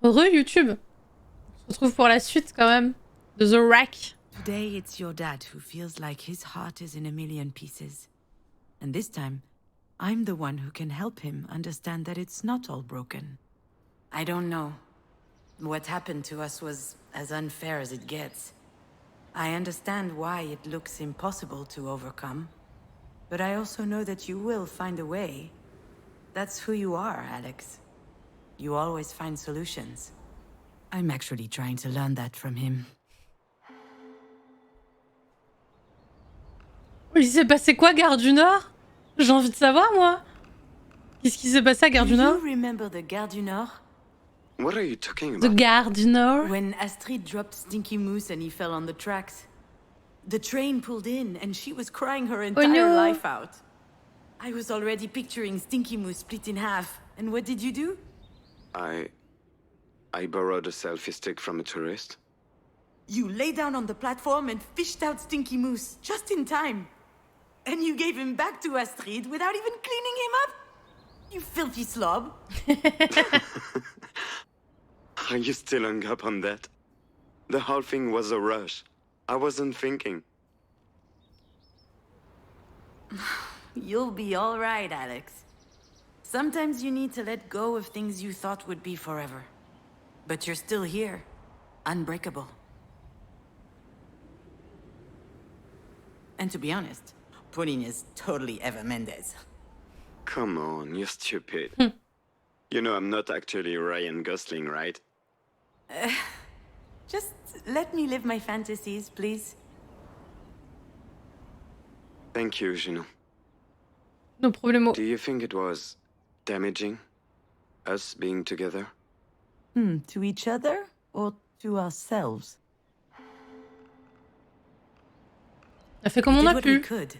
Heureux YouTube. On se retrouve pour la suite quand même de The Wreck. Today it's your dad who feels like his heart is in a million pieces. And this time, I'm the one who can help him understand that it's not all broken. I don't know. What happened to us was as unfair as it gets. I understand why it looks impossible to overcome. But I also know that you will find a way. That's who you are, Alex. You always find solutions. I'm actually trying to learn that from him. Il s'est passé quoi, Gare du Nord? J'ai envie de savoir, moi. Qu'est-ce qui s'est passé à Gare du Nord? Do you remember the Gare du Nord? What are you talking The about? Gare du Nord? When Astrid dropped Stinky Moose and he fell on the tracks. The train pulled in and she was crying her entire life out. I was already picturing Stinky Moose split in half. And what did you do? I borrowed a selfie stick from a tourist. You lay down on the platform and fished out Stinky Moose, just in time. And you gave him back to Astrid without even cleaning him up? You filthy slob. Are you still hung up on that? The whole thing was a rush. I wasn't thinking. You'll be all right, Alex. Sometimes you need to let go of things you thought would be forever. But you're still here, unbreakable. And to be honest, Pauline is totally Eva Mendes. Come on, you're stupid. You know I'm not actually Ryan Gosling, right? Just let me live my fantasies, please. Thank you, Gino. No problemo. Do you think it was damaging, us being together? To each other or to ourselves? On a fait comme on a We pu. could.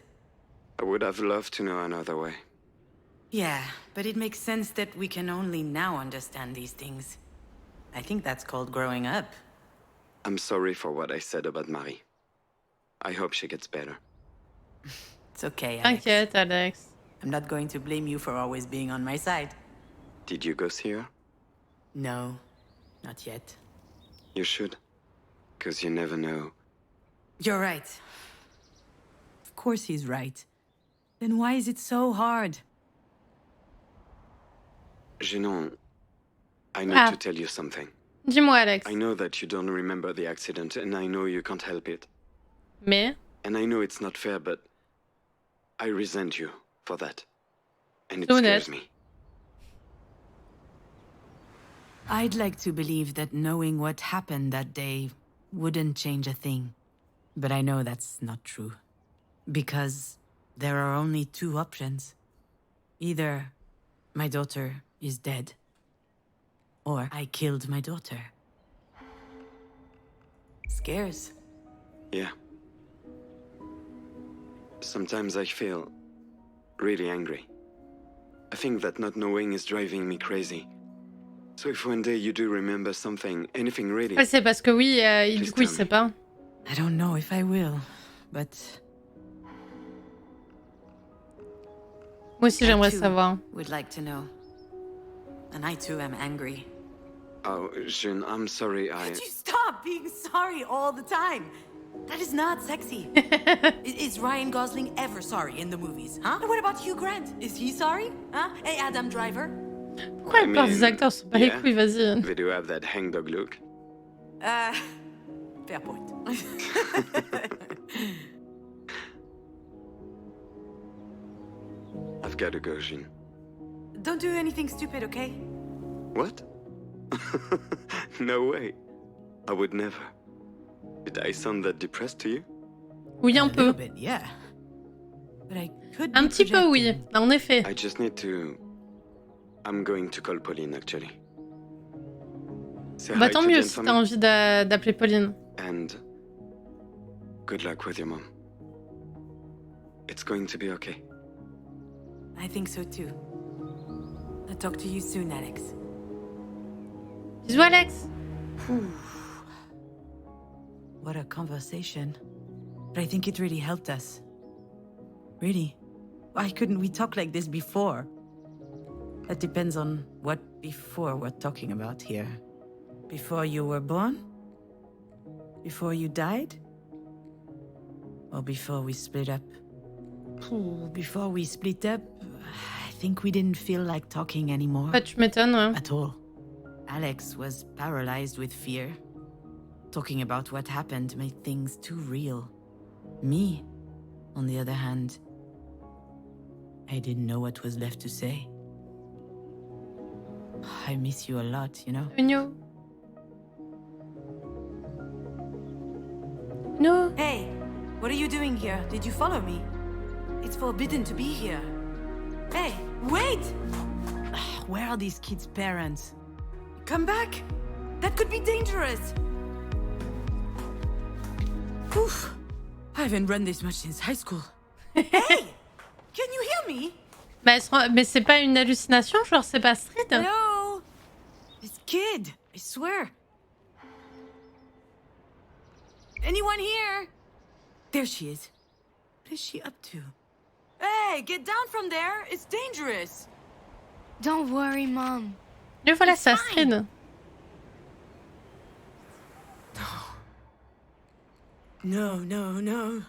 I would have loved to know another way. Yeah, but it makes sense that we can only now understand these things. I think that's called growing up. I'm sorry for what I said about Marie. I hope she gets better. It's okay, Alex. T'inquiète, Alex. I'm not going to blame you for always being on my side. Did you go see her? No, not yet. You should. 'Cause you never know. You're right. Of course he's right. Then why is it so hard? Gino, I need to tell you something. Dis-moi, Alex. I know that you don't remember the accident, and I know you can't help it. Mais And I know it's not fair, but I resent you for that. And it Honnête. scares me. I'd like to believe that knowing what happened that day wouldn't change a thing. But I know that's not true. Because there are only two options. Either my daughter is dead, or I killed my daughter. Scares. Yeah. Sometimes I feel really angry. I think that not knowing is driving me crazy. So if one day you do remember something, anything really... Ouais, c'est parce que oui, du coup, il sait pas. I don't know if I will, but... Moi aussi, j'aimerais savoir. Would like to know. And I too am angry. Oh, June, I'm sorry, Could you stop being sorry all the time? That is not sexy. Is Ryan Gosling ever sorry in the movies, huh? And what about Hugh Grant? Is he sorry? Huh? Hey, Adam Driver? Pourquoi la plupart des acteurs sont pas les couilles, vas-y. They do have that hangdog look. Fair point. I've got to go, June. Don't do anything stupid, okay? What? No way. I would never. Did I sound that depressed to you? Oui, un A little peu. bit, yeah. But I could Un be petit peu, oui. projecting. En effet. I just need to... I'm going to call Pauline, actually. Say Bah hi tant to mieux Jen si for t'as me. envie d'appeler Pauline. And good luck with your mom. It's going to be okay. I think so too. I'll talk to you soon, Alex. Bisous, Alex. What a conversation. But I think it really helped us. Really. Why couldn't we talk like this before? That depends on what before we're talking about here. Before you were born? Before you died? Or before we split up? Before we split up, I think we didn't feel like talking anymore. Bah, tu m'étonnes, ouais. At all. Alex was paralyzed with fear. Talking about what happened made things too real. Me, on the other hand, I didn't know what was left to say. I miss you a lot, you know? Mignon. No. Hey, what are you doing here? Did you follow me? It's forbidden to be here. Hey, wait! Where are these kids' parents? Come back! That could be dangerous! Oof. I haven't run this much since high school. Hey! Can you hear me? Bah, mais c'est pas une hallucination, genre c'est pas Street. Hello? This kid, I swear. Anyone here? There she is. What is she up to? Hey, get down from there. It's dangerous. Don't worry, Mom. Le voilà, c'est Astrid. No, no, no.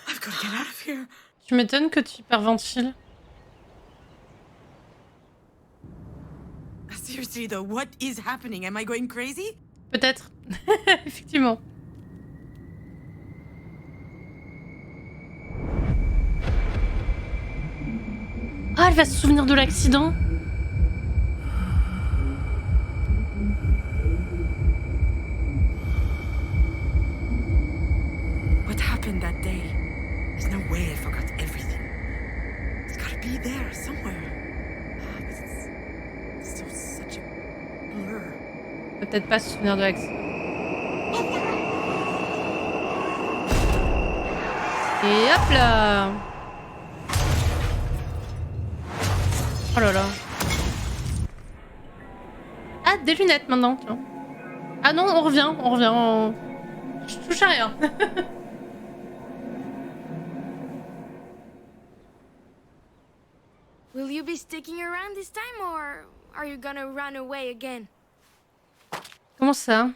I've got to get out of here. Tu m'étonnes que tu hyperventiles. Seriously though, what is happening? Am I going crazy? Peut-être. Effectivement. Ah, elle va se souvenir de l'accident. What happened that day? There's no way I forgot everything. It's gotta be there somewhere. But it's so such a blur. Peut-être pas se souvenir de l'accident. Et hop là. Oh là là. Ah, des lunettes maintenant. Tiens. Ah non, on revient. Je touche à rien. Will you be sticking around this time, or are you gonna run away again? Comment ça?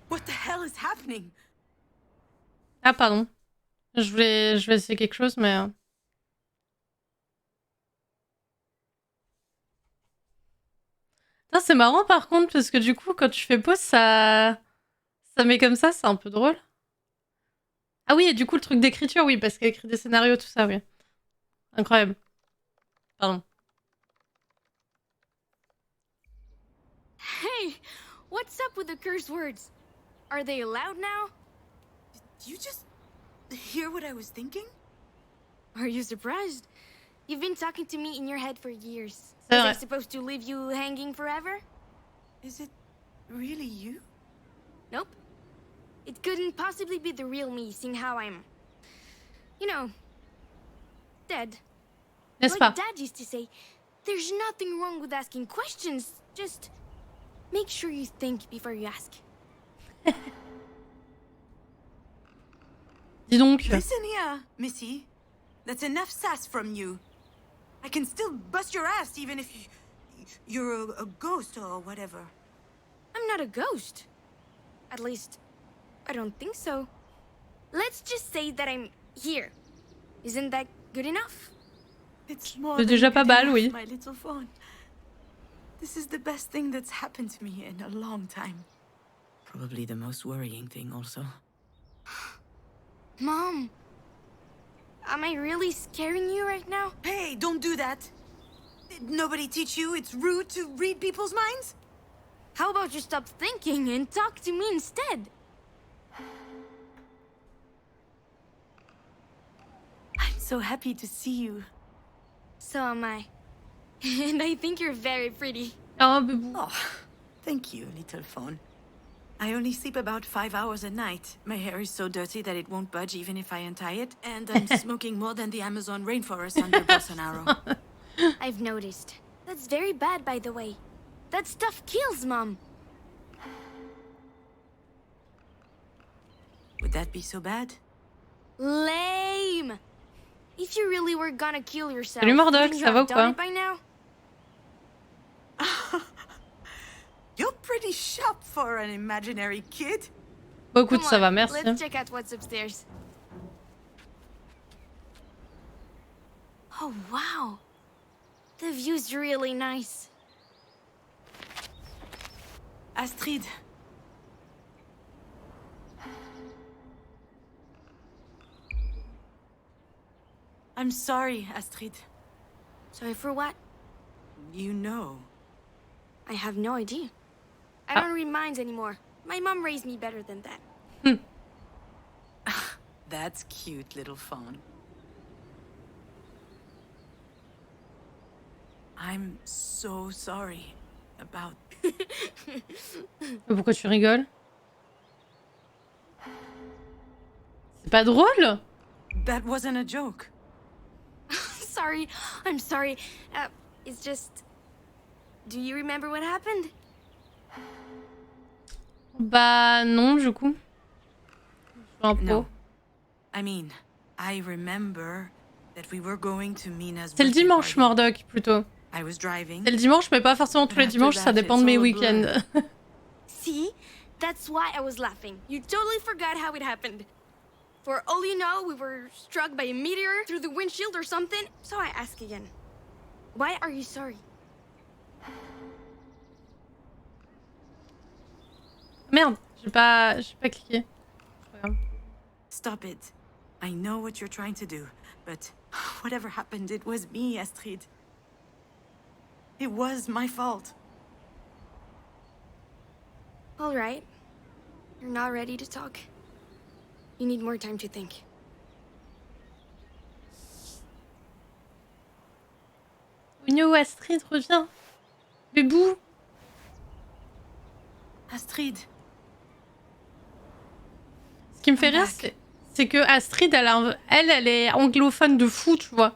What the hell is happening? Ah pardon. Je vais essayer quelque chose, mais... C'est marrant par contre, parce que du coup, quand tu fais pause, ça met comme ça, c'est un peu drôle. Ah oui, et du coup, le truc d'écriture, oui, parce qu'elle écrit des scénarios, tout ça, oui. Incroyable. Pardon. Hey, what's up with the curse words? Are they allowed now? Did you just hear what I was thinking? Are you surprised? You've been talking to me in your head for years. C'est Was I vrai. supposed to leave you hanging forever? Is it really you? Nope. It couldn't possibly be the real me, seeing how I'm... You know... dead. N'est-ce Like pas? Dad used to say, there's nothing wrong with asking questions. Just make sure you think before you ask. Dis donc. Listen here, Missy. That's enough sass from you. I can still bust your ass even if you're a ghost or whatever. I'm not a ghost. At least, I don't think so. Let's just say that I'm here. Isn't that good enough? It's more C'est than déjà pas good mal, enough, oui. my little fawn. This is the best thing that's happened to me in a long time. Probably the most worrying thing also. Mom, am I really scaring you right now? Hey, don't do that. Did nobody teach you it's rude to read people's minds? How about you stop thinking and talk to me instead? I'm so happy to see you. So am I. And I think you're very pretty. Oh, bébou. Oh, thank you, little fawn. I only sleep about 5 hours a night. My hair is so dirty that it won't budge even if I untie it, and I'm smoking more than the Amazon rainforest under Bolsonaro. I've noticed. That's very bad, by the way. That stuff kills, Mom. Would that be so bad? Lame. If you really were gonna kill yourself, Salut Murdoch, wouldn't you ça va ou have done quoi? it by now? You're pretty sharp for an imaginary kid. Bon écoute, Come ça va, on, merci. let's check out what's upstairs. Oh wow, the view's really nice. Astrid. I'm sorry, Astrid. Sorry for what? You know. I have no idea. I don't read minds anymore. My mom raised me better than that. That's cute, little fawn. I'm so sorry about... Pourquoi tu rigoles? C'est pas drôle? That wasn't a joke. Sorry, I'm sorry. It's just... Do you remember what happened? Bah non, du coup. Un peu. No. I mean, I remember that we were going to Mina's C'est le birthday dimanche, party. Murdoch, plutôt. I was driving. C'est le dimanche, mais pas forcément tous les dimanches, ça dépend de mes week-ends. See? That's why I was laughing. You totally forgot how it happened. For all you know, we were struck by a meteor through the windshield or something. So I ask again. Why are you sorry? Merde, j'ai pas cliqué. C'est pas grave. Stop it. I know what you're trying to do, but whatever happened, it was me, Astrid. It was my fault. All right. You're not ready to talk. You need more time to think. Oigno, Astrid, reviens. Bébou. Astrid. Ce qui me fait rire, c'est que Astrid, elle est anglophone de fou, tu vois.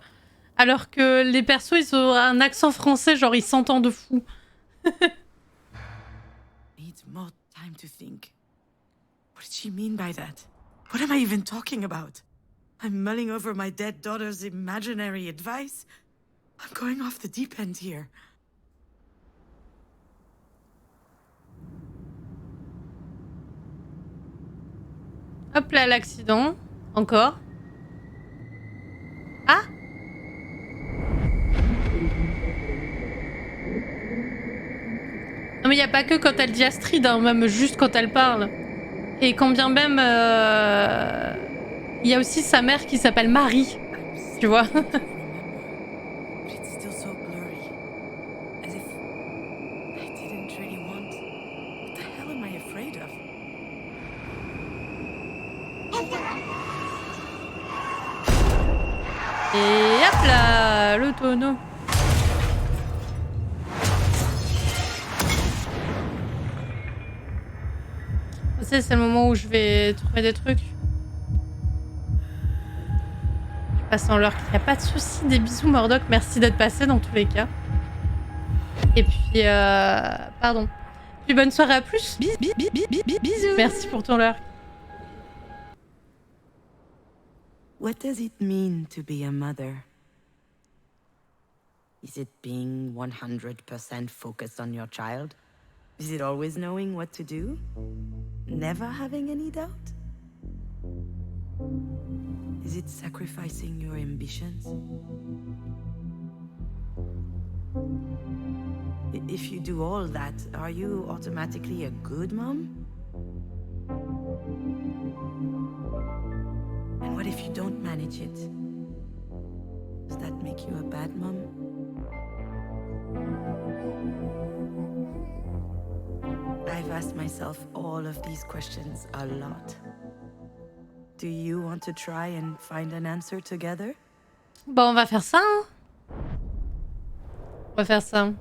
Alors que les persos, ils ont un accent français, genre ils s'entendent de fou. Needs more time to think. What did she mean by that? What am I even talking about? I'm mulling over my dead daughter's imaginary advice. I'm going off the deep end here. Hop là, l'accident. Encore. Ah! Non mais il n'y a pas que quand elle dit Astrid, hein, même juste quand elle parle. Et quand bien même... Il y a aussi sa mère qui s'appelle Marie. Tu vois? But it's still so blurry. As if I didn't really want. What the hell am I afraid of? Et hop là, le tonneau. C'est le moment où je vais trouver des trucs. Je passe en l'heure. Il n'y a pas de souci. Des bisous, Murdoch. Merci d'être passé dans tous les cas. Et puis, pardon. Puis bonne soirée à plus. Bisous. Merci pour ton leurre. What does it mean to be a mother? Is it being 100% focused on your child? Is it always knowing what to do? Never having any doubt? Is it sacrificing your ambitions? If you do all that, are you automatically a good mom? And what if you don't manage it? Does that make you a bad mom? I've asked myself all of these questions a lot. Do you want to try and find an answer together? Bon, on va faire ça, hein. On va faire ça.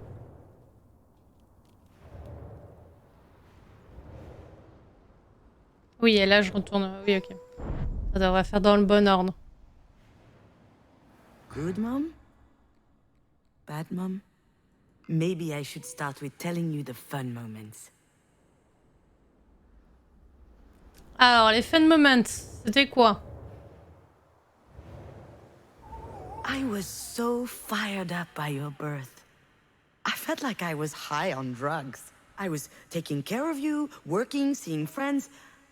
Oui, et là, je retourne. Oui, ok. Ça devrait faire dans le bon ordre. Good mom? Bad mom? Maybe I should start with telling you the fun moments. Alors, les fun moments, c'était quoi? I was so fired up by your birth. I felt like I was high on drugs. I was taking care of you, working, seeing friends.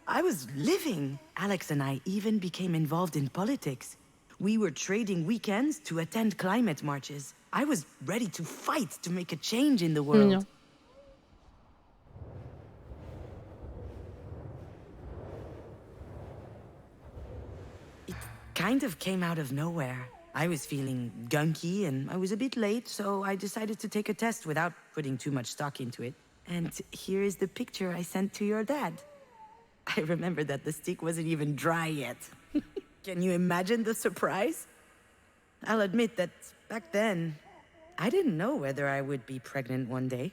I was living. Alex and I even became involved in politics. We were trading weekends to attend climate marches. I was ready to fight to make a change in the world. Mignon. It kind of came out of nowhere. I was feeling gunky and I was a bit late, so I decided to take a test without putting too much stock into it. And here is the picture I sent to your dad. I remember that the stick wasn't even dry yet. Can you imagine the surprise? I'll admit that back then, I didn't know whether I would be pregnant one day.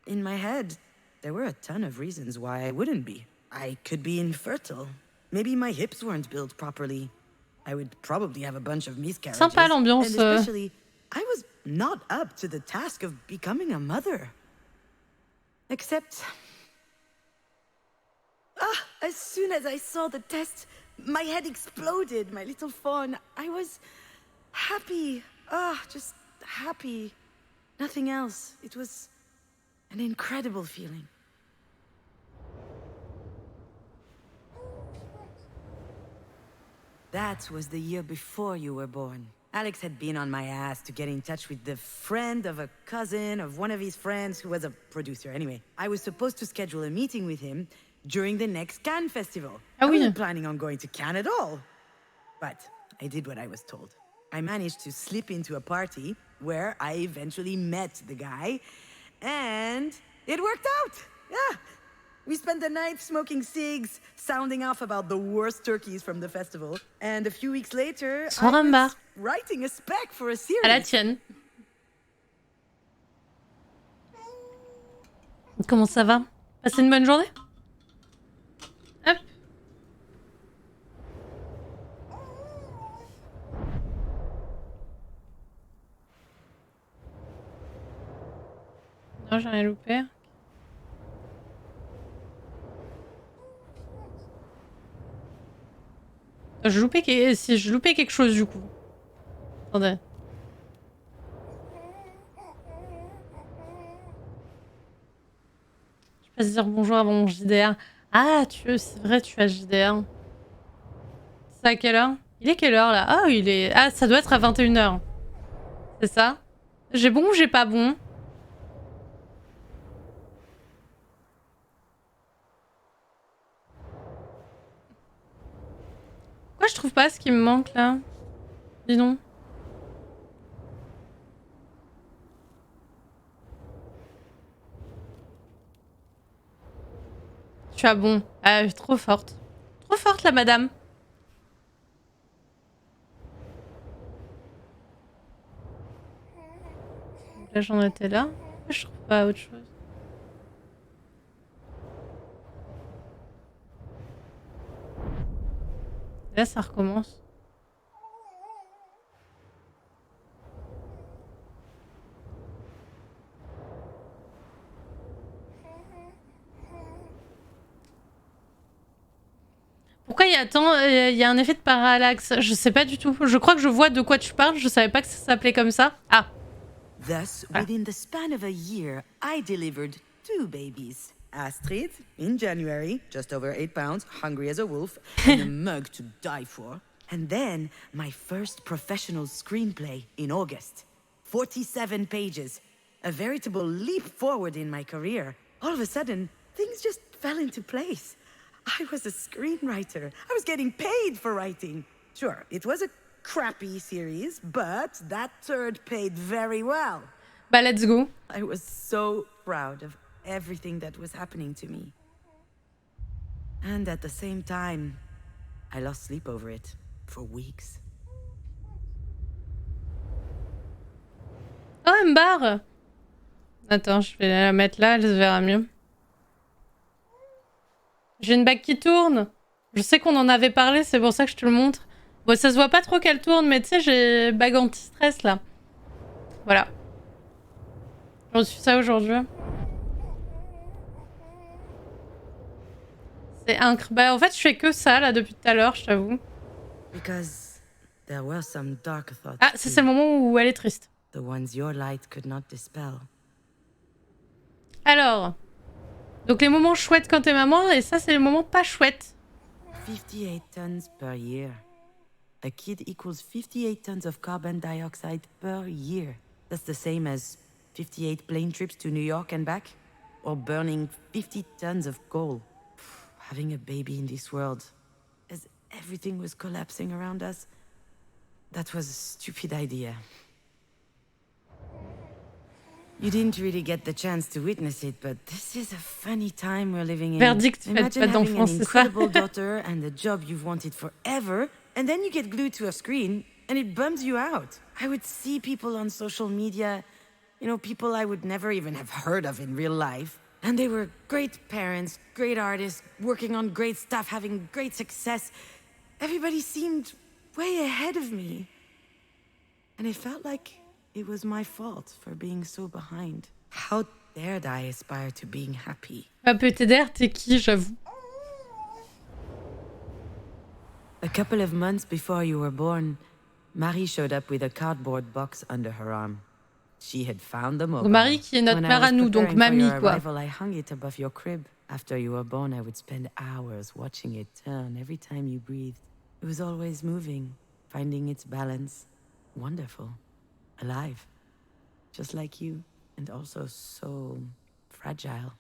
In my head, there were a ton of reasons why I wouldn't be. I could be infertile. Maybe my hips weren't built properly. I would probably have a bunch of miscarriages. Sympa l'ambiance. And especially, I was not up to the task of becoming a mother. Except... as soon as I saw the test, my head exploded, my little fawn. I was happy. Just happy. Nothing else. It was an incredible feeling. That was the year before you were born. Alex had been on my ass to get in touch with the friend of a cousin of one of his friends who was a producer. Anyway, I was supposed to schedule a meeting with him during the next Cannes festival. I wasn't planning on going to Cannes at all. But I did what I was told. I managed to slip into a party where I eventually met the guy, and it worked out. Yeah. We spent the night smoking cigs, sounding off about the worst turkeys from the festival. And a few weeks later, I was writing a spec for a series. À la tienne. Comment ça va? Passez une bonne journée? Hop. Non, j'ai rien loupé. Je loupais si je loupais quelque chose du coup. Attendez. Je passe dire bonjour avant mon JDR. Ah, c'est vrai, tu as JDR. C'est à quelle heure? Il est quelle heure là? Ah, il est... Ah, ça doit être à 21h. C'est ça? J'ai bon ou j'ai pas bon? Pourquoi je trouve pas ce qui me manque là? Dis donc. Tu as bon. Ah, trop forte. Trop forte la madame. Là j'en étais là. Pourquoi je trouve pas autre chose? Là ça recommence. Pourquoi il y a tant... Il y a un effet de parallaxe? Je sais pas du tout. Je crois que je vois de quoi tu parles. Je savais pas que ça s'appelait comme ça. Ah. Thus, within the span of a year, I delivered 2 babies. Astrid, in January, just over 8 pounds, hungry as a wolf, and a mug to die for. And then, my first professional screenplay in August. 47 pages. A veritable leap forward in my career. All of a sudden, things just fell into place. I was a screenwriter. I was getting paid for writing. Sure, it was a crappy series, but that third paid very well. Bah, let's go. I was so proud of everything that was happening to me. And at the same time, I lost sleep over it for weeks. Oh, elle me barre. Attends, je vais la mettre là, elle se verra mieux. J'ai une bague qui tourne. Je sais qu'on en avait parlé, c'est pour ça que je te le montre. Bon, ça se voit pas trop qu'elle tourne, mais tu sais, j'ai bague anti-stress là. Voilà. J'ai reçu ça aujourd'hui. C'est incroyable. Bah, en fait, je fais que ça là depuis tout à l'heure, je t'avoue. Because there were some dark thoughts. Ah, ça c'est le moment où elle est triste. The ones your light could not dispel. Alors, donc les moments chouettes quand t'es maman, et ça c'est les moments pas chouettes. 58 tons per year. A kid equals 58 tons of carbon dioxide per year. That's the same as 58 plane trips to New York and back, or burning 50 tons of coal. Having a baby in this world, as everything was collapsing around us, that was a stupid idea. You didn't really get the chance to witness it, but this is a funny time we're living in. Verdict, faites Imagine pas having d'enfants, an c'est ça. incredible daughter and a job you've wanted forever, and then you get glued to a screen, and it bums you out. I would see people on social media, you know, people I would never even have heard of in real life, and they were great parents, great artists, working on great stuff, having great success. Everybody seemed way ahead of me. And it felt like it was my fault for being so behind. How dared I aspire to being happy? Ah, peut-être t'es qui, j'avoue. A couple of months before you were born, Marie showed up with a cardboard box under her arm. She had found the mobile. Marie qui est notre mère à nous, donc mamie quoi. I hung it above your crib. After you were born, I would spend hours watching it turn every time you breathed. It was always moving, finding its balance. Wonderful. Alive. Just like you, and also so fragile.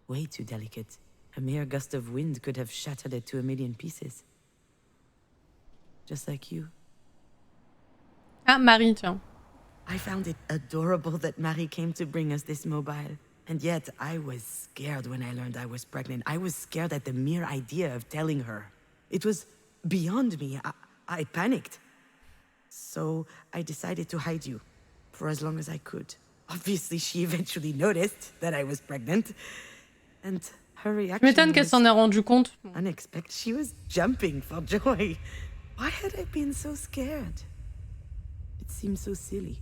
Way too delicate. A mere gust of wind could have shattered it to a million pieces. Just like you. Ah, Marie, tiens. I found it adorable that Marie came to bring us this mobile. And yet, I was scared when I learned I was pregnant. I was scared at the mere idea of telling her. It was beyond me. I panicked. So I decided to hide you for as long as I could. Obviously, she eventually noticed that I was pregnant. And her Je reaction m'étonne qu'elle was s'en ait rendu compte. unexpected. She was jumping for joy. Why had I been so scared? It seemed so silly.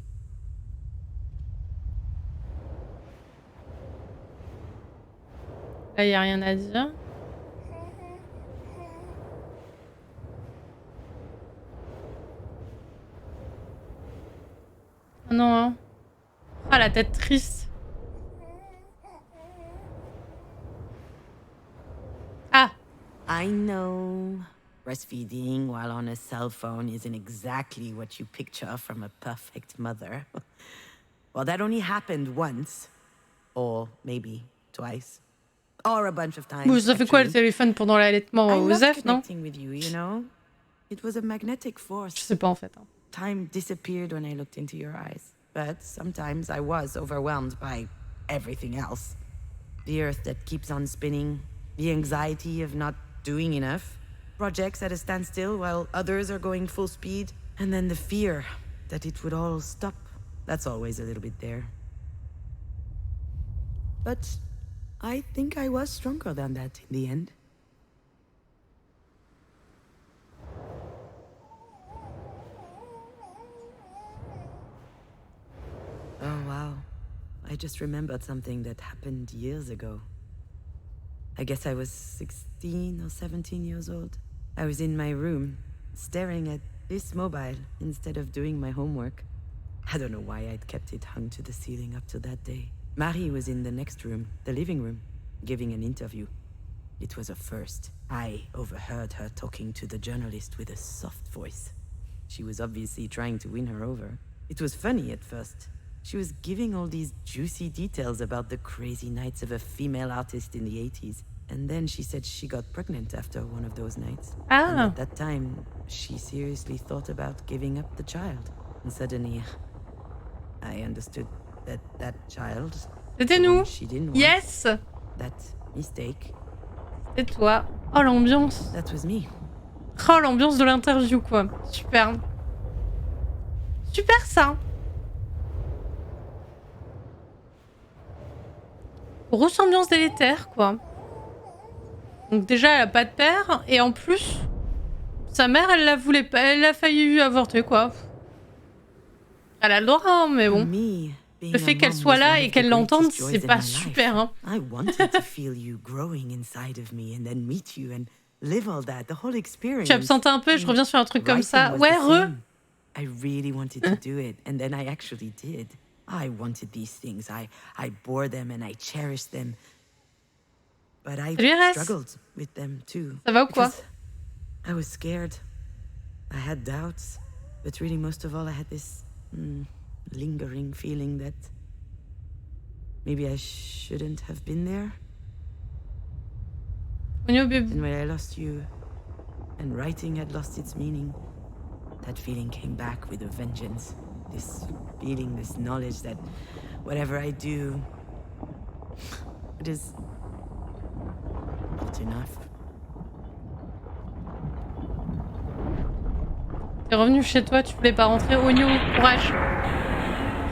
Là, y a rien à dire. Oh non, hein. Ah, la tête triste. Ah, I know. Breastfeeding while on a cell phone isn't exactly what you picture from a perfect mother. Well, that only happened once. Or maybe twice. Or a bunch of times. bon, ça fait quoi le actually. téléphone pendant l'allaitement I loved Osef, non? connecting with you, you know? It was a magnetic Je force. sais pas en fait. Hein. Time disappeared when I looked into your eyes. But sometimes I was overwhelmed by everything else. The earth that keeps on spinning, the anxiety of not doing enough, projects at a standstill while others are going full speed, and then the fear that it would all stop. That's always a little bit there. But I think I was stronger than that in the end. Oh, wow. I just remembered something that happened years ago. I guess I was 16 or 17 years old. I was in my room, staring at this mobile instead of doing my homework. I don't know why I'd kept it hung to the ceiling up to that day. Marie was in the next room, the living room, giving an interview. It was a first. I overheard her talking to the journalist with a soft voice. She was obviously trying to win her over. It was funny at first. She was giving all these juicy details about the crazy nights of a female artist in the 80s. And then she said she got pregnant after one of those nights. And Ah, at that time, she seriously thought about giving up the child. And suddenly, I understood that that child, c'était the one nous. she didn't want, Yes, that mistake, c'est toi. Oh, l'ambiance. that was me. Oh, l'ambiance de l'interview, quoi. Super. Super, ça. Grosse ambiance délétère, quoi. Donc déjà, elle a pas de père, et en plus, sa mère, elle la voulait pas, elle a failli avorter, quoi. Elle a le droit, hein, mais bon. Me, Le fait qu'elle soit là et qu'elle l'entende, c'est pas super, hein. I wanted to feel you growing inside of me and then meet you and live all that, the whole experience. Je suis absentée un peu, je reviens sur un truc comme ça. Writing was Ouais, the re. same. I really wanted to do it, and then I actually did. I wanted these things. I bore them and I cherished them. But I Salut, RS. struggled with them too. Ça va ou quoi? Because I was scared. I had doubts. But really, most of all, I had this lingering feeling that maybe I shouldn't have been there. Ogno bébé. And when I lost you, and writing had lost its meaning, that feeling came back with a vengeance. This feeling, this knowledge that whatever I do, it is not enough. T'es revenu chez toi, tu voulais pas rentrer. Ogno, courage.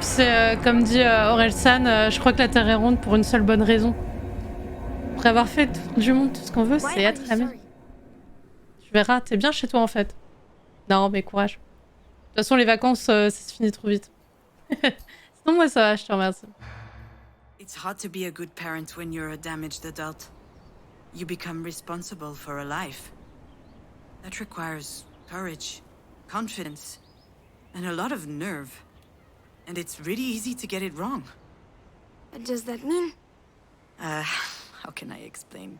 C'est comme dit Orelsan, je crois que la Terre est ronde pour une seule bonne raison. Après avoir fait le tour du monde, tout ce qu'on veut, c'est être aimé. Tu verras, t'es bien chez toi en fait. Non, mais courage. De toute façon, les vacances, ça se finit trop vite. Sinon, moi, ça va, je te remercie. It's hard to be a good parent when you're a damaged adult. You become responsible for a life. That requires courage, confidence, and a lot of nerve. And it's really easy to get it wrong. What does that mean? How can I explain?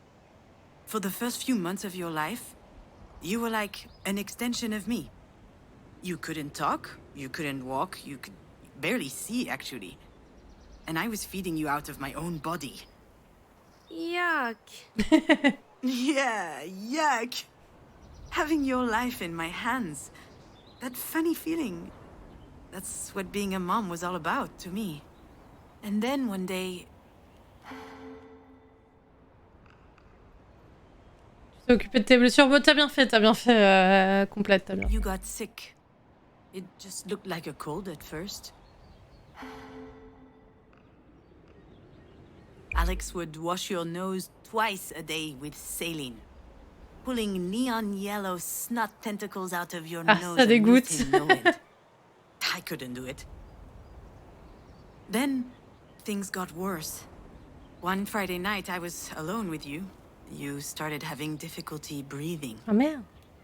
For the first few months of your life, you were like an extension of me. You couldn't talk, you couldn't walk, you could barely see, actually. And I was feeding you out of my own body. Yuck. Yeah, yuck! Having your life in my hands. That funny feeling. That's what being a mom was all about to me. And then one day... Tu t'es occupé de tes blessures. Bon, t'as bien fait, complète, t'as bien. You got sick. It just looked like a cold at first. Alex would wash your nose twice a day with saline, pulling neon yellow snot tentacles out of your nose ça and dégoûte. using no end. I couldn't do it. Then things got worse. One Friday night, I was alone with you. You started having difficulty breathing. Ah merde.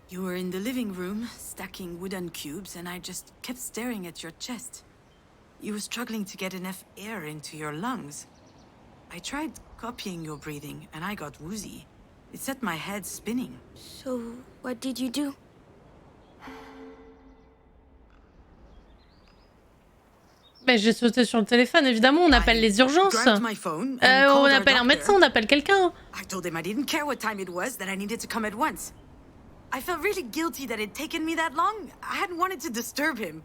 You were in the living room, stacking wooden cubes, and I just kept staring at your chest. You were struggling to get enough air into your lungs. I tried copying your breathing, and I got woozy. It set my head spinning. So, what did you do? Mais j'ai sauté sur le téléphone, évidemment, on appelle les urgences. Grabbed my phone and On called our appelle un doctor. médecin, on appelle quelqu'un. I told him I didn't care what time it was, that I needed to come at once. I felt really guilty that it'd taken me that long. I hadn't wanted to disturb him.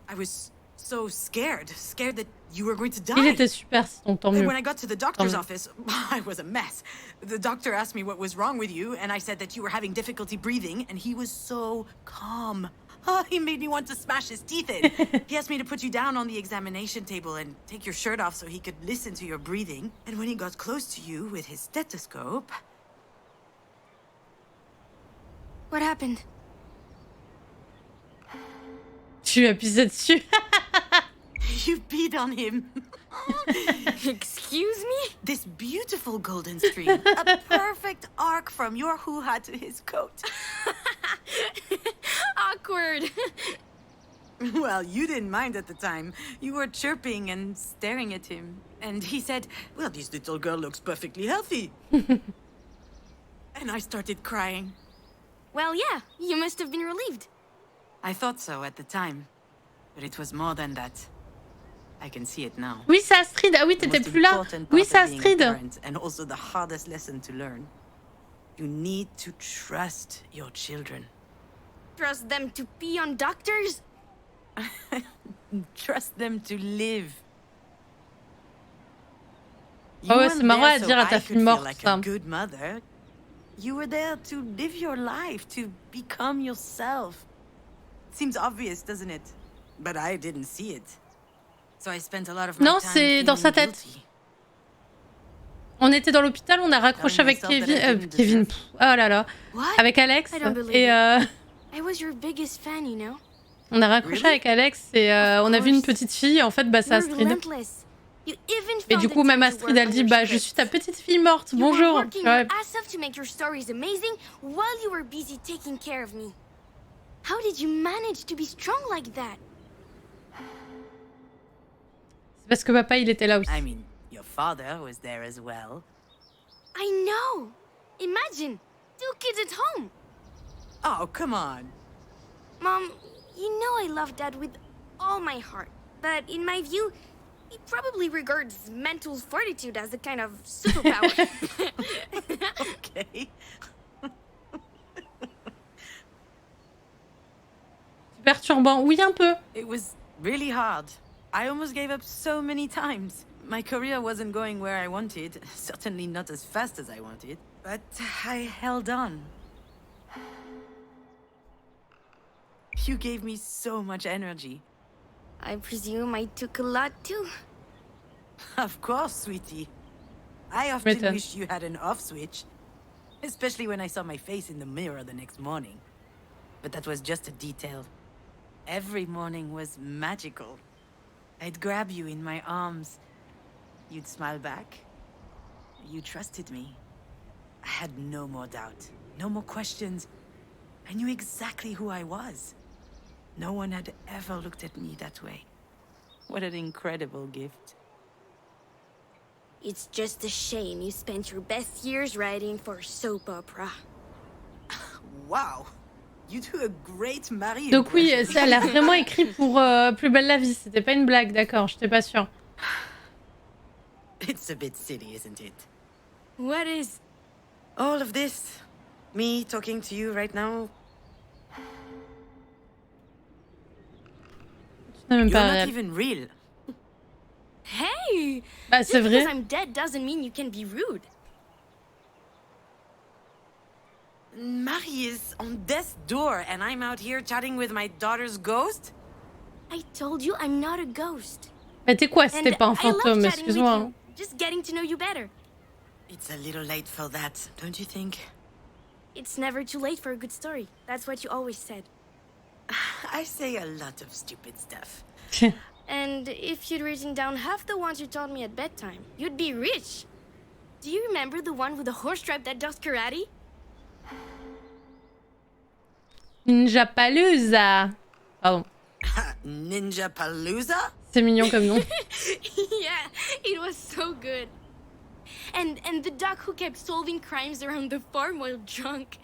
I was so scared that you were going to die. Il était super, donc tant And mieux. when I got to the doctor's mieux. office, I was a mess. The doctor asked me what was wrong with you, and I said that you were having difficulty breathing, and he was so calm. He made me want to smash his teeth in. He asked me to put you down on the examination table and take your shirt off so he could listen to your breathing. And when he got close to you with his stethoscope... What happened? Tu lui as pissé dessus. You peed on him. Excuse me? This beautiful golden stream. A perfect arc from your hoo-ha to his coat. Awkward. Well, you didn't mind at the time. You were chirping and staring at him. And he said, well, this little girl looks perfectly healthy. And I started crying. Well, yeah, you must have been relieved. I thought so at the time. But it was more than that. I can see it now. Oui, c'est Astrid. Ah oui, The t'étais most plus là. important Oui, part c'est of being a Astrid. parent, and also the hardest lesson to learn. You need to trust your children. Trust them to pee on doctors? Trust them to live. Ah ouais, c'est marrant à dire à ta I fille could morte, feel like ça. a good mother. You were there to live your life, to become yourself. Seems obvious, doesn't it? But I didn't see it. So I spent a lot of my Non, time c'est dans sa feeling tête. guilty. On était dans l'hôpital, on a raccroché avec Kevin. Oh là là. What? Avec Alex. I don't believe Et I was your biggest fan, you know? on a raccroché Really? avec Alex et on a vu une petite fille. En fait, bah, c'est You're Astrid. relentless. You even Mais found du the coup, time même to Astrid, work elle on dit your bah je suis scripts. ta petite fille morte. You were Bonjour. working Tu vois. your ass off to make your stories amazing while you were busy taking care of me. How did you manage to be strong like that? C'est parce que papa, il était là aussi. I mean, your father was there as well. I know. Imagine, 2 kids at home. Oh, come on. Mom, you know I love Dad with all my heart, but in my view, he probably regards mental fortitude as a kind of superpower. Okay. Perturbant. Oui, un peu. It was really hard. I almost gave up so many times. My career wasn't going where I wanted, certainly not as fast as I wanted, but I held on. You gave me so much energy. I presume I took a lot too. Of course, sweetie. I often M'étonne. wish you had an off switch, especially when I saw my face in the mirror the next morning. But that was just a detail. Every morning was magical. I'd grab you in my arms. You'd smile back. You trusted me. I had no more doubt, no more questions. I knew exactly who I was. No one had ever looked at me that way. What an incredible gift. It's just a shame you spent your best years writing for soap opera. Wow! You do a great Marie Donc oui, impression. ça a l'air vraiment écrit pour Plus belle la vie. C'était pas une blague, d'accord. J'étais pas sûre. It's a bit silly, isn't it? What is? All of this. Me talking to you right now. C'est même You're pas not réel. even real. Hey! Bah Just c'est because vrai. I'm dead doesn't mean you can be rude. Marie is on death's door and I'm out here chatting with my daughter's ghost? I told you I'm not a ghost. Mais t'es quoi si t'es And pas un I love fantôme? chatting with Excuse-moi. you. hein. Just getting to know you better. It's a little late for that, don't you think? It's never too late for a good story. That's what you always said. I say a lot of stupid stuff. And if you'd written down half the ones you told me at bedtime, you'd be rich. Do you remember the one with the horse tribe that does karate? Ninja Palooza. Pardon. Ninja Palooza? C'est mignon comme nom. Yeah, it was so good. And the doc who kept solving crimes around the farm while drunk.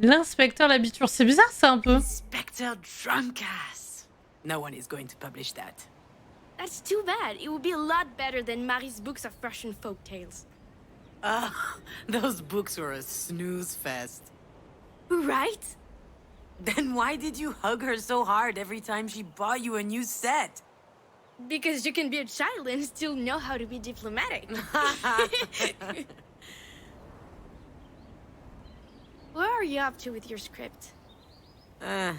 L'inspecteur Labiture. C'est bizarre ça un peu. Inspector Drunkass. No one is going to publish that. That's too bad. It would be a lot better than Marie's books of Russian folk tales. Those books were a snooze fest. Right? Then why did you hug her so hard every time she bought you a new set? Because you can be a child and still know how to be diplomatic. Where are you up to with your script? I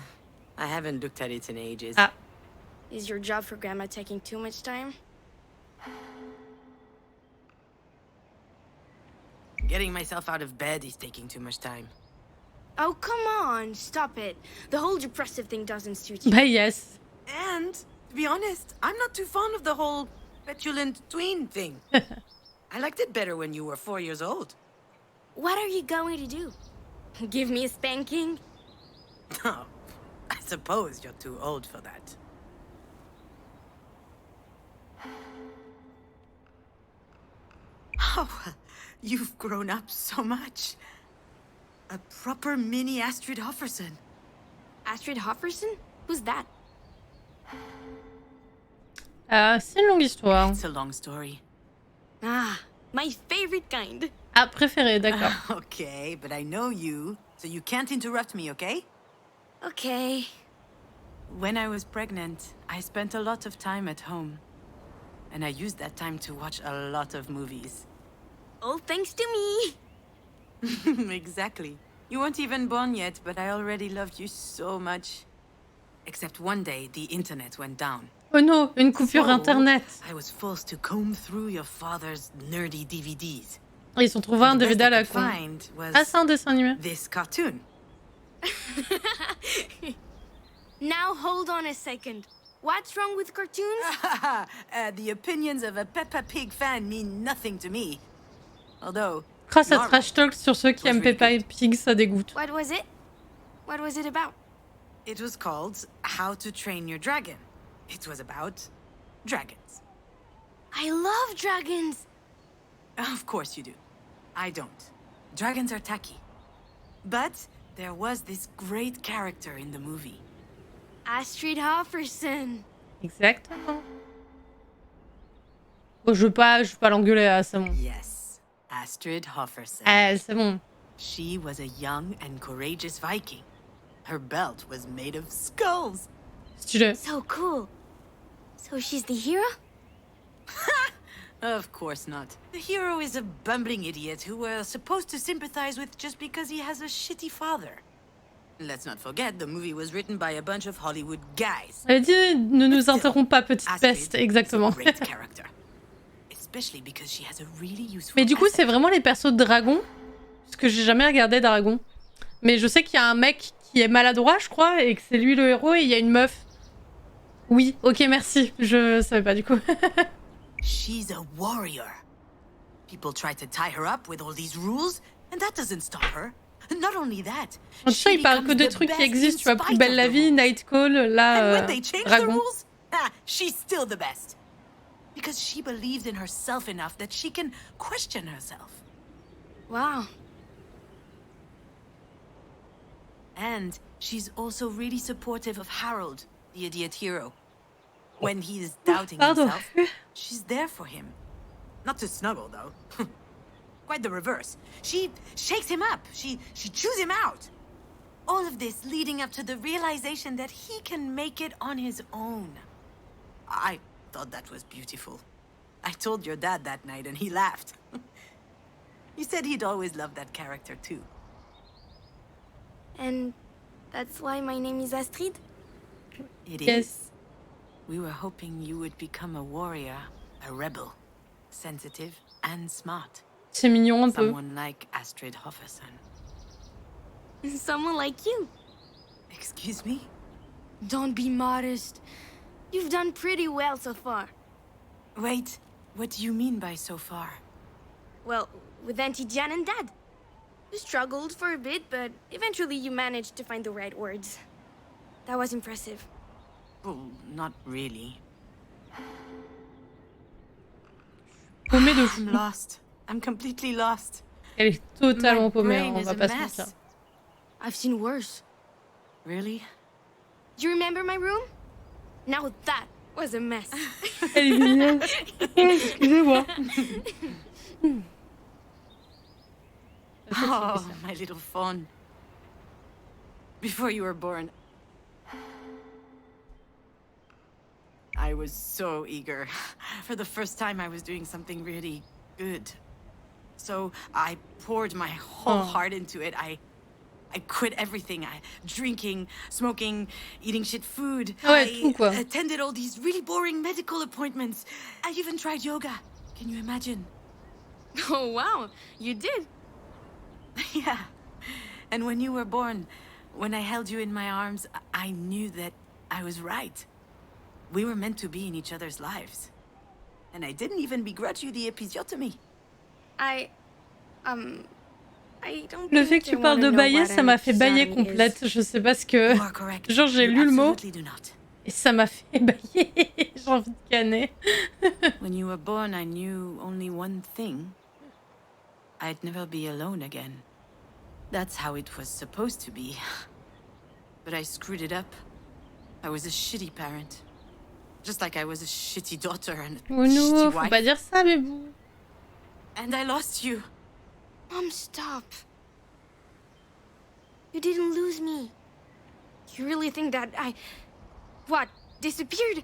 haven't looked at it in ages. Ah. Is your job for Grandma taking too much time? Getting myself out of bed is taking too much time. Oh, come on, stop it. The whole depressive thing doesn't suit you. Bah yes. And, to be honest, I'm not too fond of the whole petulant tween thing. I liked it better when you were 4 years old. What are you going to do? Give me a spanking? No, I suppose you're too old for that. Oh, you've grown up so much. A proper mini Astrid Hofferson. Astrid Hofferson? Who's that? C'est une longue histoire. It's a long story. Ah, my favorite kind. Ah, préféré, d'accord. Okay, but I know you, so you can't interrupt me, okay? Okay. When I was pregnant, I spent a lot of time at home. And I used that time to watch a lot of movies. All thanks to me. Exactly. You weren't even born yet, but I already loved you so much. Except one day, the internet went down. Oh non, une coupure So, internet. I was forced to comb through your father's nerdy DVDs. Ils ont trouvé un The best DVD à I la could con. find was Ah, c'est un dessin animé. this cartoon. Now hold on a second. What's wrong with cartoons? The opinions of a Peppa Pig fan mean nothing to me. Although, Ah, ça Normal. trash talk sur ceux qui Was aiment really Peppa Pig, ça dégoûte. What was it? What was it about? it was called How to Train Your Dragon. It was about dragons. I love dragons. Of course you do. I don't. Dragons are tacky. But there was this great character in the movie. Astrid Hofferson. Exactement. Bon, je veux pas l'engueuler, ah, c'est bon. Yes, Astrid Hofferson. Ah, c'est bon. She was a young and courageous Viking. Her belt was made of skulls. Stylé. So cool. So she's the hero? Of course not. The hero is a bumbling idiot who we're supposed to sympathize with just because he has a shitty father. Let's not forget, the movie was written by a bunch of Hollywood guys. Elle dit ne nous interromps pas, petite Astrid peste. is a Exactement. great character. Especially because she has a really useful Mais du coup, asset. c'est vraiment les persos de dragon. Parce que j'ai jamais regardé Dragon. Mais je sais qu'il y a un mec qui est maladroit, je crois, et que c'est lui le héros, et il y a une meuf. Oui, ok, merci. Je savais pas du coup. She's a warrior. People try to tie her up with all these rules, and that doesn't stop her. Not only that, En tout cas, il parle que de trucs qui existent, tu vois, Plus belle la vie, Night Call, And là, when they change the Dragon. rules, she's still the best. Because she believes in herself enough that she can question herself. Wow. And she's also really supportive of Harold, the idiot hero. When he's doubting Pardon. himself, she's there for him. Not to snuggle, though. Quite the reverse. She shakes him up. She chews him out. All of this leading up to the realization that he can make it on his own. I thought that was beautiful. I told your dad that night and he laughed. He said he'd always loved that character too. And that's why my name is Astrid? It is. Yes. We were hoping you would become a warrior, a rebel, sensitive and smart. C'est mignon un peu. Someone like Astrid Hofferson. Someone like you. Excuse me? Don't be modest. You've done pretty well so far. Wait, what do you mean by so far? Well, with Auntie Jan and Dad. You struggled for a bit, but eventually you managed to find the right words. That was impressive. Well, not really. Paumée de fou. I'm lost. I'm completely lost. Elle est totalement My paumée, brain on is va a pas se mess. mentir. I've seen worse. Really? Do you remember my room? Now that was a mess. Elle est mignonne. Excusez-moi. Oh, my little fawn. Before you were born, I was so eager. For the first time, I was doing something really good. So I poured my whole Oh. heart into it. I quit everything. Drinking, smoking, eating shit food. Ah ouais, tout, quoi. I attended all these really boring medical appointments. I even tried yoga. Can you imagine? Oh, wow. You did. Yeah. And when you were born, when I held you in my arms, I knew that I was right. We were meant to be in each other's lives. And I didn't even begrudge you the episiotomy. I don't Le think fait que tu they parles de wanna know bailler, what ça an m'a fait bailler episiotomy is. complète. Je sais pas ce que. You are correct. Genre, j'ai You lu le mot absolutely do not. et ça m'a fait bailler. J'ai envie de canner. When you were born, I knew only one thing. I'd never be alone again. That's how it was supposed to be. But I screwed it up. I was a shitty parent. Just like I was a shitty daughter and a Oh non, shitty faut wife. pas dire ça, mais bon. And I lost you. Mom, stop. You didn't lose me. You really think that I... What? Disappeared?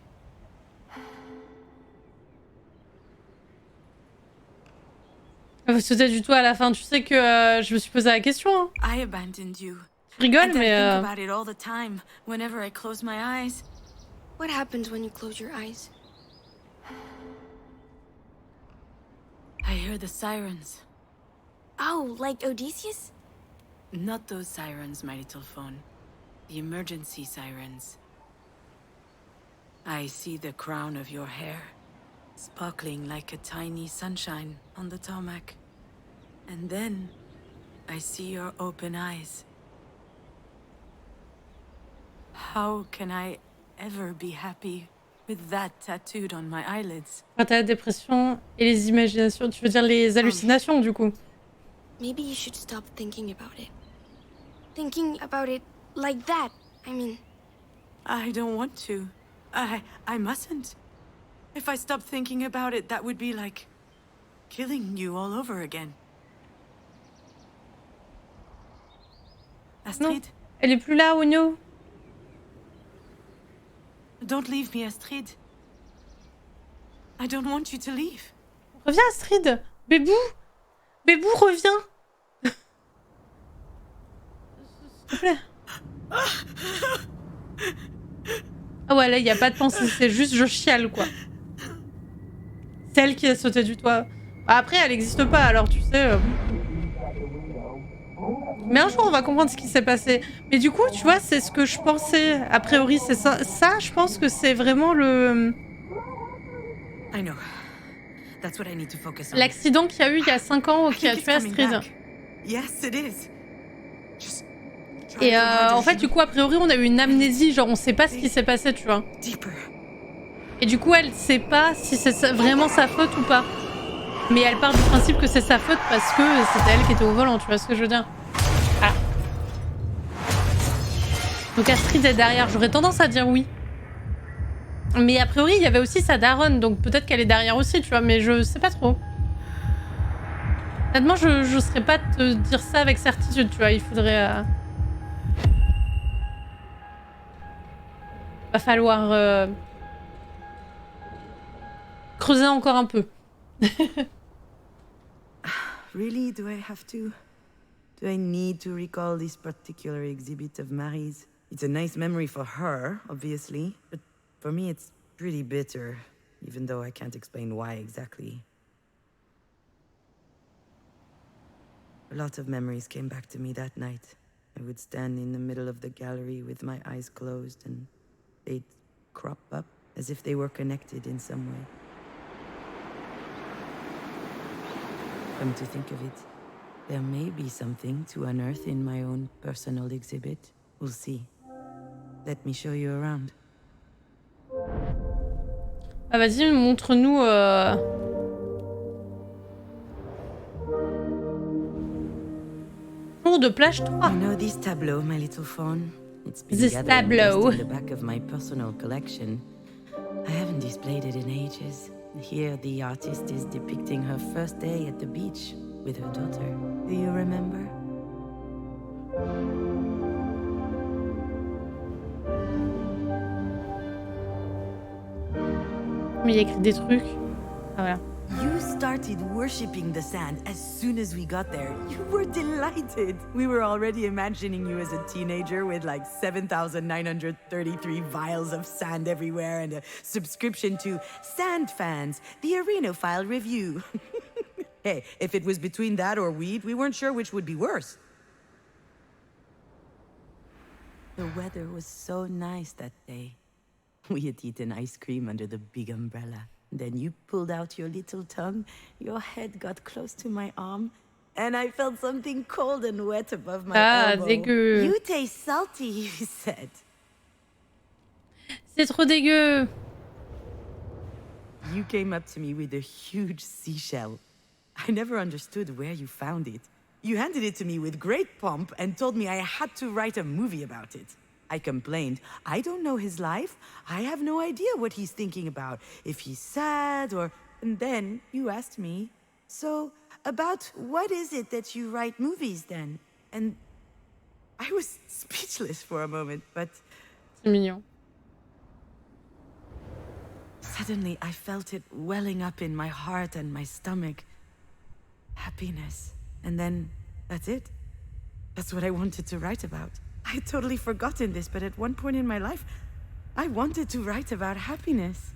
C'était du tout à la fin. Tu sais que je me suis posé la question. Hein. I abandoned you. Je rigole, And I mais. think about it all the time, whenever I close my eyes. What happens when you close your eyes? I hear the sirens. Oh, like Odysseus? Not those sirens, my little phone. The emergency sirens. I see the crown of your hair, sparkling like a tiny sunshine on the tarmac. And then, I see your open eyes. How can I ever be happy with that tattooed on my eyelids? Quand t'as la dépression et les imaginations, tu veux dire les hallucinations du coup. Maybe you should stop thinking about it. Thinking about it like that, I mean. I don't want to. I mustn't. If I stopped thinking about it, that would be like killing you all over again. Non, Astrid, elle est plus là, Oigno. don't leave me, Astrid. I don't want you to leave. Reviens, Astrid. Bébou. Bébou, reviens. S'il te plaît. Ah ouais, là, il n'y a pas de pensée, c'est juste je chiale, quoi. C'est elle qui a sauté du toit. Après, elle n'existe pas, alors tu sais... Mais un jour, on va comprendre ce qui s'est passé. Mais du coup, tu vois, c'est ce que je pensais. A priori, c'est ça. Ça, je pense que c'est vraiment le... I know. That's what I need to focus on. l'accident qu'il y a eu il y a 5 ans I qui a think it's tué coming Astrid. back. Yes, it is. Just try Et a little harder, en fait, du coup, a priori, on a eu une amnésie. Genre, on sait pas ce qui s'est passé, tu vois. deeper. Et du coup, elle sait pas si c'est vraiment sa faute ou pas. Mais elle part du principe que c'est sa faute parce que c'était elle qui était au volant, tu vois ce que je veux dire. Ah. Donc Astrid est derrière. J'aurais tendance à dire oui. Mais a priori, il y avait aussi sa daronne, donc peut-être qu'elle est derrière aussi, tu vois, mais je sais pas trop. Honnêtement, je saurais pas te dire ça avec certitude, tu vois, il faudrait... Va falloir creuser encore un peu. Really? Do I have to? Do I need to recall this particular exhibit of Marie's? It's a nice memory for her, obviously, but for me it's pretty bitter, even though I can't explain why exactly. A lot of memories came back to me that night. I would stand in the middle of the gallery with my eyes closed and they'd crop up as if they were connected in some way. Come to think of it, there may be something to unearth in my own personal exhibit. We'll see. Let me show you around. Ah vas-y, montre-nous... Jour de plage 3. You know this tableau, my little phone? It's been This gathering tableau. dust in the back of my personal collection. I haven't displayed it in ages. Here, the artist is depicting her first day at the beach with her daughter. Do you remember? Mais il y a écrit des trucs. Ah voilà. You started worshipping the sand as soon as we got there. You were delighted. We were already imagining you as a teenager with like 7,933 vials of sand everywhere and a subscription to Sand Fans, the Arenophile review. Hey, if it was between that or weed, we weren't sure which would be worse. The weather was so nice that day. We had eaten ice cream under the big umbrella. Then you pulled out your little tongue, your head got close to my arm, and I felt something cold and wet above my elbow. Dégueu. You taste salty, you said. C'est trop dégueu. You came up to me with a huge seashell. I never understood where you found it. You handed it to me with great pomp and told me I had to write a movie about it. I complained. I don't know his life. I have no idea what he's thinking about. If he's sad or... And then you asked me, so about what is it that you write movies then? And I was speechless for a moment, but... C'est mignon. Suddenly I felt it welling up in my heart and my stomach. Happiness. And then, that's it. That's what I wanted to write about. I had totally forgotten this, but at one point in my life, I wanted to write about happiness.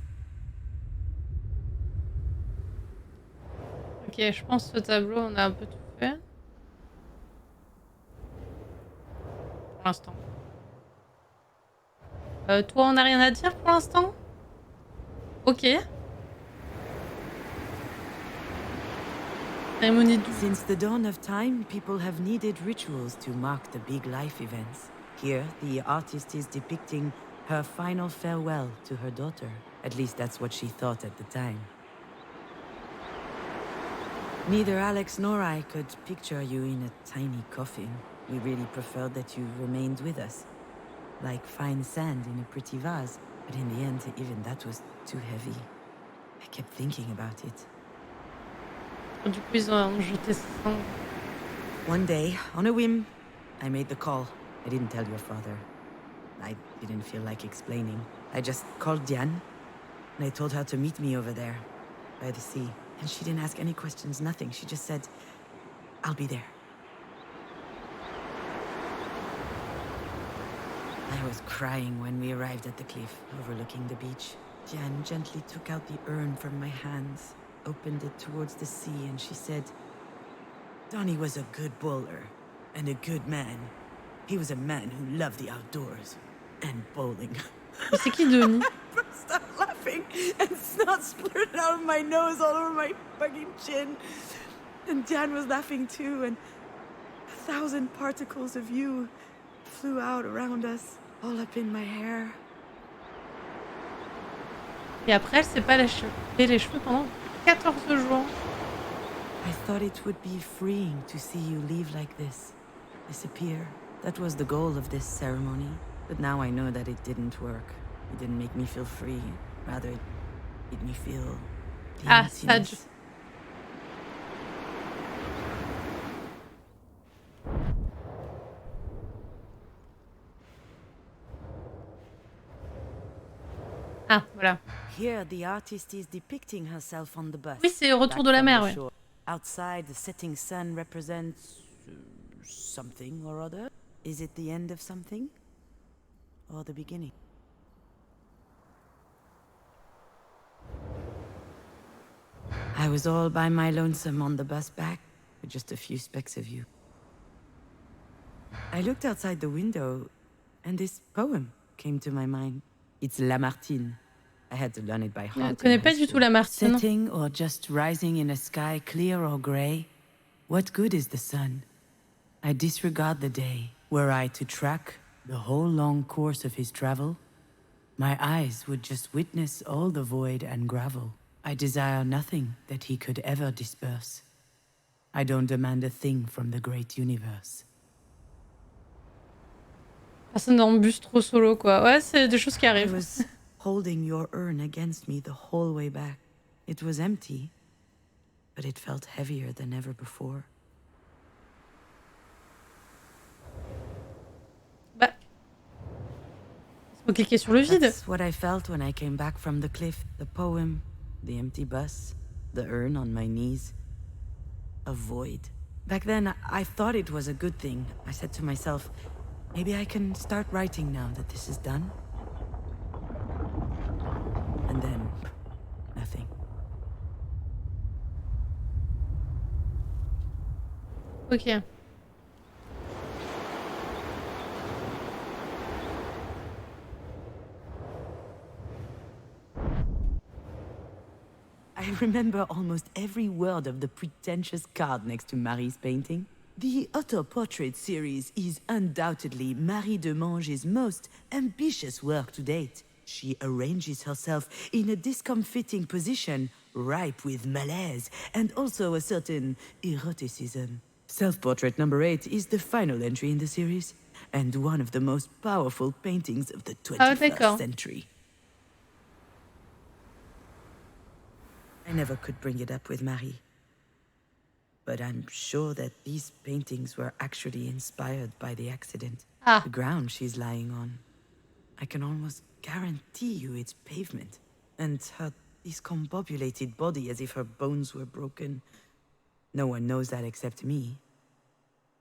Ok, je pense que ce tableau, on a un peu tout fait. Pour l'instant. Toi, on n'a rien à dire pour l'instant? Ok. Cérémonie du... Since the dawn of time, people have needed rituals to mark the big life events. Here, the artist is depicting her final farewell to her daughter. At least that's what she thought at the time. Neither Alex nor I could picture you in a tiny coffin. We really preferred that you remained with us. Like fine sand in a pretty vase. But in the end, even that was too heavy. I kept thinking about it. Du coup, ils ont jeté ça. One day, on a whim, I made the call. I didn't tell your father. I didn't feel like explaining. I just called Diane, and I told her to meet me over there, by the sea. And she didn't ask any questions, nothing. She just said, I'll be there. I was crying when we arrived at the cliff, overlooking the beach. Diane gently took out the urn from my hands, opened it towards the sea, and she said, Donnie was a good bowler, and a good man. He was a man who loved the outdoors, and bowling. Mais c'est qui Denis? I burst out laughing, and snot splurted out of my nose all over my fucking chin. And Dan was laughing too, and 1,000 particles of you flew out around us, all up in my hair. Et après, elle s'est pas lâché les cheveux pendant 14 jours. I thought it would be freeing to see you leave like this, disappear. That was the goal of this ceremony. But now I know that it didn't work. It didn't make me feel free. Rather, it made me feel the emptiness. Ah, voilà. Here, the artist is depicting herself on the bus. Oui, c'est Retour de la mer, ouais. Outside, the setting sun represents something or other. Is it the end of something? Or the beginning? I was all by my lonesome on the bus back, with just a few specks of you. I looked outside the window, and this poem came to my mind. It's Lamartine. I had to learn it by heart. Je connais pas du tout Lamartine. Setting or just rising in a sky clear or gray, what good is the sun? I disregard the day. Were I to track the whole long course of his travel, my eyes would just witness all the void and gravel. I desire nothing that he could ever disperse. I don't demand a thing from the great universe. Personne dans le bus trop solo, quoi. Ouais, c'est des choses qui I arrivent. was holding your urn against me the whole way back. It was empty, but it felt heavier than ever before. Bah... faut cliquer sur le vide. That's what I felt when I came back from the cliff. The poem, the empty bus, the urn on my knees. A void. Back then, I thought it was a good thing. I said to myself, maybe I can start writing now that this is done. And then, nothing. Ok. I remember almost every word of the pretentious card next to Marie's painting. The auto-portrait series is undoubtedly Marie de Mange's most ambitious work to date. She arranges herself in a discomfiting position, ripe with malaise, and also a certain eroticism. Self-portrait number 8 is the final entry in the series, and one of the most powerful paintings of the 21st century. I never could bring it up with Marie. But I'm sure that these paintings were actually inspired by the accident. The ground she's lying on. I can almost guarantee you it's pavement. And her discombobulated body as if her bones were broken. No one knows that except me.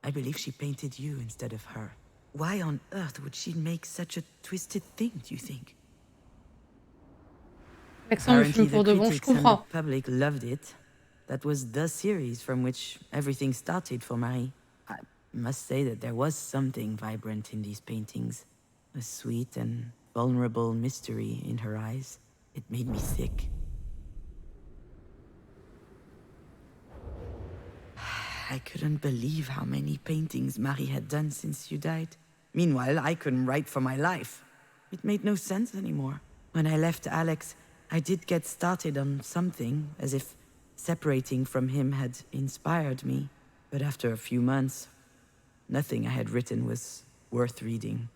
I believe she painted you instead of her. Why on earth would she make such a twisted thing, do you think? Apparently the critics and the public loved it. That was the series from which everything started for Marie. I must say that there was something vibrant in these paintings. A sweet and vulnerable mystery in her eyes. It made me sick. I couldn't believe how many paintings Marie had done since you died. Meanwhile, I couldn't write for my life. It made no sense anymore. When I left Alex, I did get started on something, as if separating from him had inspired me. But after a few months, nothing I had written was worth reading.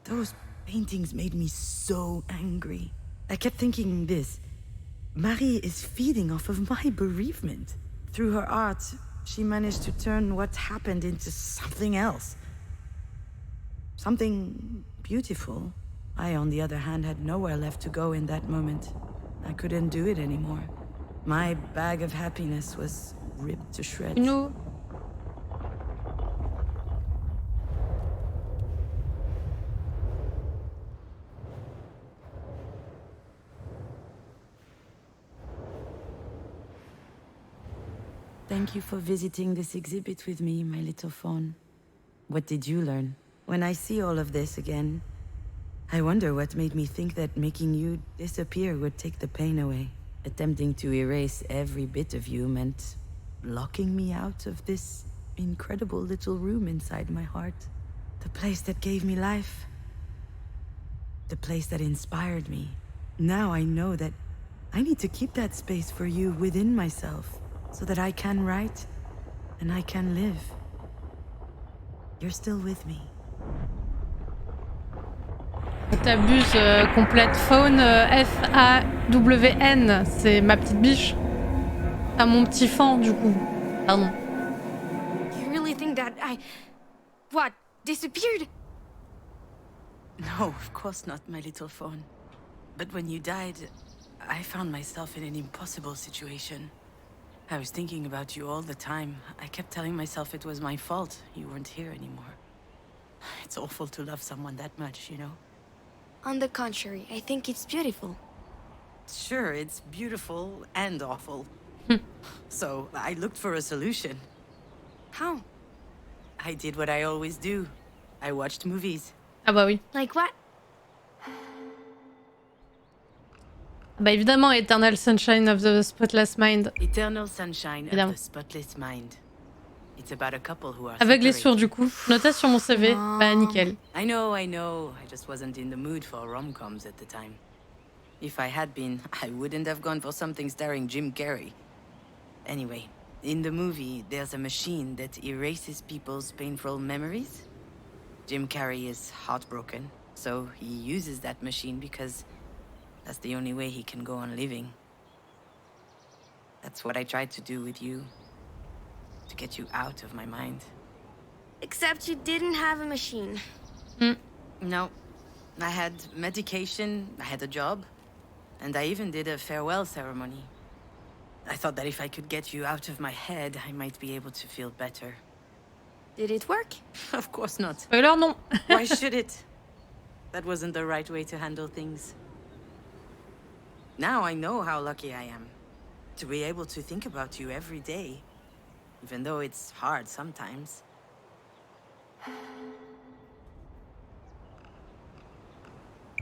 Those paintings made me so angry. I kept thinking this. Marie is feeding off of my bereavement. Through her art, she managed to turn what happened into something else. Something beautiful. I, on the other hand, had nowhere left to go in that moment. I couldn't do it anymore. My bag of happiness was ripped to shreds. No. Thank you for visiting this exhibit with me, my little fawn. What did you learn? When I see all of this again, I wonder what made me think that making you disappear would take the pain away. Attempting to erase every bit of you meant locking me out of this incredible little room inside my heart. The place that gave me life. The place that inspired me. Now I know that I need to keep that space for you within myself, so that I can write and I can live. You're still with me. T'abuses, complète faune F-A-W-N. C'est ma petite biche. Pas mon petit fan, du coup. Pardon. You really think that what, disappeared? No, of course not, my little fawn. But when you died, I found myself in an impossible situation. I was thinking about you all the time. I kept telling myself it was my fault you weren't here anymore. It's awful to love someone that much, you know? On the contrary, I think it's beautiful. Sure, it's beautiful and awful. So I looked for a solution. How? I did what I always do. I watched movies. Ah bah oui. Like what? Bah évidemment, Eternal Sunshine of the Spotless Mind. Eternal Sunshine Évidemment. of the Spotless Mind. It's about a couple who are Aveugle et separated. sourd, du coup. Nota sur mon CV. Bah nickel. I know. I just wasn't in the mood for rom-coms at the time. If I had been, I wouldn't have gone for something starring Jim Carrey. Anyway, in the movie, there's a machine that erases people's painful memories. Jim Carrey is heartbroken, so he uses that machine because that's the only way he can go on living. That's what I tried to do with you. To get you out of my mind. Except you didn't have a machine. No. I had medication, I had a job, and I even did a farewell ceremony. I thought that if I could get you out of my head, I might be able to feel better. Did it work? Of course not. Spoiler, non. Why should it? That wasn't the right way to handle things. Now I know how lucky I am. To be able to think about you every day. Even though it's hard sometimes.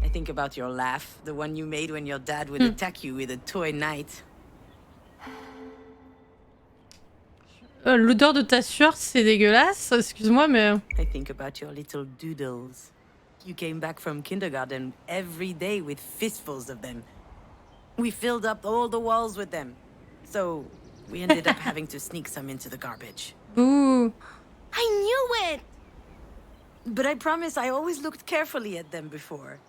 I think about your laugh, the one you made when your dad would attack you with a toy knight. L'odeur de ta sueur, c'est dégueulasse. Excuse-moi, mais... I think about your little doodles. You came back from kindergarten every day with fistfuls of them. We filled up all the walls with them. So we ended up having to sneak some into the garbage. Ouh. I knew it! But I promise I always looked carefully at them before.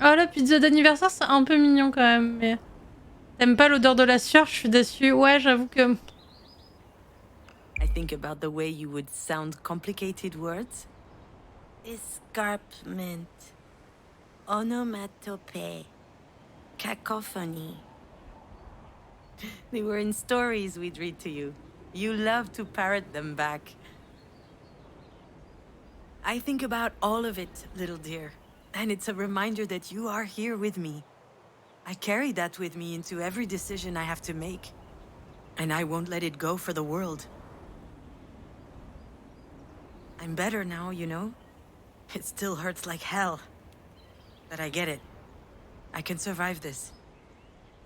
Oh, la pizza d'anniversaire, c'est un peu mignon quand même, mais... T'aimes pas l'odeur de la sueur? Je suis déçue. Ouais, j'avoue que... I think about the way you would sound complicated words. Escarpment. Onomatopoeia. Cacophony. They were in stories we'd read to you. You loved to parrot them back. I think about all of it, little dear. And it's a reminder that you are here with me. I carry that with me into every decision I have to make. And I won't let it go for the world. I'm better now, you know? It still hurts like hell. But I get it. I can survive this.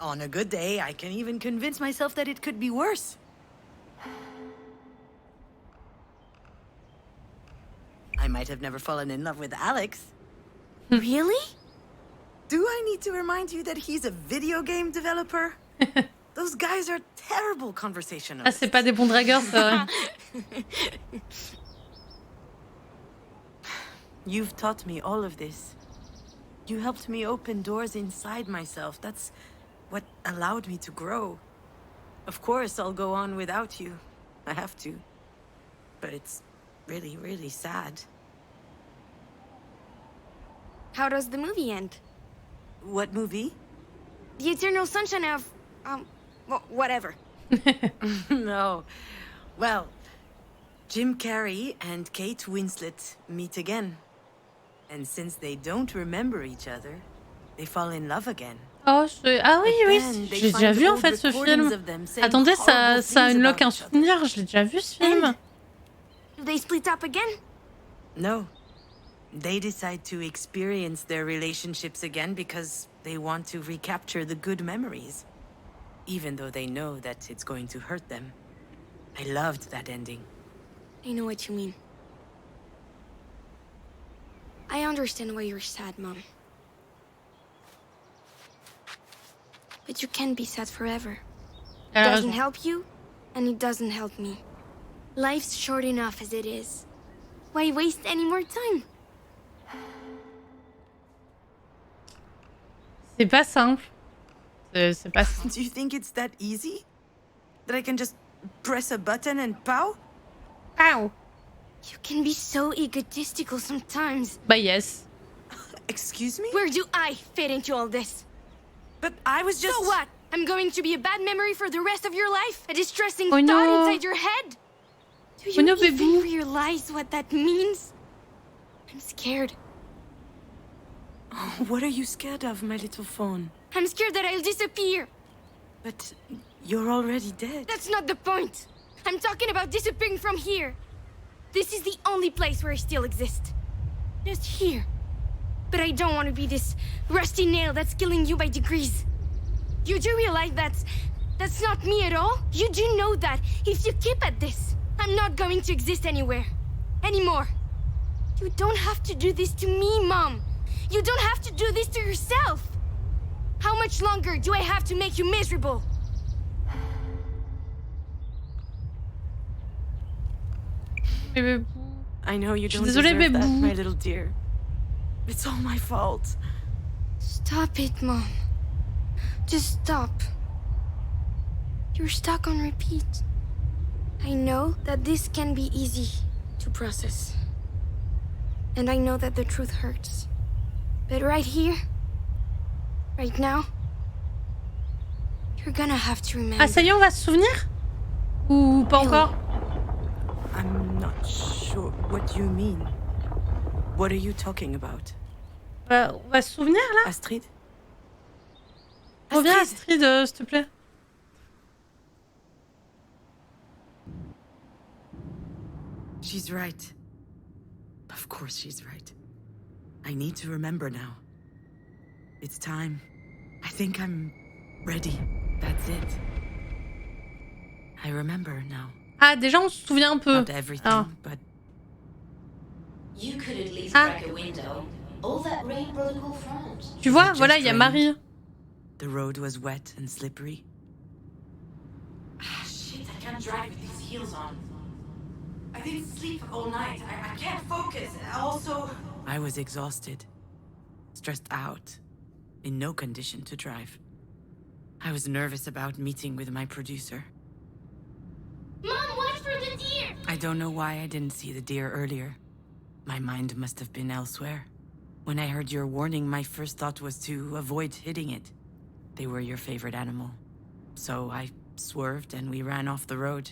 On a good day, I can even convince myself that it could be worse. I might have never fallen in love with Alex. Really? Do I need to remind you that he's a video game developer? Those guys are terrible Ah, conversationalists. c'est pas des bons dragueurs, ça. You've taught me all of this. You helped me open doors inside myself. That's what allowed me to grow. Of course, I'll go on without you. I have to. But it's really, really sad. How does the movie end? What movie? The Eternal Sunshine of... whatever. No. Well, Jim Carrey and Kate Winslet meet again. And since they don't remember each other, they fall in love again. Oh, ah oui, oui, Then they j'ai déjà find vu en old fait ce recordings film. of them saying Attendez, ça horrible things unlock un about each other. souvenir, je l'ai déjà vu ce film. Do they split up again? No. They decide to experience their relationships again because they want to recapture the good memories. Even though they know that it's going to hurt them. I loved that ending. I know what you mean. I understand why you're sad, Mom. But you can't be sad forever. It Alors, doesn't help you, and it doesn't help me. Life's short enough as it is. Why waste any more time? c'est pas simple. C'est pas simple. Do you think it's that easy? That I can just press a button and pow? Ow. You can be so egotistical sometimes. Bah yes. Excuse me? Where do I fit into all this? But I was just... So what? I'm going to be a bad memory for the rest of your life? A distressing Oh, thought no. inside your head? Do you Oh, no, even baby. realize what that means? I'm scared. What are you scared of, my little phone? I'm scared that I'll disappear. But you're already dead. That's not the point. I'm talking about disappearing from here. This is the only place where I still exist. Just here. But I don't want to be this rusty nail that's killing you by degrees. You do realize that's not me at all? You do know that if you keep at this, I'm not going to exist anywhere. Anymore. You don't have to do this to me, Mom. You don't have to do this to yourself. How much longer do I have to make you miserable? Mais- I know you Je suis don't désolée, deserve that, Bébou. my little dear. It's all my fault. Stop it, Mom. Just stop. You're stuck on repeat. I know that this can be easy to process. And I know that the truth hurts. But right here, right now, you're gonna have to remember. Ah ça y est, on va se souvenir? Ou pas encore? I'm not sure what you mean. What are you talking about? On va se souvenir là? Astrid? Reviens Astrid, s'il te plaît. She's right. Of course she's right. I need to remember now. It's time. I think I'm ready. That's it. I remember now. Ah déjà on se souvient un peu. Not everything, Ah. but You could at least Ah. crack a window. All that rain brought a cool front. Tu vois, just voilà, il y a rained? Marie. the road was wet and slippery. Ah, shit, I can't drive with these heels on. I didn't sleep all night. I can't focus. Also... I was exhausted, stressed out, in no condition to drive. I was nervous about meeting with my producer. Mom, watch for the deer! I don't know why I didn't see the deer earlier. My mind must have been elsewhere. When I heard your warning, my first thought was to avoid hitting it. They were your favorite animal. So I swerved and we ran off the road.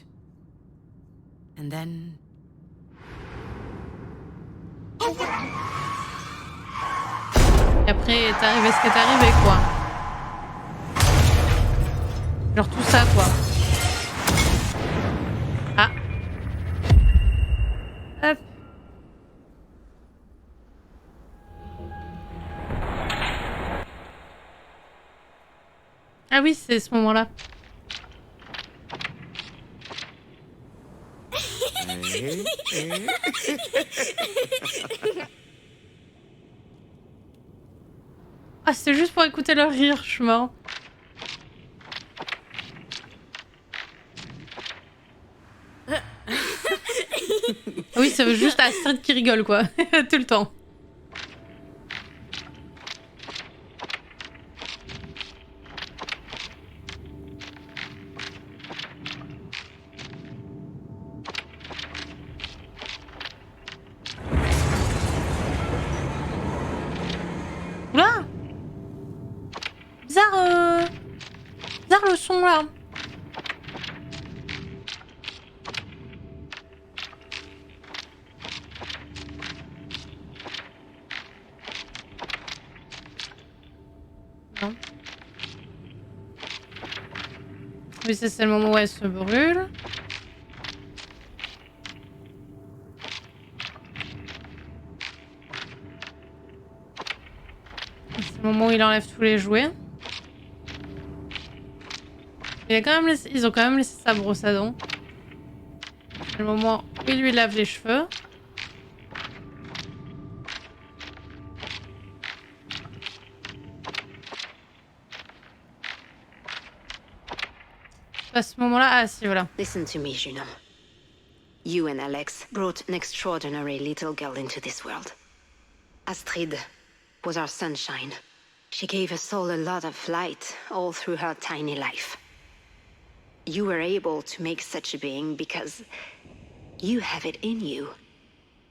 And then... Et après, est arrivé ce qui est arrivé, quoi. Genre tout ça, quoi. Ah. Hop. Ah oui, c'est ce moment-là. Ah, c'est juste pour écouter leur rire, je suis marrant. Oui, c'est juste Astrid qui rigole, quoi. Tout le temps. Oula! Bizarre, bizarre le son, là. Non. Oui, ça, c'est le moment où elle se brûle. C'est le moment où il enlève tous les jouets. Ils ont quand même laissé sa brosse à dents. C'est le moment où il lui lave les cheveux. À ce moment-là, ah si, voilà. Listen to me, Juno. You and Alex brought an extraordinary little girl into this world. Astrid was our sunshine. She gave us all a lot of light all through her tiny life. You were able to make such a being because you have it in you.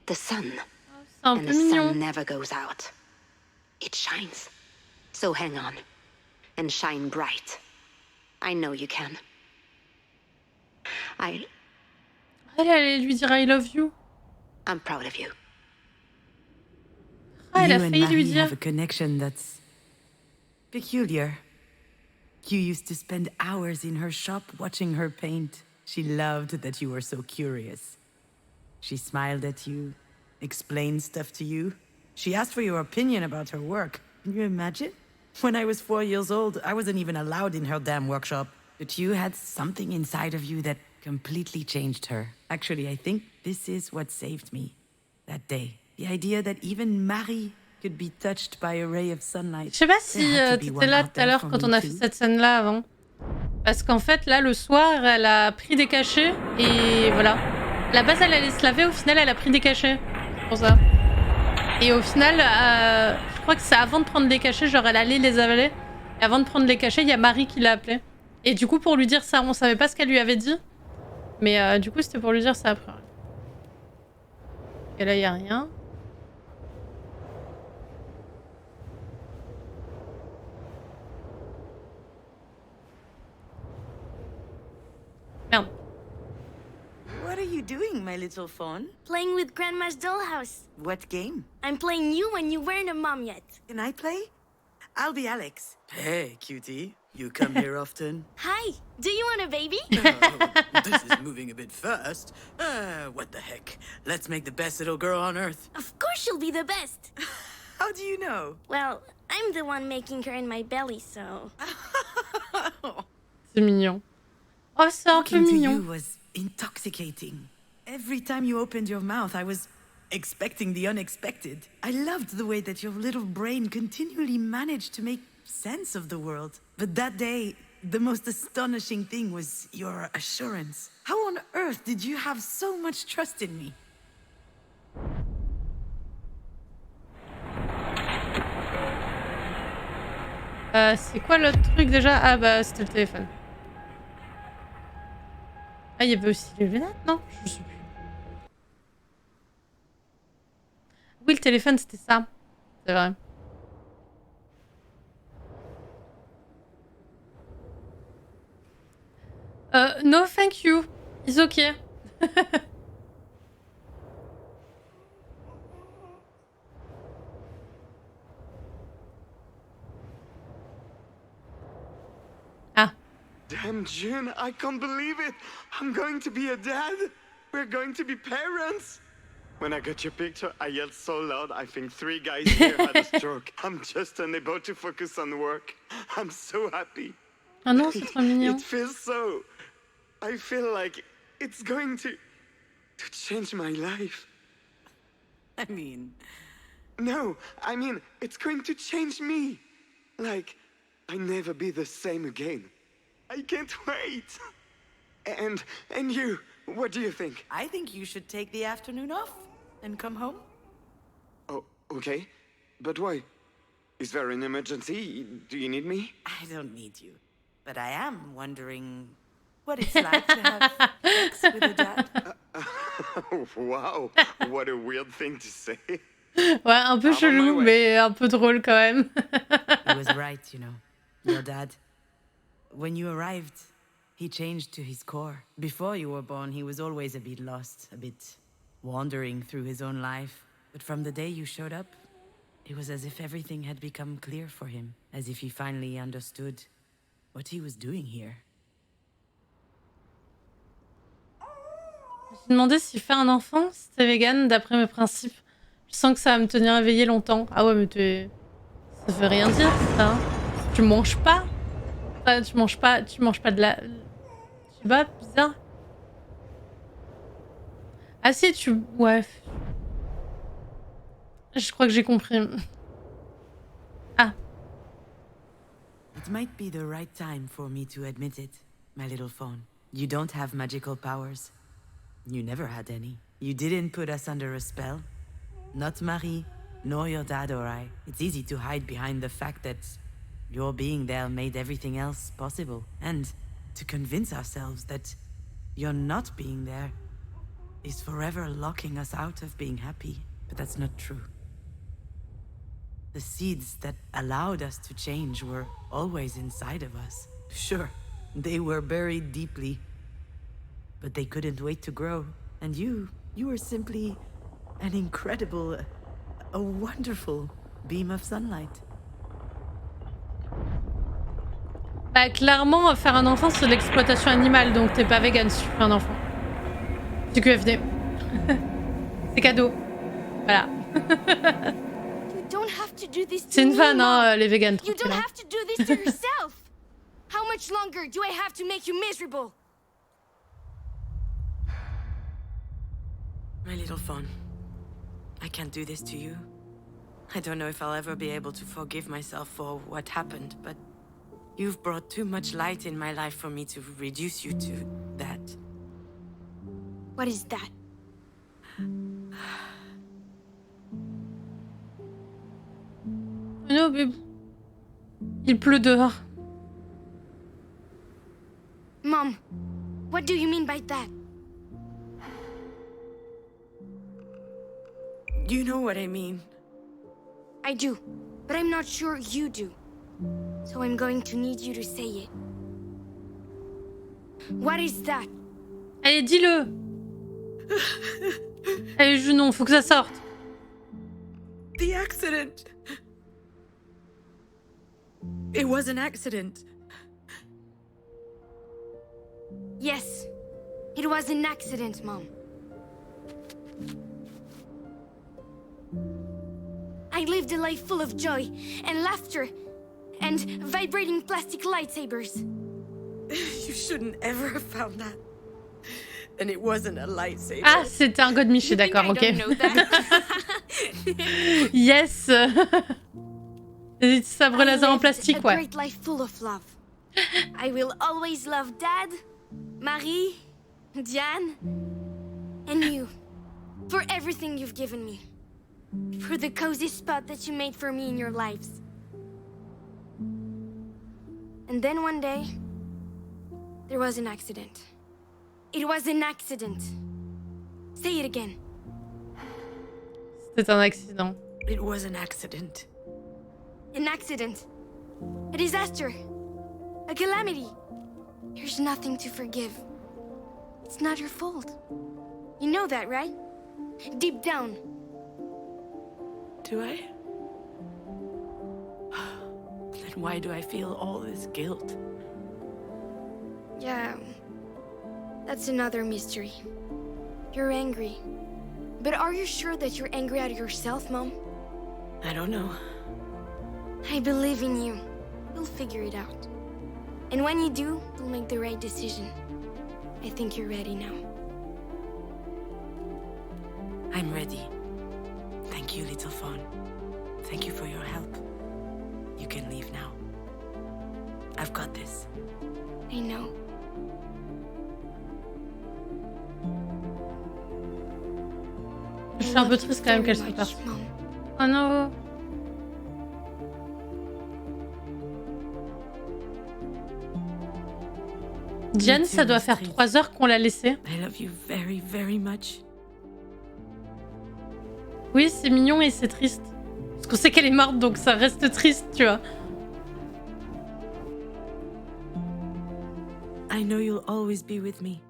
The sun. C'est un And peu the mignon. sun never goes out. It shines. So hang on. And shine bright. I know you can. Elle allait lui dire I love you. I'm proud of you. Ah, elle a You and failli lui Marie dire. have a connection that's peculiar. You used to spend hours in her shop watching her paint. She loved that you were so curious. She smiled at you, explained stuff to you. She asked for your opinion about her work. Can you imagine? When I was 4 years old, I wasn't even allowed in her damn workshop. But you had something inside of you that completely changed her. Actually, I think this is what saved me that day. The idea that even Marie could be touched by a ray of sunlight. Je sais pas si t'étais là tout à l'heure quand on a fait cette scène-là avant. Parce qu'en fait, là, le soir, elle a pris des cachets et voilà. À la base, elle allait se laver, au final, elle a pris des cachets. C'est pour ça. Et au final, je crois que c'est avant de prendre les cachets, genre elle allait les avaler. Et avant de prendre les cachets, il y a Marie qui l'a appelée. Et du coup, pour lui dire ça, on savait pas ce qu'elle lui avait dit. Mais du coup, c'était pour lui dire ça après. Et là, il y a rien. Merde. What are you doing, my little fawn? Playing with Grandma's dollhouse. What game? I'm playing you when you weren't a mom yet. Can I play? I'll be Alex. Hey, cutie. You come here often? Hi, do you want a baby? Oh, this is moving a bit fast. What the heck? Let's make the best little girl on earth. Of course she'll be the best. How do you know? Well, I'm the one making her in my belly, so... C'est mignon. Oh, c'est un peu Talking to mignon. you was intoxicating. Every time you opened your mouth, I was expecting the unexpected. I loved the way that your little brain continually managed to make sense of the world. But that day, the most astonishing thing was your assurance. How on earth did you have so much trust in me? C'est quoi l'autre truc déjà? Ah bah c'était le téléphone. Ah, il y avait aussi les lunettes, non? Je sais plus. Oui, le téléphone, c'était ça. C'est vrai. No, thank you. It's okay. Ah. Damn, June, I can't believe it. I'm going to be a dad. We're going to be parents. When I got your picture, I yelled so loud, I think 3 guys here had a stroke. I'm just unable to focus on work. I'm so happy. Ah non, c'est trop mignon. It feels so. I feel like it's going to change my life. I mean, No, I mean, it's going to change me. Like, I never be the same again. I can't wait. And you, what do you think? I think you should take the afternoon off and come home. Oh, okay. But why? Is there an emergency? Do you need me? I don't need you. But I am wondering what it's like to have sex with a dad. Wow, what a weird thing to say. Ouais, un peu chelou, mais un peu drôle quand même. He was right, you know. Your dad. When you arrived, he changed to his core. Before you were born, he was always a bit lost, a bit wandering through his own life. But from the day you showed up, it was as if everything had become clear for him, as if he finally understood what he was doing here. Je me demandais si faire un enfant, c'était vegan d'après mes principes. Je sens que ça va me tenir éveillée longtemps. Ah ouais, mais ça veut rien dire, ça. Hein. Tu manges pas. Enfin, tu manges pas de la... Je sais pas, bizarre. Ah si, ouais. Je crois que j'ai compris. Ah. It might be the right time for me to admit it, my little fawn. You don't have magical powers. You never had any. You didn't put us under a spell. Not Marie, nor your dad or I. It's easy to hide behind the fact that your being there made everything else possible. And to convince ourselves that your not being there is forever locking us out of being happy. But that's not true. The seeds that allowed us to change were always inside of us. Sure, they were buried deeply, but they couldn't wait to grow. And you were simply an incredible, a wonderful beam of sunlight. Bah clairement, faire un enfant, c'est de l'exploitation animale, donc t'es pas vegan si tu fais un enfant. C'est QFD. C'est cadeau. Voilà. C'est une vanne, hein, les vegans. You don't have to do this to yourself. How much longer do I have to make you miserable? My little fawn, I can't do this to you. I don't know if I'll ever be able to forgive myself for what happened, but you've brought too much light in my life for me to reduce you to that. What is that? Non, mais... Il pleut dehors. Mom, what do you mean by that? You know what I mean. I do, but I'm not sure you do. So I'm going to need you to say it. What is that? Allez, dis-le. Allez, Junon, faut que ça sorte. The accident. It was an accident. Yes, it was an accident, Mom. I lived a life full of joy and laughter and vibrating plastic lightsabers. You shouldn't ever have found that. And it wasn't a lightsaber. Ah, c'était un God Michi, d'accord, ok. Yes. Des sabres laser en plastique, ouais. A great life full of love. I will always love Dad, Marie, Diane, and you. For everything you've given me. For the cozy spot that you made for me in your lives. And then one day, there was an accident. It was an accident. Say it again. C'était un accident. It was an accident. An accident. A disaster. A calamity. There's nothing to forgive. It's not your fault. You know that, right? Deep down. Do I? Then why do I feel all this guilt? Yeah, that's another mystery. You're angry. But are you sure that you're angry at yourself, Mom? I don't know. I believe in you. You'll figure it out. And when you do, you'll make the right decision. I think you're ready now. I'm ready. Thank you, little fawn. Thank you for your help. You can leave now. I've got this. I know. Je suis un peu triste quand même qu'elle soit partie. Oh non. Diane, ça doit faire 3 heures qu'on l'a laissée. I love you very, very much. Oui, c'est mignon et c'est triste. Parce qu'on sait qu'elle est morte, donc ça reste triste, tu vois. I know you'll always be with me.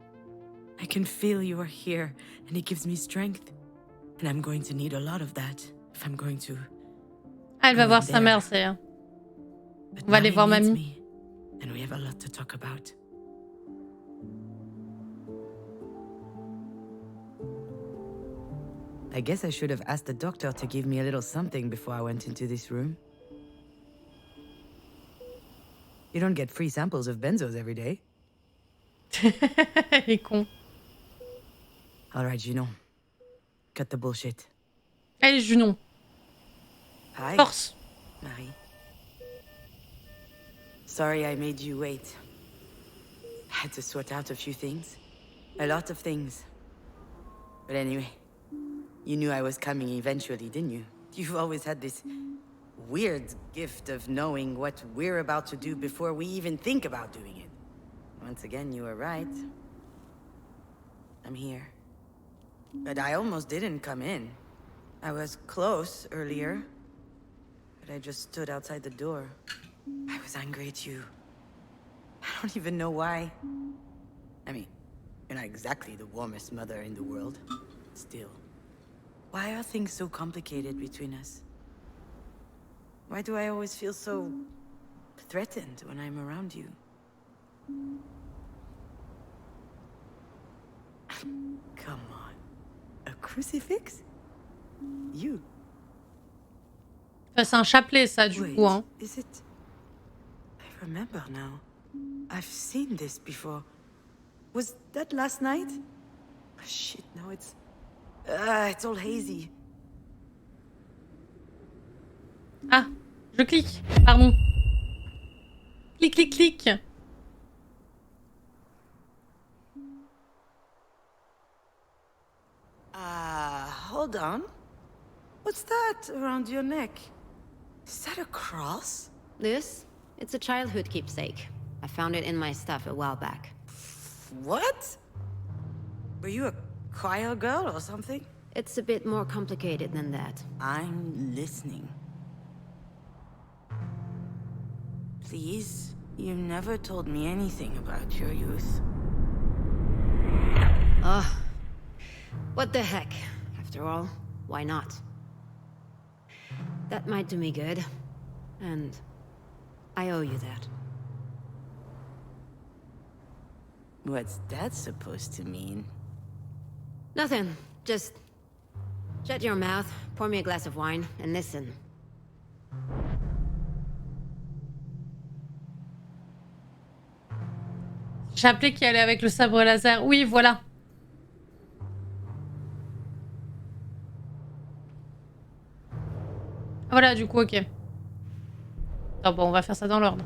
I can feel you are here, and it gives me strength. And I'm going to need a lot of that if I'm going to. Ah, elle va voir sa mère, c'est rien. On va aller voir mamie. And we have a lot to talk about. I guess I should have asked the doctor to give me a little something before I went into this room. You don't get free samples of benzos every day. Elle est con. All right, Junon. Cut the bullshit. Allez, Junon. Hi, Force. Marie. Sorry I made you wait. I had to sort out a few things. A lot of things. But anyway, you knew I was coming eventually, didn't you? You've always had this weird gift of knowing what we're about to do before we even think about doing it. Once again, you were right. I'm here. But I almost didn't come in. I was close earlier, but I just stood outside the door. I was angry at you. I don't even know why. I mean, you're not exactly the warmest mother in the world. Still, why are things so complicated between us? Why do I always feel so threatened when I'm around you? Come on. A crucifix? You. C'est un chapelet, ça, du coup. Hein. Is it? I remember now. I've seen this before. Was that last night? Oh, shit, no, it's all hazy. Ah, je clique. Pardon. Clic, clic, clic. Hold on. What's that around your neck? Is that a cross? This? It's a childhood keepsake. I found it in my stuff a while back. What? Were you a choir girl or something? It's a bit more complicated than that. I'm listening. Please, you never told me anything about your youth. Ugh. What the heck? After all, why not? That might do me good. And I owe you that. What's that supposed to mean? Nothing. Just shut your mouth, pour me a glass of wine, and listen. Chapelet qui allait avec le sabre laser. Oui, voilà. Voilà, du coup, ok. Ah bon, on va faire ça dans l'ordre.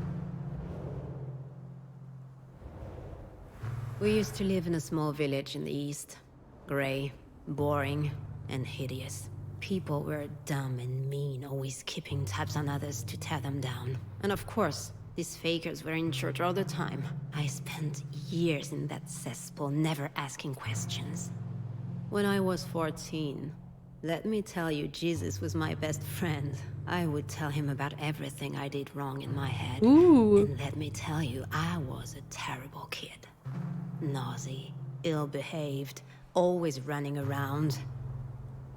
We used to live in a small village in the east. Grey, boring, and hideous. People were dumb and mean, always keeping tabs on others to tear them down. And of course, these fakers were in church all the time. I spent years in that cesspool, never asking questions. When I was 14, let me tell you, Jesus was my best friend. I would tell him about everything I did wrong in my head. Ooh. And let me tell you, I was a terrible kid. Naughty, ill-behaved, always running around.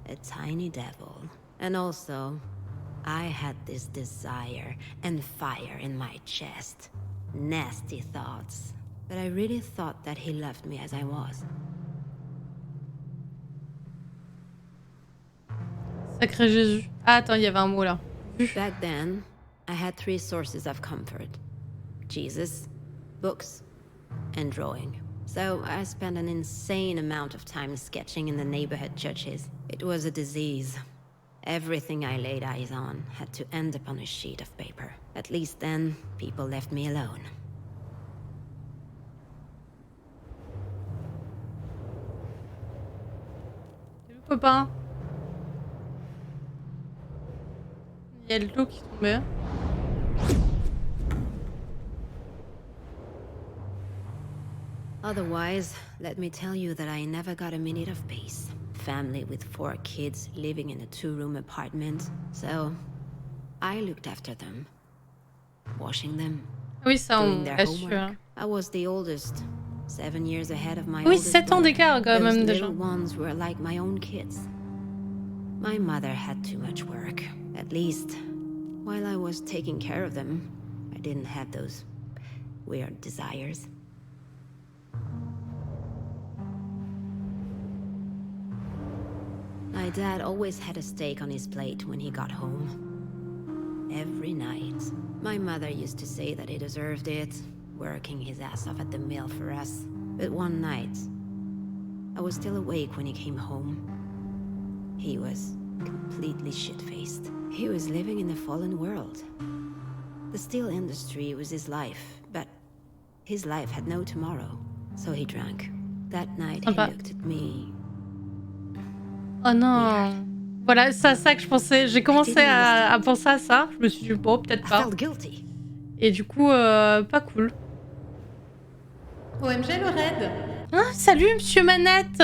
A tiny devil. And also, I had this desire and fire in my chest. Nasty thoughts. But I really thought that he loved me as I was. Sacré Jésus. Ah, attends, il y avait un mot là. Back then, I had 3 sources of comfort. Jesus, books, and drawing. So I spent an insane amount of time sketching in the neighborhood churches. It was a disease. Everything I laid eyes on had to end up on a sheet of paper. At least then, people left me alone. Salut copain. Il y a le loup qui tombait. Otherwise, let me tell you that I never got a minute of peace. Family with 4 kids living in a 2-room apartment. So, I looked after them. Washing them. Oui, ça doing on their reste sûr. homework. I was the oldest. 7 years ahead of my Oui, oldest 7 ans brother. d'écart quand Those même déjà. little ones were like my own kids. My mother had too much work. At least, while I was taking care of them, I didn't have those weird desires. My dad always had a steak on his plate when he got home. Every night. My mother used to say that he deserved it, working his ass off at the mill for us. But one night, I was still awake when he came home. He was completely shit-faced. He was living in a fallen world. The steel industry was his life, but his life had no tomorrow. So he drank. That night, he looked at me. Oh non. Voilà, c'est à ça que je pensais. J'ai commencé à penser à ça. Je me suis dit, bon, peut-être pas. Et du coup, pas cool. OMG le raid. Ah, salut Monsieur Manette.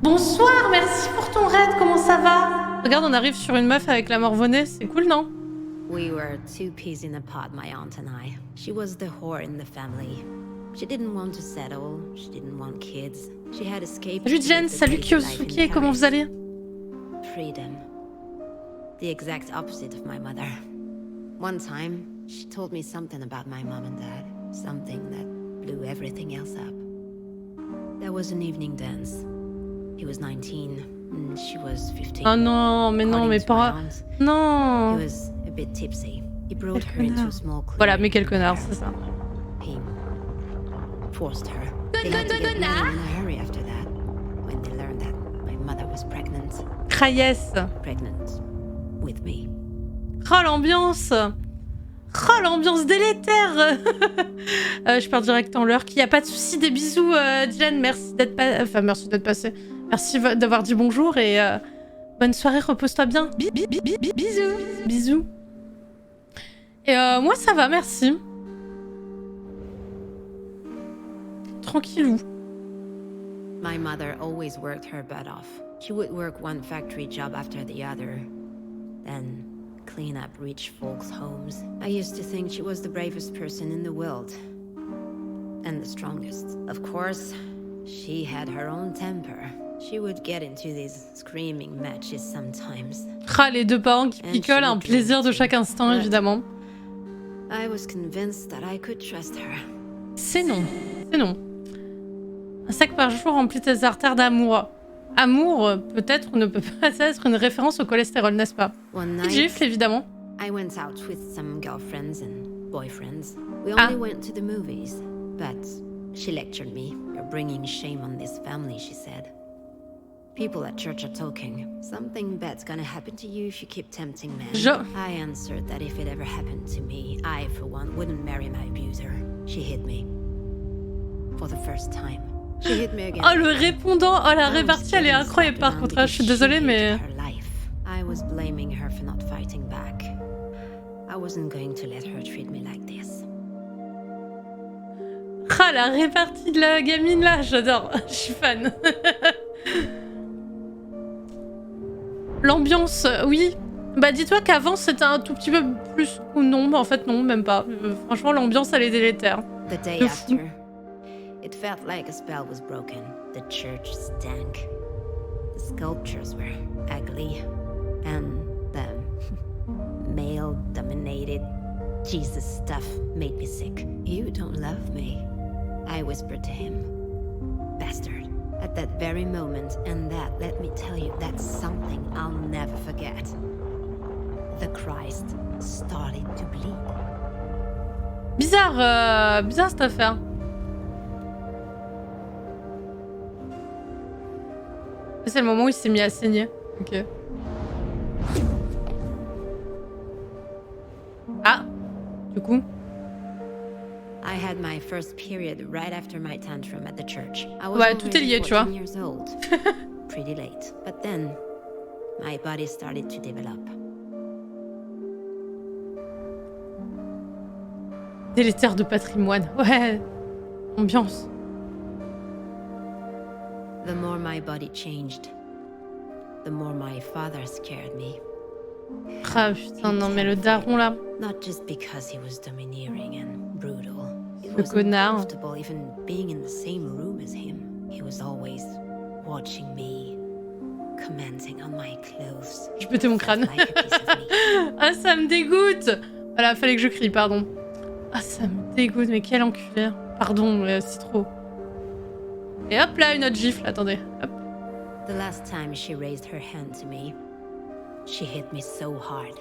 Bonsoir, merci pour ton raid, comment ça va? Regarde, on arrive sur une meuf avec la morvonnée, c'est cool, non? We were 2 peas in a pod, my aunt and I. She was the whore in the family. She didn't want to settle, she didn't want kids. She had escaped. Salut Jen, salut Kyosuke, comment vous allez? Freedom. The exact opposite of my mother. One time, she told me something about my mom and dad. Something that blew everything else up. There was an evening dance. He was 19, and she was 15. Oh non, mais non, mais pas... Non. He was a bit tipsy. He brought her into a small club. Voilà, mais quel connard, c'est ça. He forced her. They had to get married in a hurry after that, when they learned that my mother was pregnant. Ah yes. Pregnant with me. Oh l'ambiance. Oh l'ambiance délétère. Je pars direct en l'heure. Qu'il n'y a pas de souci, des bisous Jen, merci d'être merci d'être passé. Merci d'avoir dit bonjour et bonne soirée, repose-toi bien. Bisous. Bisous. Et moi ça va, merci. Tranquillou. My mother always worked her butt off. She would work one factory job after the other, then clean up rich folks' homes. I used to think she was the bravest person in the world. And the strongest. Of course, she had her own temper. She would get into these screaming matches sometimes. Ah, les deux parents qui picolent, un plaisir de chaque instant, évidemment. I was convinced that I could trust her. C'est non, c'est non. Un sac par jour remplit tes artères d'amour. Amour, peut-être, ne peut pas être une référence au cholestérol, n'est-ce pas? Petite gifle, évidemment. I went out with some girlfriends and boyfriends. We only went to the movies, but she lectured me. You're bringing shame on this family, she said. People at church are talking. Something bad's gonna happen to you if you keep tempting men. I answered that if it ever happened to me, I, for one, wouldn't marry my abuser. She hit me. For the first time. She hit me again. Oh, le répondant, oh, la répartie, elle est incroyable par contre. Je suis désolée, mais... I was blaming her for not fighting back. I wasn't going to let her treat me like this. Ah, la répartie de la gamine là, j'adore. Je suis fan. L'ambiance, oui. Bah dis-toi qu'avant c'était un tout petit peu plus... Ou non, en fait non, même pas. Franchement, l'ambiance, elle est délétère. The day after, it felt like a spell was broken. The church stank. The sculptures were ugly. And the male-dominated Jesus stuff made me sick. You don't love me, I whispered to him. Bastard. At that very moment, and that, let me tell you, that's something I'll never forget. The Christ started to bleed. Bizarre, bizarre cette affaire. C'est le moment où il s'est mis à saigner. Ok. Ah, du coup. I had my first period right after my tantrum at the church. I was Ouais, tout est lié, tu vois. 14 years old. Pretty late. But then, my body started to develop. Délétère de patrimoine. Ouais. Ambiance. The more my body changed, the more my father scared me. Ah putain, non mais le daron là. Not just because he was domineering and brutal. It Le was connard. uncomfortable even being in the same room as him. He was always watching me, commenting on my clothes. Je pétais mon crâne. Like a piece of me. Ah, ça me dégoûte. Voilà, fallait que je crie, pardon. Ah, ça me dégoûte, mais quel enculé. Pardon, c'est trop. Et hop là, une autre gifle, attendez. Hop. The last time she raised her hand to me, she hit me so hard.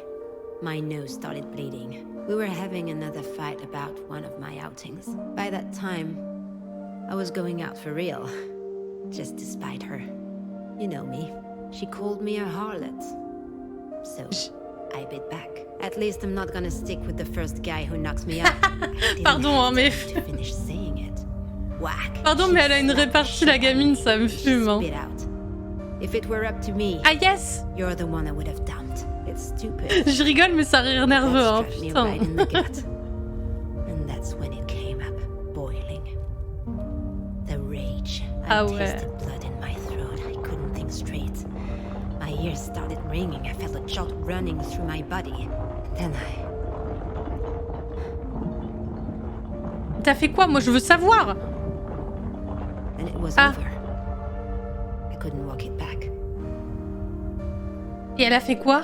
My nose started bleeding. We were having another fight about one of my outings. By that time, I was going out for real, just to spite her. You know me. She called me a harlot. So, I bit back. At least I'm not gonna stick with the first guy who knocks me up. Pardon, hein, mais... To finish saying it. Whack. Pardon, mais elle a une répartie, la gamine, ça me fume. Hein. Spit out. If it were up to me, Ah yes. you're the one I would have dumped. It's stupid. Je rigole, mais ça rire nerveux, hein, That struck me putain. right in the gut. And that's when it came up, boiling. The rage. I Ah ouais. tasted blood in my throat. I couldn't think straight. My ears started ringing. I felt a jolt running through my body. Then T'as fait quoi? Moi, je veux savoir. and it was Ah. over. I couldn't walk it back. Et elle a fait quoi?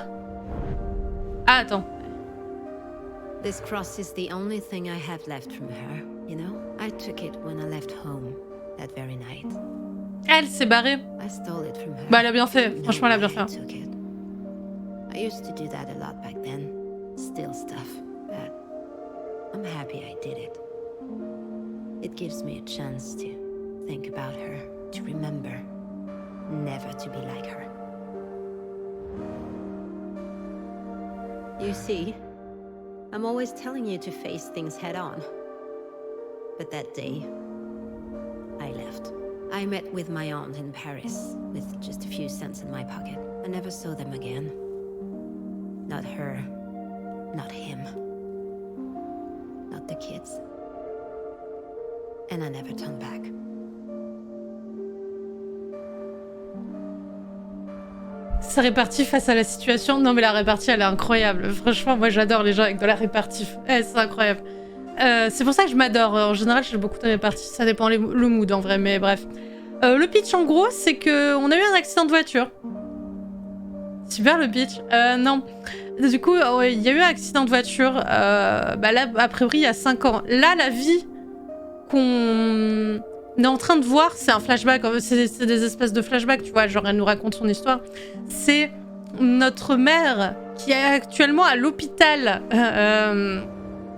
Ah, attends. This cross is the only thing I have left from her, you know? I took it when I left home that very night. Elle s'est barrée. I stole it from her. Bah, elle a bien fait. No Franchement, elle a bien way fait. I took it. I used to do that a lot back then. Steal stuff. But I'm happy I did it. It gives me a chance to think about her, to remember, never to be like her. You see, I'm always telling you to face things head on. But that day, I left. I met with my aunt in Paris, with just a few cents in my pocket. I never saw them again. Not her, not him, not the kids. And I never turned back. Sa répartie face à la situation. Non, mais la répartie, elle est incroyable. Franchement, moi, j'adore les gens avec de la répartie. C'est incroyable. C'est pour ça que je m'adore. En général, j'ai beaucoup de répartie. Ça dépend le mood, en vrai, mais bref. Le pitch, en gros, c'est qu'on a eu un accident de voiture. Super, le pitch. Non. Du coup, il y a eu un accident de voiture. Bah là, a priori, il y a 5 ans. Là, la vie qu'on est en train de voir, c'est un flashback. C'est des espèces de flashbacks, tu vois. Genre, elle nous raconte son histoire. C'est notre mère qui est actuellement à l'hôpital.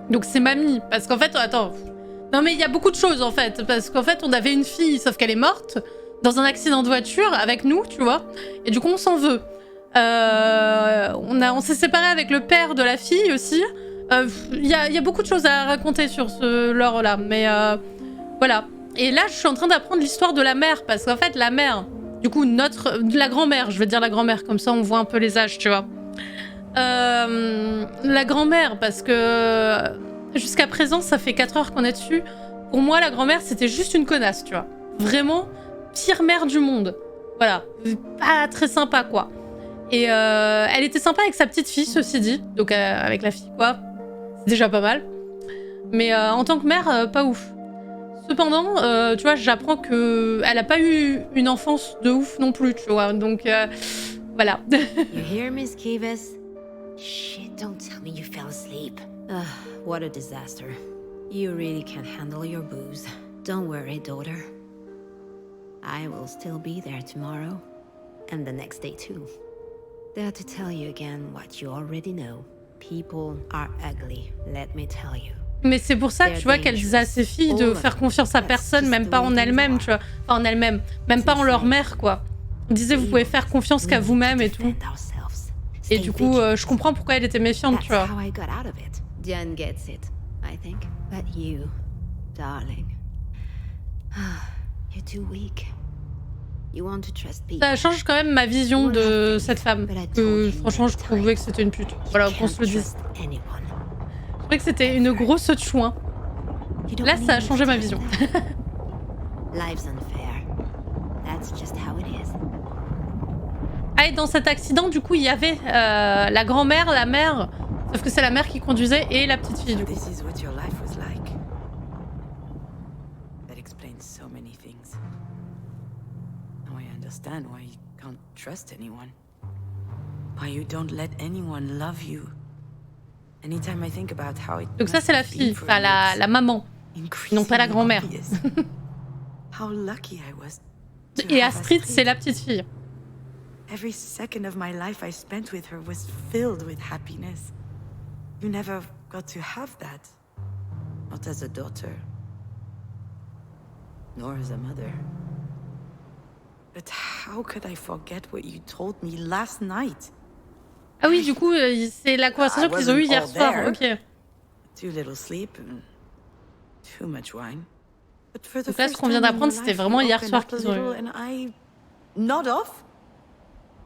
Donc, c'est mamie. Parce qu'en fait, attends. Non, mais il y a beaucoup de choses, en fait. Parce qu'en fait, on avait une fille, sauf qu'elle est morte, dans un accident de voiture avec nous, tu vois. Et du coup, on s'en veut. On s'est séparés avec le père de la fille aussi. Il y a beaucoup de choses à raconter sur ce lore-là. Mais voilà. Et là, je suis en train d'apprendre l'histoire de la mère. Parce qu'en fait, la mère, du coup, la grand-mère, je vais dire la grand-mère, comme ça on voit un peu les âges, tu vois. La grand-mère, parce que jusqu'à présent, ça fait 4 heures qu'on est dessus. Pour moi, la grand-mère, c'était juste une connasse, tu vois. Vraiment, pire mère du monde. Voilà. Pas très sympa, quoi. Et elle était sympa avec sa petite fille, ceci dit. Donc avec la fille, quoi. C'est déjà pas mal. Mais en tant que mère, pas ouf. Cependant, tu vois, j'apprends qu'elle a pas eu une enfance de ouf non plus, tu vois. Donc, voilà. You hear, Miss Kivas? Shit, don't tell me you fell asleep. Ugh, what a disaster. You really can't handle your booze. Don't worry, daughter. I will still be there tomorrow. And the next day, too. There to tell you again what you already know. People are ugly, let me tell you. Mais c'est pour ça que tu vois qu'elle disait à ses filles de faire confiance à personne, même pas en elles-mêmes, tu vois. Enfin, en elles-mêmes, même pas en leur mère, quoi. Elle disait vous pouvez faire confiance qu'à vous-même et tout. Et du coup, je comprends pourquoi elle était méfiante, tu vois. Diane gets it, I think. But you, darling, you're too weak. You want to trust people. Ça change quand même ma vision de cette femme. Que franchement, je trouvais que c'était une pute. Voilà, qu'on se le dise. Je trouvais que c'était une grosse chouin. Là, ça a changé ma vision. Life's unfair. That's just how it is. Ah, et dans cet accident, du coup, il y avait la grand-mère, la mère, sauf que c'est la mère qui conduisait, et la petite fille, du coup. This is what your life was like. That explains so many things. Now I understand why you can't trust anyone. Why you don't let anyone love you. Anytime I think about how it Donc ça, c'est la fille, enfin la maman, non pas la grand-mère. How lucky I was. Et Astrid, c'est la petite fille. Every second of my life I spent with her was filled with happiness. You never got to have that. Not as a daughter. Nor as a mother. But how could I forget what you told me last night? Ah oui, du coup, c'est la conversation qu'ils ont eue hier soir, ok. Too little sleep and too much wine. But for the Donc là, ce first qu'on vient time in d'apprendre, my c'était life, vraiment we hier opened soir up a qu'ils ont little eu. and I nod off.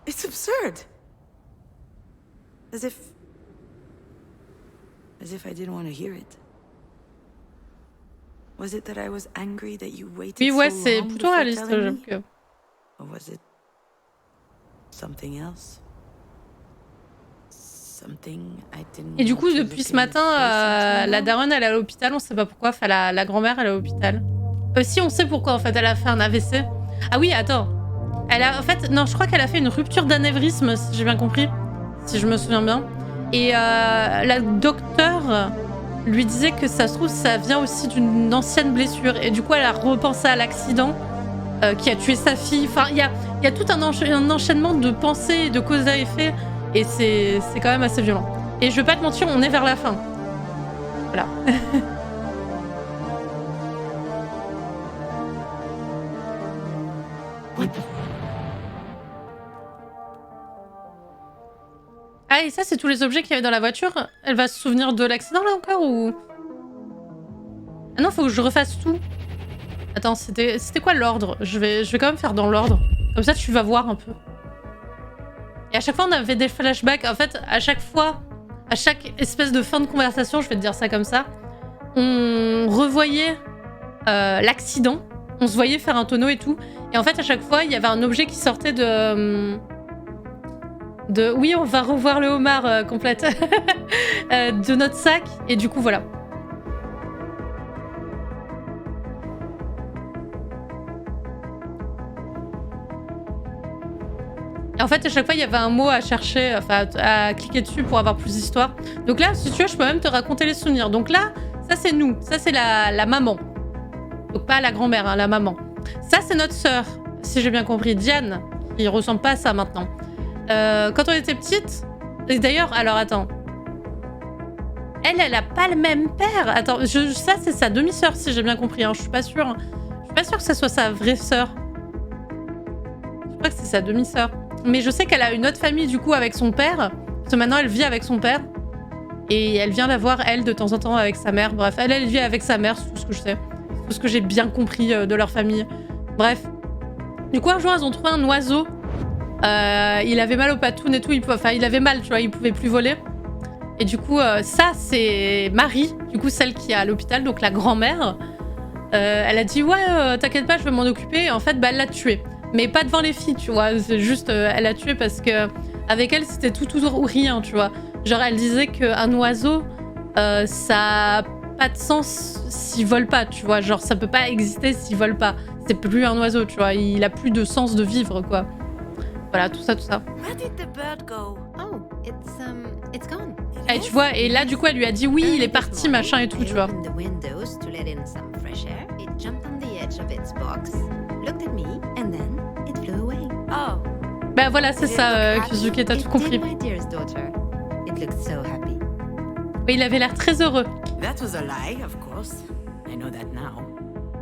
It's absurd. As if I didn't want to hear it. Was it that I was angry that you waited Oui, ouais, so c'est long plutôt before réaliste, telling j'avoue me? que... Or was it something else? Something I didn't Et du want coup, to depuis look ce in the matin, face into la now? daronne, elle est à l'hôpital, on sait pas pourquoi. Enfin, la grand-mère, elle est à l'hôpital. Si, on sait pourquoi, en fait, elle a fait un AVC. Ah oui, attends. Elle a, en fait, non, je crois qu'elle a fait une rupture d'anévrisme, si j'ai bien compris. Si je me souviens bien. Et la docteure lui disait que ça se trouve, ça vient aussi d'une ancienne blessure. Et du coup, elle a repensé à l'accident qui a tué sa fille. Enfin, il y a tout un enchaînement de pensées et de cause à effet. Et c'est quand même assez violent. Et je vais pas te mentir, on est vers la fin. Voilà. Ah, et ça, c'est tous les objets qu'il y avait dans la voiture. Elle va se souvenir de l'accident, là, encore, ou... Ah non, faut que je refasse tout. Attends, c'était quoi l'ordre ? Je vais quand même faire dans l'ordre. Comme ça, tu vas voir un peu. Et à chaque fois, on avait des flashbacks. En fait, à chaque fois, à chaque espèce de fin de conversation, je vais te dire ça comme ça, on revoyait l'accident. On se voyait faire un tonneau et tout. Et en fait, à chaque fois, il y avait un objet qui sortait de... Oui, on va revoir le homard complète. De notre sac. Et du coup, voilà. Et en fait, à chaque fois, il y avait un mot à chercher, enfin, à cliquer dessus pour avoir plus d'histoire. Donc là, si tu veux, je peux même te raconter les souvenirs. Donc là, ça, c'est nous. Ça, c'est la maman. Donc pas la grand-mère, hein, la maman. Ça, c'est notre sœur, si j'ai bien compris. Diane, qui ressemble pas à ça maintenant. Quand on était petite... Et d'ailleurs, alors attends. Elle a pas le même père. Attends, ça, c'est sa demi-sœur, si j'ai bien compris. Hein. Je suis pas sûre. Je suis pas sûre que ça soit sa vraie sœur. Je crois que c'est sa demi-sœur. Mais je sais qu'elle a une autre famille, du coup, avec son père. Parce que maintenant, elle vit avec son père. Et elle vient la voir, elle, de temps en temps, avec sa mère. Bref, elle vit avec sa mère, c'est tout ce que je sais. C'est tout ce que j'ai bien compris de leur famille. Bref. Du coup, un jour, elles ont trouvé un oiseau. Il avait mal aux patounes et tout. Il avait mal, tu vois, il pouvait plus voler. Et du coup, ça, c'est Marie, du coup, celle qui est à l'hôpital, donc la grand-mère. Elle a dit, ouais, t'inquiète pas, je vais m'en occuper. Et en fait, elle l'a tué. Mais pas devant les filles, tu vois. C'est juste, elle l'a tué parce que avec elle, c'était tout ou rien, tu vois. Genre, elle disait qu'un oiseau, ça a pas de sens s'il vole pas, tu vois. Genre, ça peut pas exister s'il vole pas. C'est plus un oiseau, tu vois. Il a plus de sens de vivre, quoi. Voilà, tout ça. Where did the bird go? Oh, it's gone. Et tu vois, et là, du coup, elle lui a dit oui, il est parti, machin et tout, tu vois. Opened the windows to let in some fresh air. It jumped on the edge of its box, looked at me, and then it flew away. Oh, Bah voilà, c'est ça, Kizuki, t'as tout compris. It did, my dearest daughter. It looked so happy. Mais il avait l'air très heureux. That was a lie, of course. I know that now.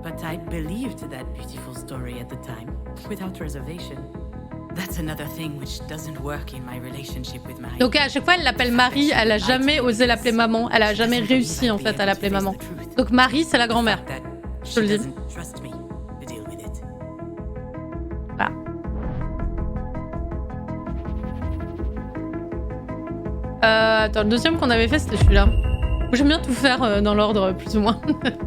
But I believed that beautiful story at the time, without reservation. That's another thing which doesn't work in my relationship with Marie. Donc à chaque fois, elle l'appelle Marie, elle a jamais osé l'appeler maman, elle a jamais réussi en fait à l'appeler maman. Donc Marie, c'est la grand-mère. Je te le dis. Voilà. Attends, le deuxième qu'on avait fait, c'était celui-là. J'aime bien tout faire dans l'ordre, plus ou moins. De toute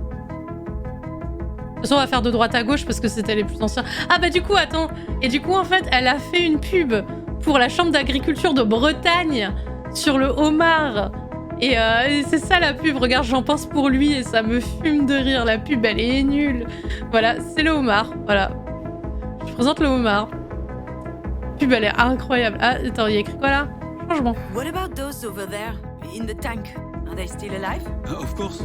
façon, on va faire de droite à gauche parce que c'était les plus anciens. Ah bah du coup, attends. Et du coup, en fait, elle a fait une pub pour la Chambre d'agriculture de Bretagne sur le homard. Et c'est ça la pub. Regarde, j'en pense pour lui et ça me fume de rire. La pub, elle est nulle. Voilà, c'est le homard. Voilà. Je présente le homard. La pub, elle est incroyable. Ah, attends, il y a écrit quoi là? Changement. What about those over there in the tank? Are they still alive? Of course.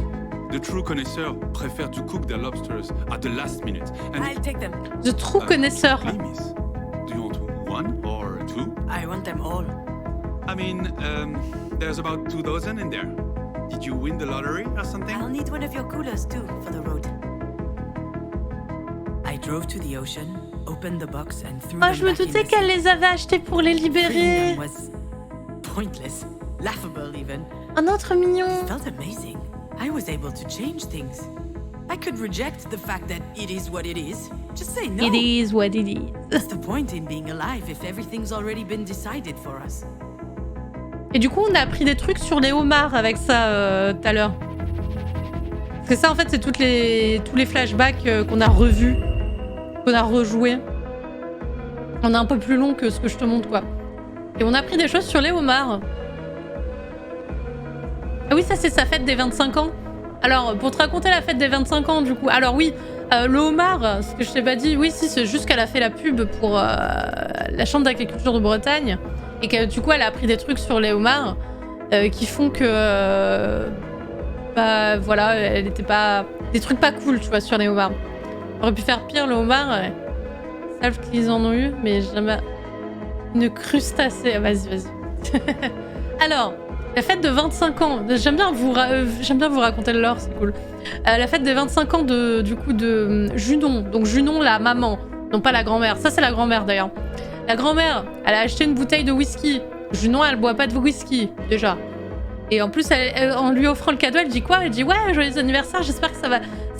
The true connoisseur prefer to cook their lobsters at the last minute. And I'll take them. The true connaisseur. Miss, do you want one or two? I want them all. I mean, there's about 2,000 in there. Did you win the lottery or something? I'll need one of your coolers too for the road. I drove to the ocean, opened the box and threw them Oh, je me back in doutais the qu'elle sea. les avait achetés pour les libérer. Freeing them was pointless, laughable even. Un autre mignon. It felt amazing. I was able to change things. I could reject the fact that it is what it is. Just say no. It is what it is. What's the point in being alive if everything's already been decided for us? Et du coup, on a appris des trucs sur les homards avec ça tout à l'heure. Parce que ça, en fait, c'est tous les flashbacks qu'on a revus, qu'on a rejoués. On est un peu plus long que ce que je te montre, quoi. Et on a appris des choses sur les homards. Ah oui, ça, c'est sa fête des 25 ans. Alors, pour te raconter la fête des 25 ans, du coup... Alors oui, le homard, ce que je t'ai pas dit, oui, si, c'est juste qu'elle a fait la pub pour la Chambre d'agriculture de Bretagne. Et que du coup, elle a appris des trucs sur les homards qui font que... bah, voilà, elle était pas... Des trucs pas cool, tu vois, sur les homards. On aurait pu faire pire, le homard. Savent qu'ils en ont eu, mais jamais... Une crustacée. Vas-y, vas-y. Alors... La fête de 25 ans, j'aime bien vous raconter le lore, c'est cool. La fête des 25 ans de Junon, donc Junon la maman, non pas la grand-mère, ça c'est la grand-mère d'ailleurs. La grand-mère, elle a acheté une bouteille de whisky, Junon elle boit pas de whisky, déjà. Et en plus, en lui offrant le cadeau, elle dit quoi? Elle dit ouais, joyeux anniversaire, j'espère que ça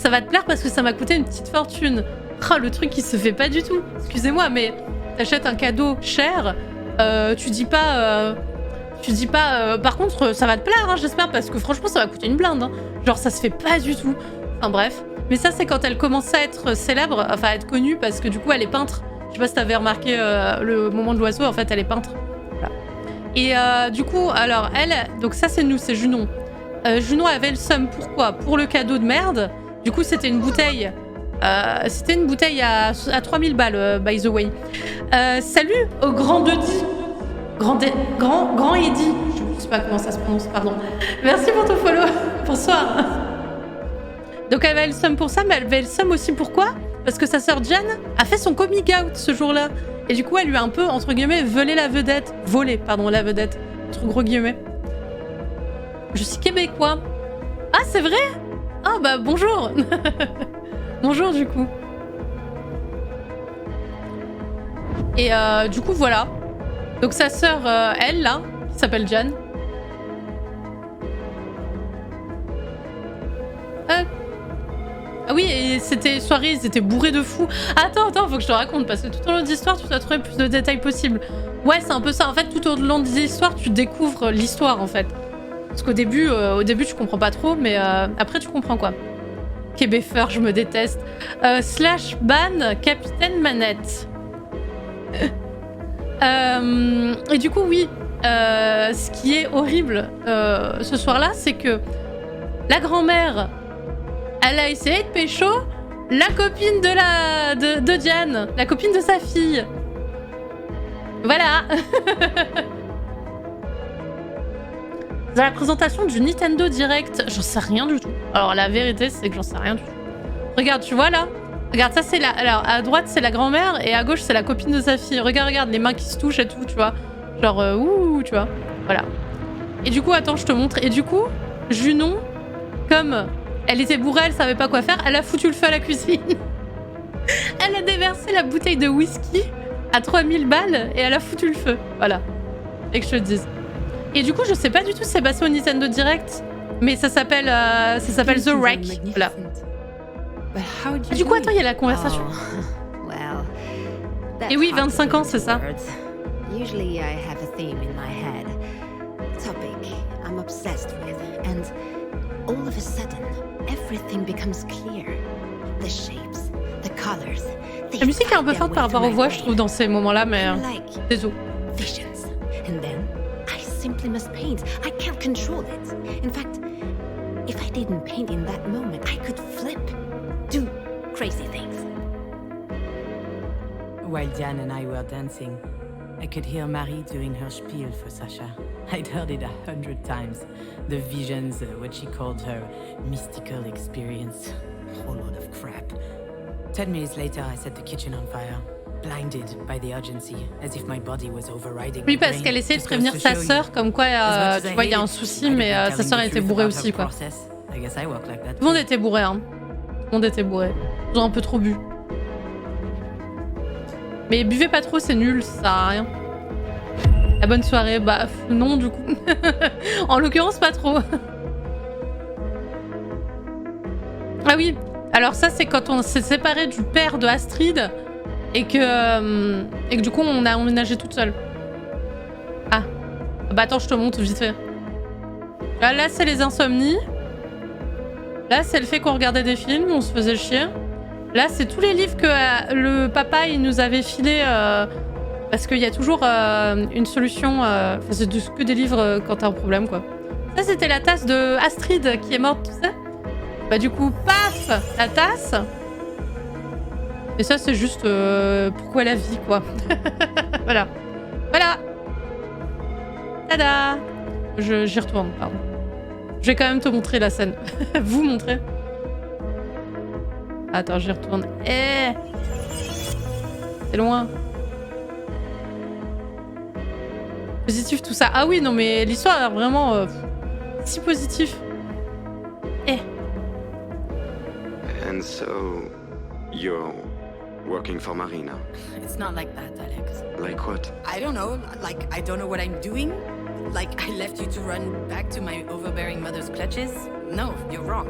va te plaire parce que ça m'a coûté une petite fortune. Ah, le truc qui se fait pas du tout, excusez-moi, mais t'achètes un cadeau cher, tu dis pas... par contre, ça va te plaire, hein, j'espère, parce que franchement, ça va coûter une blinde. Hein. Genre, ça se fait pas du tout. Enfin, bref. Mais ça, c'est quand elle commençait à être célèbre, enfin, à être connue, parce que du coup, elle est peintre. Je sais pas si t'avais remarqué le moment de l'oiseau, en fait, elle est peintre. Voilà. Et du coup, alors, elle, donc ça, c'est nous, c'est Junon. Junon avait le seum, pourquoi? Pour le cadeau de merde. Du coup, c'était une bouteille. À 3000 balles, by the way. Salut au grand Dedi. Grand Eddy, je sais pas comment ça se prononce, pardon. Merci pour ton follow. Bonsoir. Donc elle avait le seum pour ça, mais elle avait le seum aussi pourquoi? Parce que sa sœur Diane a fait son coming out ce jour-là. Et du coup, elle lui a un peu, entre guillemets, volé la vedette. La vedette. Entre gros guillemets. Je suis québécois. Ah, c'est vrai? Ah bah bonjour. Bonjour du coup. Et du coup, voilà. Donc sa sœur, elle, là, qui s'appelle Jan. Ah oui, et c'était soirée, ils étaient bourrés de fous. Attends, faut que je te raconte, parce que tout au long de l'histoire, tu dois trouver plus de détails possibles. Ouais, c'est un peu ça. En fait, tout au long de l'histoire, tu découvres l'histoire, en fait. Parce qu'au début, tu comprends pas trop, mais après, tu comprends, quoi. Québécois, je me déteste. Slash ban, Capitaine Manette. Et du coup, oui, ce qui est horrible ce soir-là, c'est que la grand-mère, elle a essayé de pécho la copine de Diane, la copine de sa fille. Voilà. Dans la présentation du Nintendo Direct, j'en sais rien du tout. Alors la vérité, c'est que j'en sais rien du tout. Regarde, tu vois là? Regarde, ça c'est la... Alors, à droite, c'est la grand-mère, et à gauche, c'est la copine de sa fille. Regarde, les mains qui se touchent et tout, tu vois. Genre, ouh, tu vois. Voilà. Et du coup, attends, je te montre. Et du coup, Junon, comme elle était bourrée, elle savait pas quoi faire, elle a foutu le feu à la cuisine. Elle a déversé la bouteille de whisky à 3000 balles et elle a foutu le feu. Voilà. Et que je te dise. Et du coup, je sais pas du tout si c'est passé au Nintendo Direct, mais ça s'appelle The Wreck. Voilà. Du coup, attends, il y a la conversation. Et oui, 25 ans, c'est ça. Usually I have a theme in my head. Topic I'm obsessed with. And all of a sudden, everything becomes clear. The shapes, the colors. La musique est un peu forte par rapport aux voix, je trouve, dans ces moments-là, mais désolé. Visions. And then I simply must paint. I can't control it. In fact, if I didn't paint in that moment, I could flip, do crazy things. While Diane and I were dancing, I could hear Marie doing her spiel for Sasha. I'd heard it 100 times. The visions, what she called her mystical experience. A whole lot of crap. 10 minutes later, I set the kitchen on fire, blinded by the urgency, as if my body was overriding. Oui, parce qu'elle essayait de prévenir sa sœur, comme quoi, tu vois, il y a un souci, mais sa sœur était bourrée aussi, quoi. Tout le monde était bourré, hein. Tout le monde était bourré. Ils ont un peu trop bu. Mais buvez pas trop, c'est nul, ça sert à rien. La bonne soirée, bah non du coup. En l'occurrence, pas trop. Ah oui, alors ça c'est quand on s'est séparé du père de Astrid et que du coup on a emménagé toute seule. Ah, bah attends, je te montre vite fait. Là c'est les insomnies. Là c'est le fait qu'on regardait des films, on se faisait chier. Là, c'est tous les livres que le papa il nous avait filés parce qu'il y a toujours une solution. C'est que des livres quand t'as un problème, quoi. Ça, c'était la tasse de Astrid qui est morte, tu sais. Bah du coup, paf, la tasse. Et ça, c'est juste pourquoi la vie, quoi. Voilà. Voilà. Tada. J'y retourne, pardon. Je vais quand même te montrer la scène. Vous montrer. Attends, j'y retourne. Eh, c'est loin. Positif tout ça. Ah oui, non mais l'histoire a l'air vraiment si positif. Eh. And so, you're working for Marina? It's not like that, Alex. Like what? I don't know. Like, I don't know what I'm doing. Like, I left you to run back to my overbearing mother's clutches. No, you're wrong.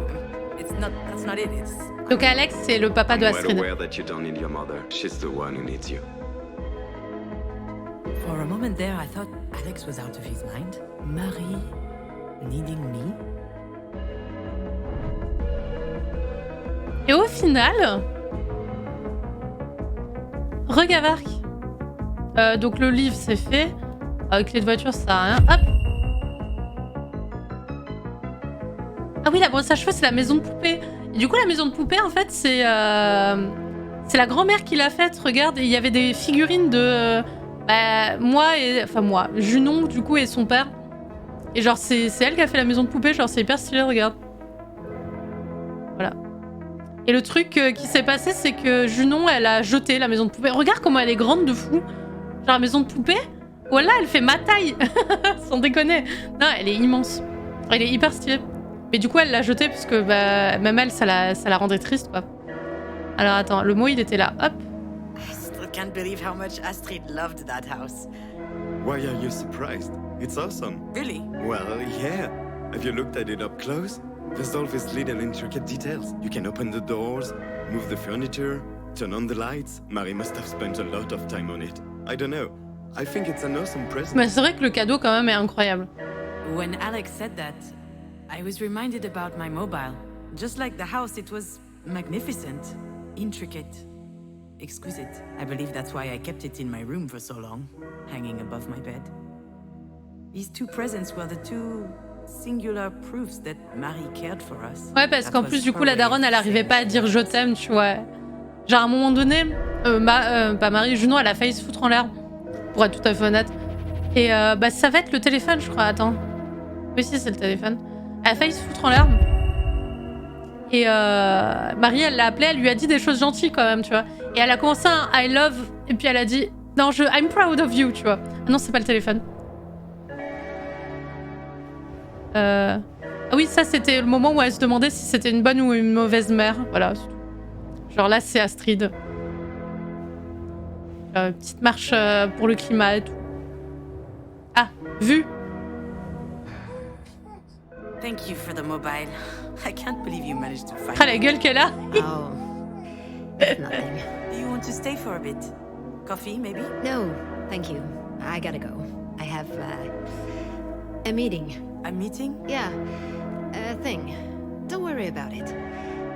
That's not it. It's... Donc Alex, c'est le papa de Astrid. I'm well aware that you don't need your mother. She's the one who needs you. For a moment there, I thought Alex was out of his mind. Marie needing me. Et au final, regarde. Donc le livre c'est fait. Clé de voiture ça sert à rien. Hop. Ah oui, la brosse à cheveux c'est la maison de poupée. Et du coup la maison de poupée en fait c'est la grand-mère qui l'a faite. Regarde, il y avait des figurines de moi, Junon du coup et son père. Et genre c'est elle qui a fait la maison de poupée. Genre c'est hyper stylé, regarde. Voilà. Et le truc qui s'est passé, c'est que Junon, elle a jeté la maison de poupée. Regarde comment elle est grande de fou. Genre la maison de poupée, voilà, elle fait ma taille. Sans déconner. Non, elle est immense. Elle est hyper stylée. Mais du coup, elle l'a jetée parce que même elle, ça la rendait triste, quoi. Alors attends, le mot, il était là. Hop. I still can't believe how much Astrid loved that house. Why are you surprised? It's awesome. Really? Well, yeah. Have you looked at it up close? There's all these little intricate details. You can open the doors, move the furniture, turn on the lights. Marie must have spent a lot of time on it. I don't know. I think it's an awesome present. Mais c'est vrai que le cadeau quand même est incroyable. When Alex said that, I was reminded about my mobile. Just like the house, it was magnificent, intricate, exquisite. I believe that's why I kept it in my room for so long, hanging above my bed. These two presents were the two singular proofs that Marie cared for us. Ouais, parce qu'en plus, du coup, la daronne, elle arrivait pas à dire je t'aime, tu vois. Genre, à un moment donné, pas Marie, Junon, elle a failli se foutre en l'air, pour être tout à fait honnête. Et ça va être le téléphone, je crois. Attends. Oui, si, c'est le téléphone. Elle a failli se foutre en l'air. Et Marie, elle l'a appelée, elle lui a dit des choses gentilles quand même, tu vois. Et elle a commencé un I love, et puis elle a dit non, I'm proud of you, tu vois. Ah non, c'est pas le téléphone. Ah oui, ça c'était le moment où elle se demandait si c'était une bonne ou une mauvaise mère. Voilà. Genre là, c'est Astrid. Petite marche pour le climat et tout. Ah, vue. Thank you for the mobile. I can't believe you managed to find Ah, la gueule qu'elle a. Oh, nothing. Do you want to stay for a bit? Coffee, maybe? No, thank you. I gotta go. I have a meeting. A meeting? Yeah, a thing. Don't worry about it.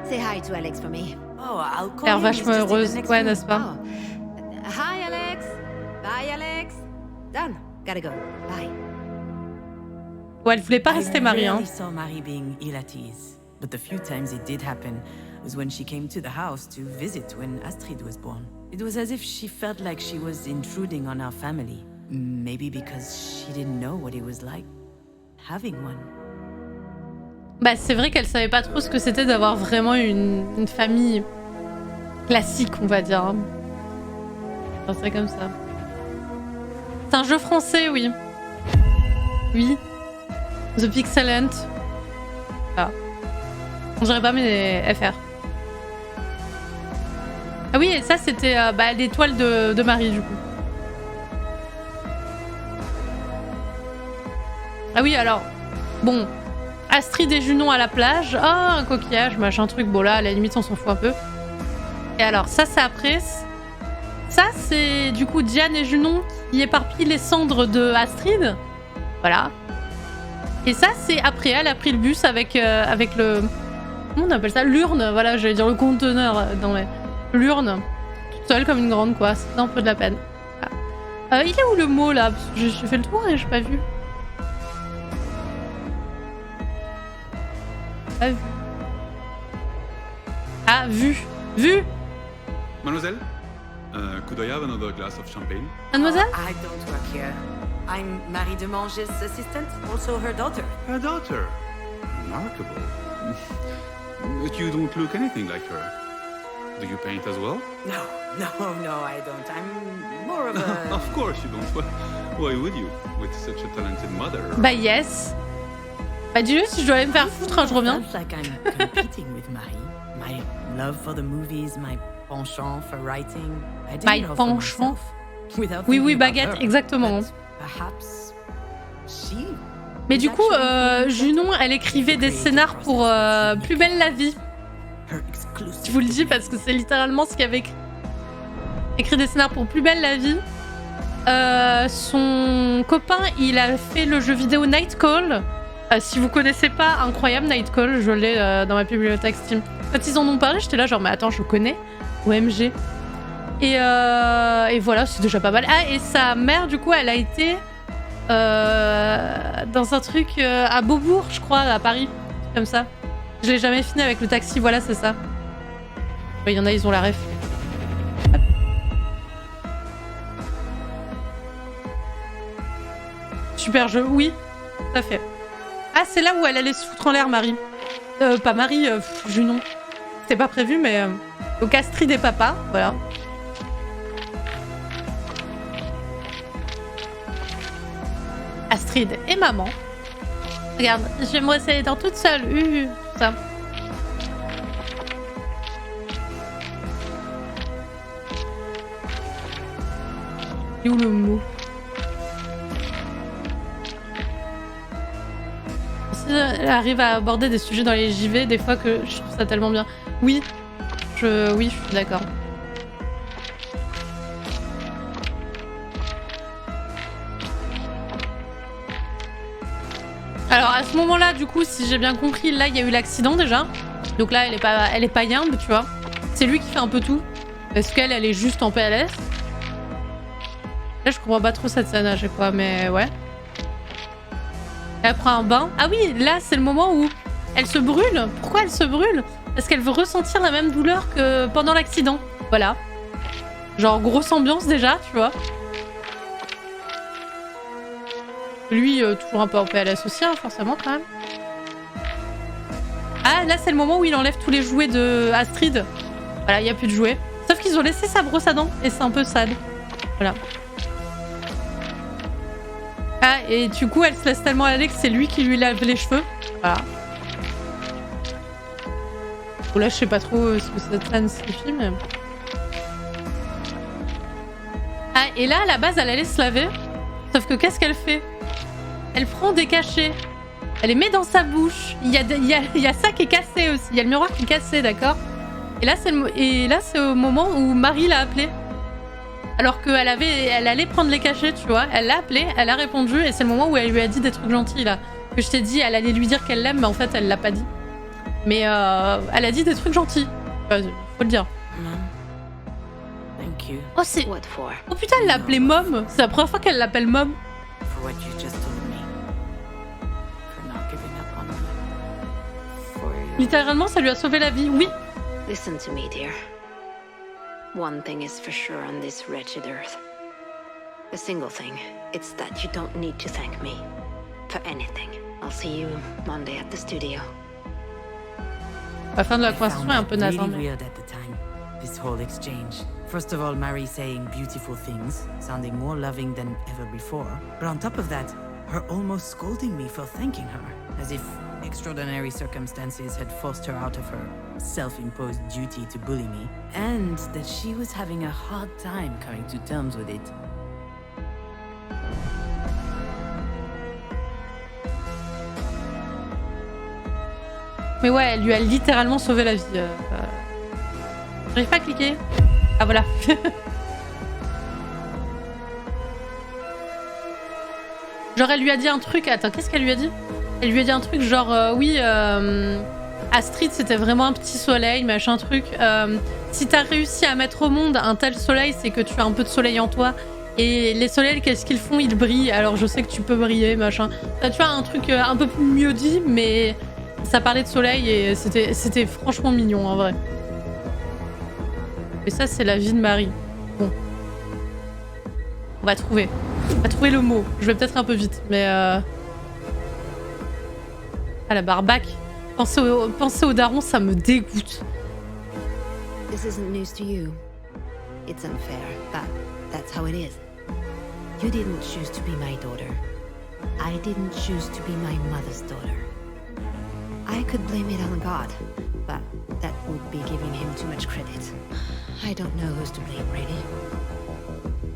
Say hi to Alex for me. Oh, I'll call Elle a him. l'air He's vachement just in the heureuse. next Ouais, room. n'est-ce pas? Oh. Hi, Alex. Bye, Alex. Done. Gotta go. Bye. Ouais, elle voulait pas I rester Marie, hein. rarely saw Marie being ill at ease, but the few times it did happen was when she came to the house to visit when Astrid was born. It was as if she felt like she was intruding on our family. Maybe because she didn't know what it was like having one. Bah, c'est vrai qu'elle savait pas trop ce que c'était d'avoir vraiment une famille classique, on va dire. Hein. Enfin, c'est comme ça. C'est un jeu français, oui. Oui. The Pixelent. Ah. On dirait pas, mais FR. Ah oui, et ça, c'était l'étoile de Marie, du coup. Ah oui, alors... Bon. Astrid et Junon à la plage. Oh, un coquillage, machin truc. Bon, là, à la limite, on s'en fout un peu. Et alors, ça, c'est après... Ça, c'est du coup Diane et Junon qui éparpillent les cendres de Astrid. Voilà. Et ça, c'est après, elle a pris le bus avec le... Comment on appelle ça? L'urne, voilà, j'allais dire le conteneur. Non, mais l'urne. Toute seule comme une grande, quoi. C'est un peu de la peine. Ah. Il est où le mot, là? Parce que j'ai fait le tour et j'ai pas vu. Pas vu. Ah, vu. Vu. Mademoiselle, could I have another glass of champagne? Mademoiselle? I don't work here. I'm Marie Demange's assistant, also her daughter. Her daughter. Remarkable. But you don't look anything like her. Do you paint as well? No, I don't. I'm more of a... Of course you don't. Why would you? With such a talented mother. Bah yes. Bah dis-le si je dois aller me faire foutre, hein, je reviens. Sounds like I'm competing with Marie. My love for the movies, my penchant for writing. I did My it all for penchant. myself, without Oui, thinking about baguette, her. exactement. But perhaps she... Mais du is coup, actually Junon, elle écrivait des scénars pour Plus belle la vie. her exclusive Je vous le dis parce que c'est littéralement ce qu'il avait écrit des scénars pour Plus belle la vie. Son copain, il a fait le jeu vidéo Night Call. Si vous connaissez pas, incroyable Night Call, je l'ai dans ma bibliothèque Steam. Quand ils en ont parlé, j'étais là genre mais attends, je connais. OMG. Et voilà, c'est déjà pas mal. Ah, et sa mère, du coup, elle a été dans un truc à Beaubourg, je crois, à Paris. Comme ça. Je l'ai jamais fini avec le taxi, voilà, c'est ça. Il y en a, ils ont la ref. Super jeu, oui, tout à fait. Ah, c'est là où elle allait se foutre en l'air, Marie. Pas Marie, Junon. C'était pas prévu, mais... Donc Astrid et papa, voilà. Astrid et maman. Regarde, je vais me brosser les dents toute seule. Ça. Et où le mot? Elle arrive à aborder des sujets dans les JV des fois que je trouve ça tellement bien. Oui, je suis d'accord. Alors à ce moment-là, du coup, si j'ai bien compris, là il y a eu l'accident déjà. Donc là, elle est pas yimbe, tu vois. C'est lui qui fait un peu tout. Parce qu'elle est juste en PLS. Là, je comprends pas trop cette scène à chaque fois, mais ouais. Elle prend un bain. Ah oui, là, c'est le moment où elle se brûle. Pourquoi elle se brûle? Parce qu'elle veut ressentir la même douleur que pendant l'accident. Voilà. Genre, grosse ambiance déjà, tu vois. Lui, toujours un peu en PLS aussi, hein, forcément, quand même. Ah, là, c'est le moment où il enlève tous les jouets de Astrid. Voilà, il n'y a plus de jouets. Sauf qu'ils ont laissé sa brosse à dents. Et c'est un peu sad. Voilà. Ah, et du coup, elle se laisse tellement aller que c'est lui qui lui lave les cheveux. Voilà. Bon, là, je sais pas trop ce que cette scène signifie, mais... Ah, et là, à la base, elle allait se laver. Sauf que qu'est-ce qu'elle fait? Elle prend des cachets. Elle les met dans sa bouche. Il y a ça qui est cassé aussi. Il y a le miroir qui est cassé, d'accord? Et là, c'est au moment où Marie l'a appelé. Alors qu'elle allait prendre les cachets, tu vois. Elle l'a appelé, elle a répondu, et c'est le moment où elle lui a dit des trucs gentils, là. Que je t'ai dit, elle allait lui dire qu'elle l'aime, mais en fait, elle l'a pas dit. Mais elle a dit des trucs gentils. Faut le dire. Thank you Oh, c'est... What for? Oh putain, elle l'a appelé Mom. C'est la première fois qu'elle l'appelle Mom. for what you just told me. For not giving up on me. For your... Littéralement, ça lui a sauvé la vie, oui. Listen to me, dear. One thing is for sure on this wretched earth. A single thing. It's that you don't need to thank me for anything. I'll see you Monday at the studio. La fin de la I conversation found est un peu that naze, hein, really mais... weird at the time. This whole exchange. First of all, Mary saying beautiful things, sounding more loving than ever before. But on top of that, her almost scolding me for thanking her, as if extraordinary circumstances had forced her out of her self-imposed duty to bully me, and that she was having a hard time coming to terms with it. Mais ouais, elle lui a littéralement sauvé la vie. J'arrive pas à cliquer. Ah voilà. Genre elle lui a dit un truc... Attends, qu'est-ce qu'elle lui a dit? Elle lui a dit un truc genre... oui, Astrid c'était vraiment un petit soleil, machin truc. Si t'as réussi à mettre au monde un tel soleil, c'est que tu as un peu de soleil en toi. Et les soleils, qu'est-ce qu'ils font? Ils brillent. Alors je sais que tu peux briller, machin. Tu vois, un truc un peu plus mieux dit, mais... Ça parlait de soleil et c'était franchement mignon en vrai. Et ça, c'est la vie de Marie. Bon. On va trouver. On va trouver le mot. Je vais peut-être un peu vite, mais... Ah, la barbaque. Penser au daron, ça me dégoûte. This isn't news to you. It's unfair, but that's how it is. You didn't choose to be my daughter. I didn't choose to be my mother's daughter. I could blame it on God, but that would be giving him too much credit. I don't know who's to blame, really.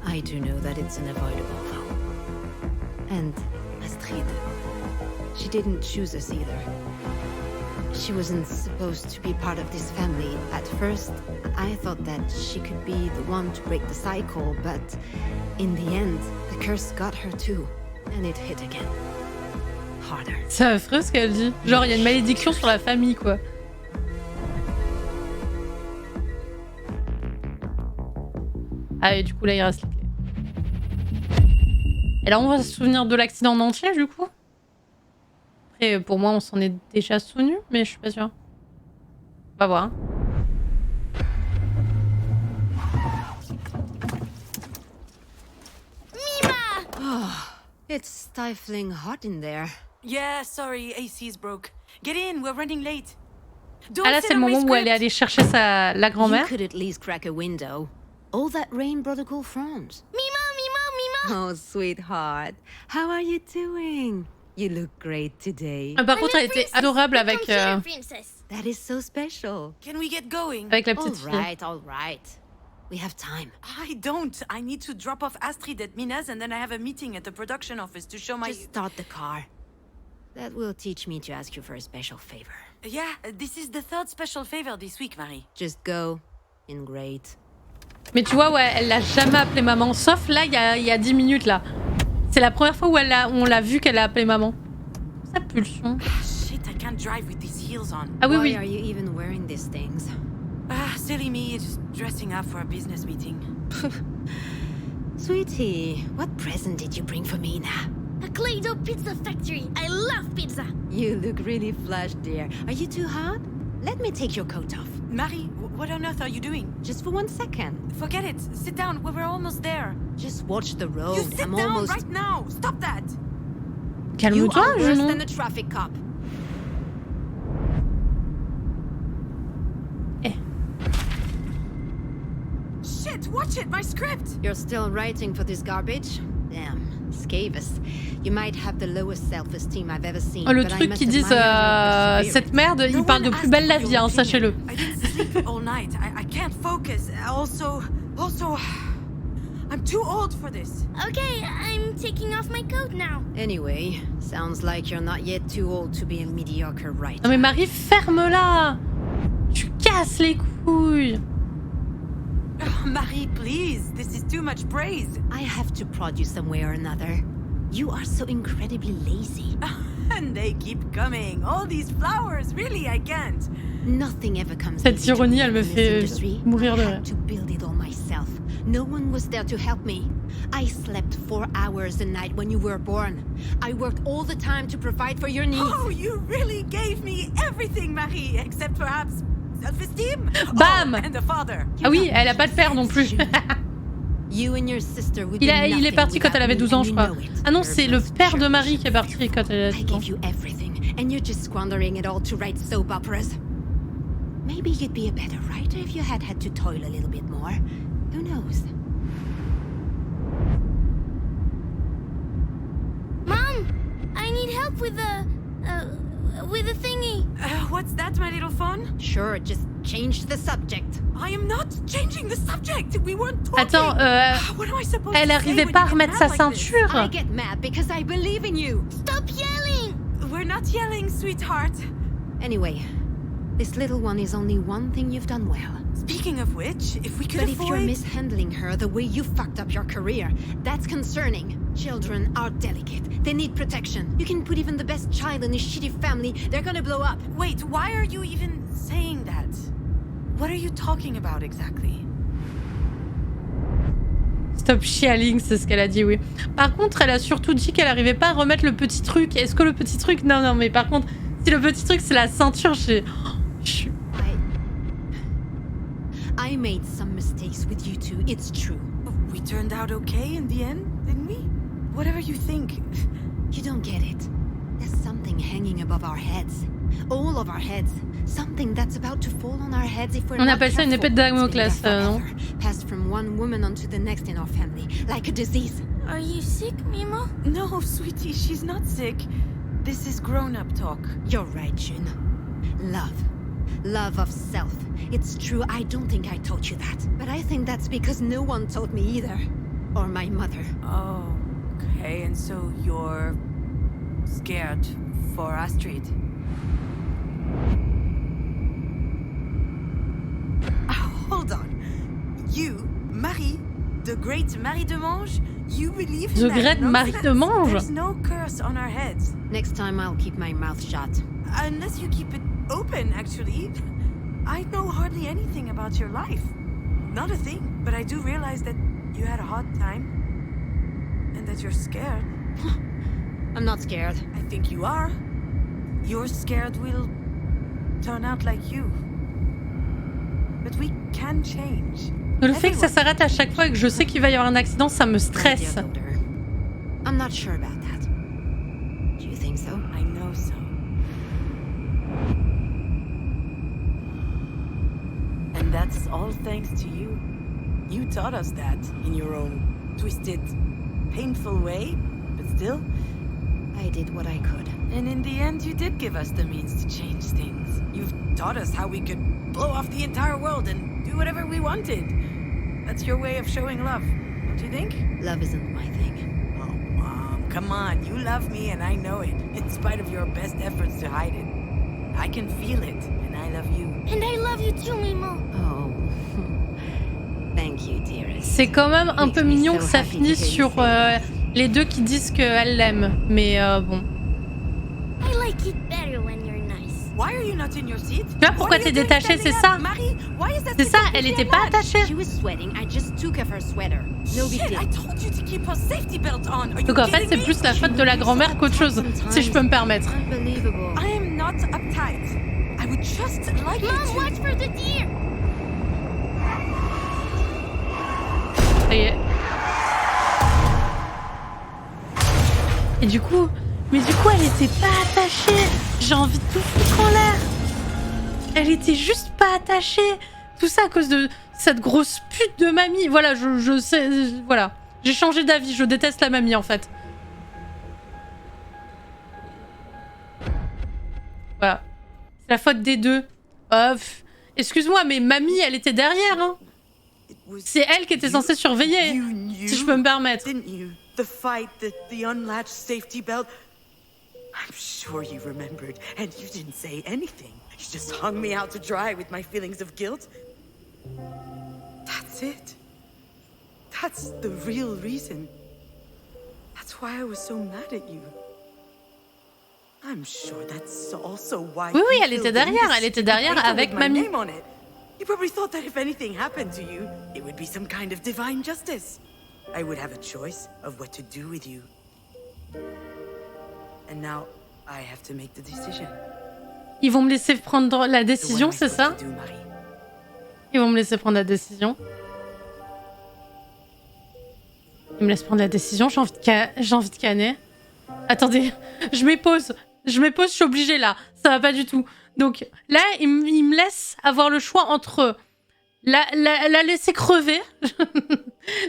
I do know that it's unavoidable, though. And Astrid, she didn't choose us either. She wasn't supposed to be part of this family. At first, I thought that she could be the one to break the cycle, but in the end, the curse got her too, and it hit again. Harder. C'est affreux ce qu'elle dit. Genre, il y a une malédiction sur la famille, quoi. Ah, et du coup, là, il reste les clés. Et là, on va se souvenir de l'accident en entier, du coup. Après, pour moi, on s'en est déjà souvenu, mais je suis pas sûre. On va voir. Hein. Oh, it's stifling hot in there. Yeah, sorry, AC's broke. Get in, we're running late. Ah là, c'est le moment où elle est allée chercher la You grand-mère. could at least crack a window. All that rain brought a cool front. Mima! Oh, sweetheart. How are you doing? You look great today. Par contre, elle était adorable avec, Princess. That is so special. Can we get going? avec la petite fille. All right. We have time. I don't. I need to drop off Astrid at Mina's and then I have a meeting at the production office to show my... Just start the car. That will teach me to ask you for a special favor. Yeah, this is the third special favor this week, Marie. Just go. In great. Mais tu vois, ouais, elle l'a jamais appelé maman. Sauf là, il y a 10 minutes, là. C'est la première fois où on l'a vu qu'elle a appelé maman. Ça pulsion. Shit, I can't drive with these heels on. Ah oui, Why oui. are you even wearing these things? Silly me, just dressing up for a business meeting. Sweetie, what present did you bring for me now? A Play-Doh pizza factory. I love pizza. You look really flushed, dear. Are you too hot? Let me take your coat off. Marie, what on earth are you doing? Just for 1 second. Forget it. Sit down. We're almost there. Just watch the road. You sit I'm down almost... right now. Stop that. You Calme-toi, are worse genou. than a traffic cop. Shit, watch it. My script. You're still writing for this garbage? Damn. Scavis. You might have the lowest self-esteem I've ever seen. Oh, le truc qu'ils disent cette merde, il parle de plus belle la vie, hein, sachez-le. I didn't sleep all night. I can't focus. Also, I'm too old for this. Okay, I'm taking off my coat now. Anyway, sounds like you're not yet too old to be a mediocre writer. Non mais Marie, ferme-la. Tu casses les couilles. Marie, please. This is too much praise. I have to prod you some way or another. You are so incredibly lazy. And they keep coming. All these flowers. Really, I can't. Nothing ever comes Cette easy to ironie, elle me build in fait this industry. mourir de I rire. had to build it all myself. No one was there to help me. I slept 4 hours a night when you were born. I worked all the time to provide for your needs. Oh, you really gave me everything, Marie, except perhaps self-esteem. Bam! Oh, and a father. Ah oui, elle a pas de père non plus. You and your sister would Il do est nothing parti quand elle avait 12 ans, je crois. without me, and you know it. Ah non, c'est le père de Marie qui est parti quand elle avait I 12 ans. gave you everything, and you're just squandering it all to write soap operas. Maybe you'd be a better writer if you had to toil a little bit more. Who knows? Mom, I need help with the thingy. What's that, my little phone? Sure, just change the subject. I am not changing the subject. We weren't talking. Attends, What am I supposed elle to say arrivait when pas à you get remettre mad sa like this? ceinture. I get mad because I believe in you. Stop yelling. We're not yelling, sweetheart. Anyway, this little one is only one thing you've done well. Speaking of which, if we could But if you're avoid... mishandling her the way you fucked up your career, that's concerning. Children are delicate. They need protection. You can put even the best child in a shitty family, they're gonna blow up. Wait, why are you even saying that? What are you talking about exactly? Stop chialing, c'est ce qu'elle a dit, oui. Par contre, elle a surtout dit qu'elle arrivait pas à remettre le petit truc. Est-ce que le petit truc... Non, mais par contre, si le petit truc c'est la ceinture, je suis... I made some mistakes with you two, it's true. We turned out okay in the end, didn't we? Whatever you think. You don't get it. There's something hanging above our heads. All of our heads. Something that's about to fall on our heads if we're On not appelle ça une épée de careful. Damoclès, It's been there non? forever, passed from one woman onto the next in our family, like a disease. Are you sick, Mimo? No, sweetie, she's not sick. This is grown-up talk. You're right, June. Love. Love of self. It's true, I don't think I taught you that. But I think that's because no one taught me either. Or my mother. Oh, okay, and so you're scared for Astrid? Hold on. You, Marie, the great Marie de Mange, you believe in The that great Marie de nonsense? Mange? There's no curse on our heads. Next time I'll keep my mouth shut. Unless you keep it open, actually. I know hardly anything about your life. Not a thing. But I do realize that you had a hard time. And that you're scared. I'm not scared. I think you are. You're scared we'll turn out like you. But we can change. Le fait que ça s'arrête à chaque fois et que je sais qu'il va y avoir un accident, ça me stresse. My dear daughter, I'm not sure about that. Do you think so? I know so. And that's all thanks to you. You taught us that in your own twisted, painful way, but still. I did what I could. And in the end, you did give us the means to change things. You've taught us how we could blow off the entire world and do whatever we wanted. That's your way of showing love, don't you think? Love isn't my thing. Oh, Mom, come on. You love me and I know it, in spite of your best efforts to hide it. I can feel it, and I love you. And I love you too, Mimo. Oh. Thank you, dearest. C'est quand même un peu Makes me mignon so que ça happy to finisse hear you sur say that. les deux qui disent qu'elle l'aime. Mais bon. I like it better when you're nice. Why are you not in your seat? Tu vois pourquoi t'es détachée, c'est ça? C'est ça, elle était pas attachée. She was sweating. I just took off her sweater. No big Shit, deal. I told you to keep her safety belt on. Are you Donc en fait, kidding c'est me? plus la faute de la grand-mère qu'autre chose, si je peux me permettre. Unbelievable. I am not uptight. I would just like you Mom, to... watch for the deer. Ça y est. Et du coup, elle était pas attachée. J'ai envie de tout foutre en l'air. Elle était juste pas attachée. Tout ça à cause de cette grosse pute de mamie. Voilà, je sais, voilà. J'ai changé d'avis. Je déteste la mamie en fait. Voilà. C'est la faute des deux. Excuse-moi, mais mamie, elle était derrière, hein. C'est elle qui était censée surveiller, si je peux me permettre. Didn't you? The fight, the unlatched safety belt. I'm sure you remembered, and you didn't say anything. You just hung me out to dry with my feelings of guilt. That's it. That's the real reason. That's why I was so mad at you. I'm sure that's also why. Oui, oui, elle était derrière avec mamie. You probably thought that if anything happened to you, it would be some kind of divine justice. I would have a choice of what to do with you. And now, I have to make the decision. Ils vont me laisser prendre la décision, c'est ça? Ils vont me laisser prendre la décision. Ils me laissent prendre la décision, j'ai envie de canner. Attendez, je m'épose, je suis obligée là, ça va pas du tout. Donc là, il me laisse avoir le choix entre la laisser crever.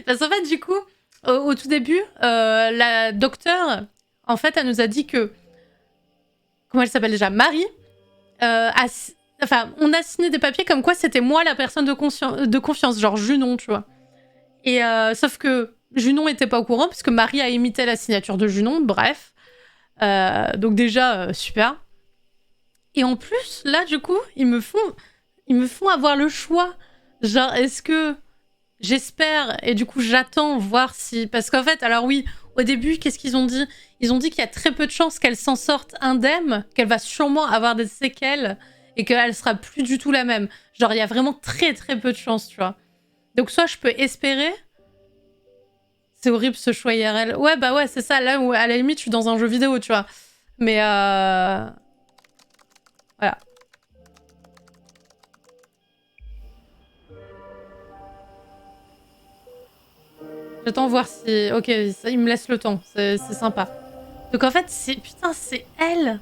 Parce qu'en fait, du coup, au tout début, la docteure, en fait, elle nous a dit que... Comment elle s'appelle déjà? Marie. Enfin, on a signé des papiers comme quoi c'était moi la personne de confiance, genre Junon, tu vois. Et sauf que Junon était pas au courant, parce que Marie a imité la signature de Junon, bref. Donc déjà, super. Et en plus, là, du coup, ils me font avoir le choix. Genre, est-ce que j'espère, et du coup, j'attends voir si... Parce qu'en fait, alors oui, au début, qu'est-ce qu'ils ont dit? Ils ont dit qu'il y a très peu de chances qu'elle s'en sorte indemne, qu'elle va sûrement avoir des séquelles, et qu'elle sera plus du tout la même. Genre, il y a vraiment très très peu de chances, tu vois. Donc soit je peux espérer... C'est horrible ce choix IRL. Ouais, bah ouais, c'est ça. Là où, à la limite, je suis dans un jeu vidéo, tu vois. Mais voilà. J'attends voir si... Ok, ça, il me laisse le temps. C'est sympa. Donc en fait, c'est... Putain, c'est elle.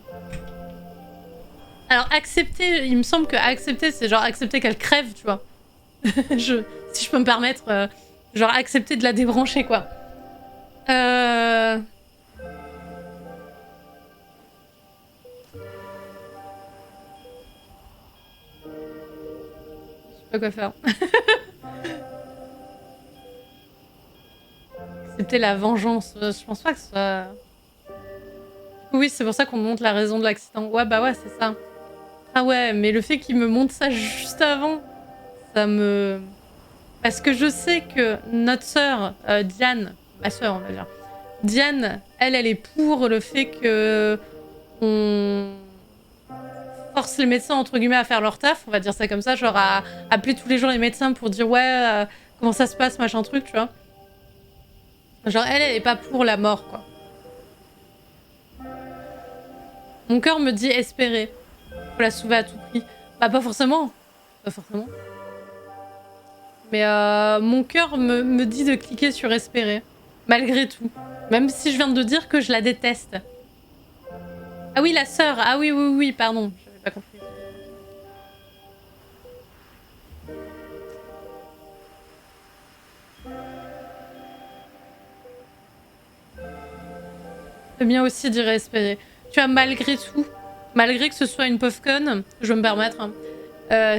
Alors, accepter... Il me semble que accepter, c'est genre accepter qu'elle crève, tu vois. Si je peux me permettre... genre accepter de la débrancher, quoi. Je sais pas quoi faire. Accepter la vengeance. Je pense pas que ce soit... Oui, c'est pour ça qu'on montre la raison de l'accident. Ouais, bah ouais, c'est ça. Ah ouais, mais le fait qu'il me montre ça juste avant, ça me... Parce que je sais que notre sœur, Diane, ma sœur on va dire, Diane, elle est pour le fait que on force les médecins entre guillemets à faire leur taf, on va dire ça comme ça, genre à appeler tous les jours les médecins pour dire ouais, comment ça se passe, machin truc, tu vois. Genre elle est pas pour la mort, quoi. Mon cœur me dit espérer. Faut la sauver à tout prix. Bah pas forcément. Pas forcément. Mais mon cœur me dit de cliquer sur espérer. Malgré tout. Même si je viens de dire que je la déteste. Ah oui, la sœur. Ah oui, oui, oui, pardon. J'avais pas compris. C'est bien aussi d'y espérer. Tu vois, malgré tout, malgré que ce soit une pauvre conne, je vais me permettre, hein,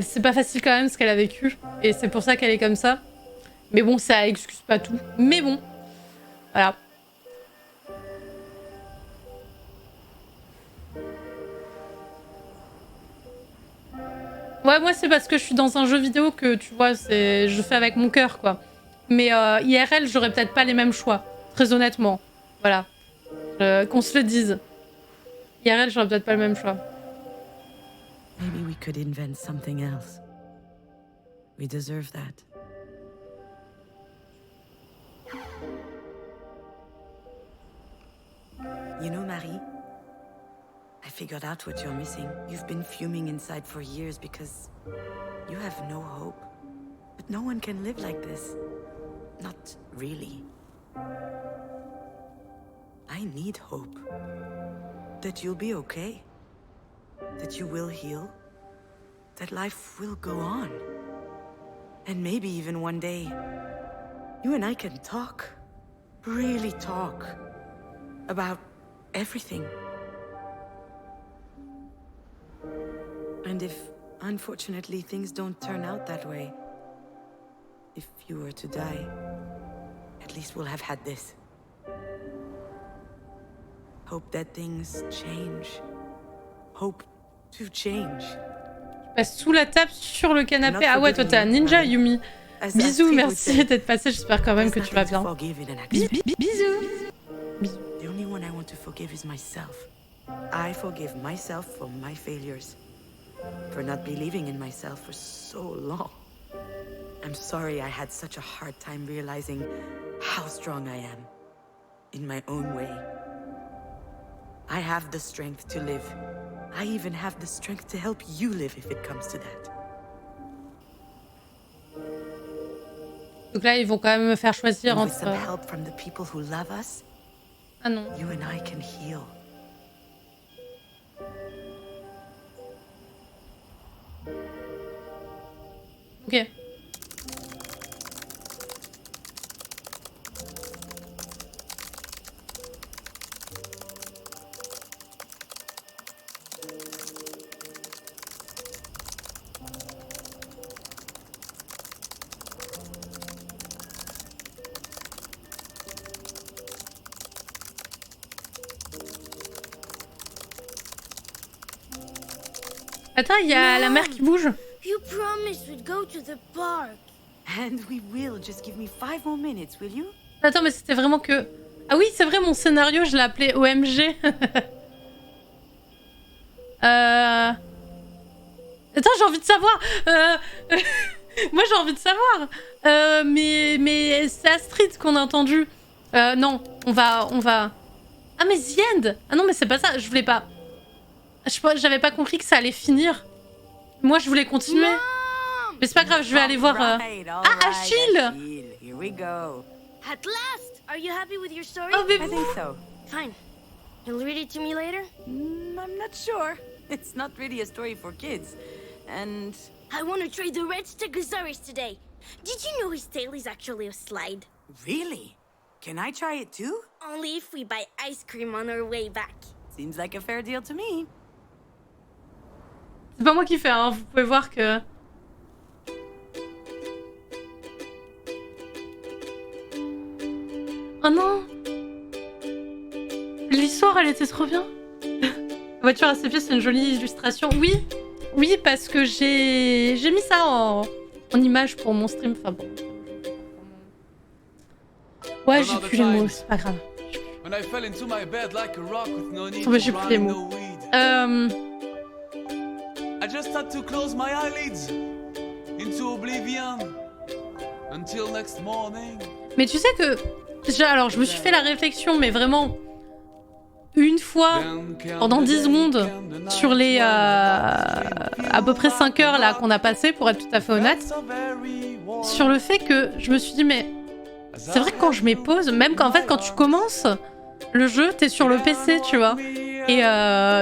c'est pas facile quand même ce qu'elle a vécu. Et c'est pour ça qu'elle est comme ça. Mais bon, ça excuse pas tout. Mais bon, voilà. Ouais, moi c'est parce que je suis dans un jeu vidéo que, tu vois, je fais avec mon cœur, quoi. Mais IRL, j'aurais peut-être pas les mêmes choix. Très honnêtement. Voilà. Qu'on se le dise. IRL, j'aurais peut-être pas le même choix. Maybe we could invent something else. We deserve that. You know, Marie, I figured out what you're missing. You've been fuming inside for years because you have no hope. But no one can live like this. Not really. I need hope. That you'll be okay. That you will heal. That life will go on. And maybe even one day, you and I can talk. Really talk. About everything. And if, unfortunately, things don't turn out that way, if you were to die, at least we'll have had this. Hope that things change. Hope to change. Je passe sous la table sur le canapé. Ah ouais, toi t'es un ninja, Yumi. Bisous, merci d'être passé. J'espère quand même que tu vas bien. Bisous. The only one I want to forgive is myself. I forgive myself for my failures, for not believing in myself for so long. I'm sorry I had such a hard time realizing how strong I am, in my own way. I have the strength to live. I even have the strength to help you live if it comes to that. Donc là, ils vont quand même me faire choisir And with entre... some help from the people who love us, Ah non. you and I can heal. Ok. Attends, il y a la mer qui bouge. You promised we'd go to the park. And we will. Just give me 5 more minutes, will you? Attends, mais c'était vraiment que... Ah oui, c'est vrai, mon scénario, je l'ai appelé OMG. Attends, j'ai envie de savoir. Moi, j'ai envie de savoir. Mais c'est Astrid qu'on a entendu. Non, on va... Ah, mais The End. Ah non, mais c'est pas ça. Je voulais pas... J'avais pas compris que ça allait finir. Moi, je voulais continuer. Mais c'est pas grave, je vais aller voir... Ah, Achille. Here we go. At last! Are you happy with your story? Oh, mais... I think so. Fine. You'll read it to me later? I'm not sure. It's not really a story for kids. And... I want to try the red Stegosaurus today. Did you know his tail is actually a slide? Really? Can I try it too? Only if we buy ice cream on our way back. Seems like a fair deal to me. C'est pas moi qui fais, hein. Vous pouvez voir que... Oh non! L'histoire, elle était trop bien. La voiture à ses pieds, c'est une jolie illustration. Oui, oui, parce que j'ai mis ça en image pour mon stream. Enfin bon. Ouais, j'ai plus les mots, c'est pas grave. J'ai plus les mots. I just had to close my eyelids into oblivion until next morning. Mais tu sais que... Alors, je me suis fait la réflexion, mais vraiment... Une fois, pendant 10 secondes, sur les à peu près 5 heures là qu'on a passé, pour être tout à fait honnête, sur le fait que je me suis dit, mais c'est vrai que quand je mets pause, même quand, en fait, quand tu commences le jeu, t'es sur le PC, tu vois. Et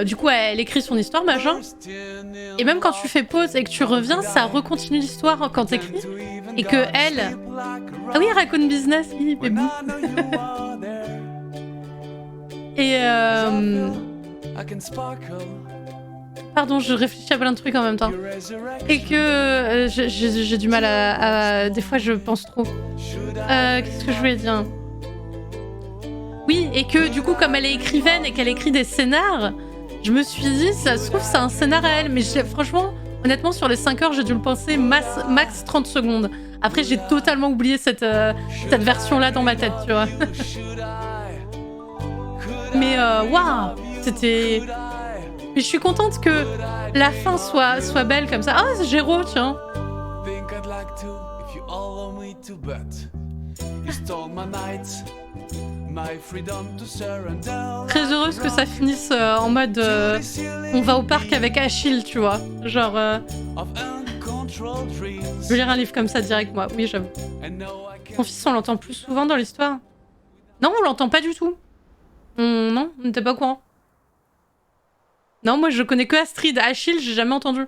du coup, elle écrit son histoire, machin. Et même quand tu fais pause et que tu reviens, ça recontinue l'histoire quand t'écris. Et que elle... Ah oui, Raccoon Business, oui, bébé. Et pardon, je réfléchis à plein de trucs en même temps. Et que j'ai du mal à... Des fois, je pense trop. Qu'est-ce que je voulais dire ? Oui, et que du coup, comme elle est écrivaine et qu'elle écrit des scénars, je me suis dit, ça se trouve, c'est un scénar à elle. Mais franchement, honnêtement, sur les 5 heures, j'ai dû le penser max 30 secondes. Après, j'ai totalement oublié cette version-là dans ma tête, tu vois. Mais waouh, c'était... Mais je suis contente que la fin soit belle comme ça. Ah, c'est Géraud, tiens. Très heureuse que ça finisse en mode on va au parc avec Achille, tu vois. Genre... Je vais lire un livre comme ça direct, moi. Oui, j'avoue. Mon fils, on l'entend plus souvent dans l'histoire. Non, on l'entend pas du tout. Non, on n'était pas au courant. Non, moi je connais que Astrid. Achille, j'ai jamais entendu.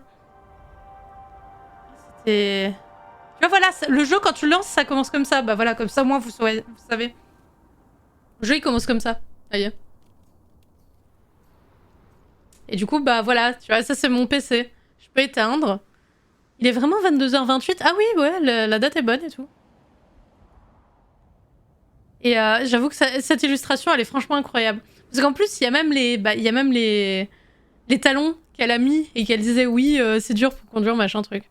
C'était... Tu vois, voilà, le jeu, quand tu le lances, ça commence comme ça. Bah voilà, comme ça, moi, vous savez. Le jeu, il commence comme ça. Ça y est. Et du coup, bah voilà, tu vois, ça c'est mon PC. peux éteindre. Il est vraiment 22h28. Ah oui, ouais, la date est bonne et tout. Et j'avoue que cette illustration, elle est franchement incroyable. Parce qu'en plus, il y a même les talons qu'elle a mis et qu'elle disait oui, c'est dur pour conduire, machin truc.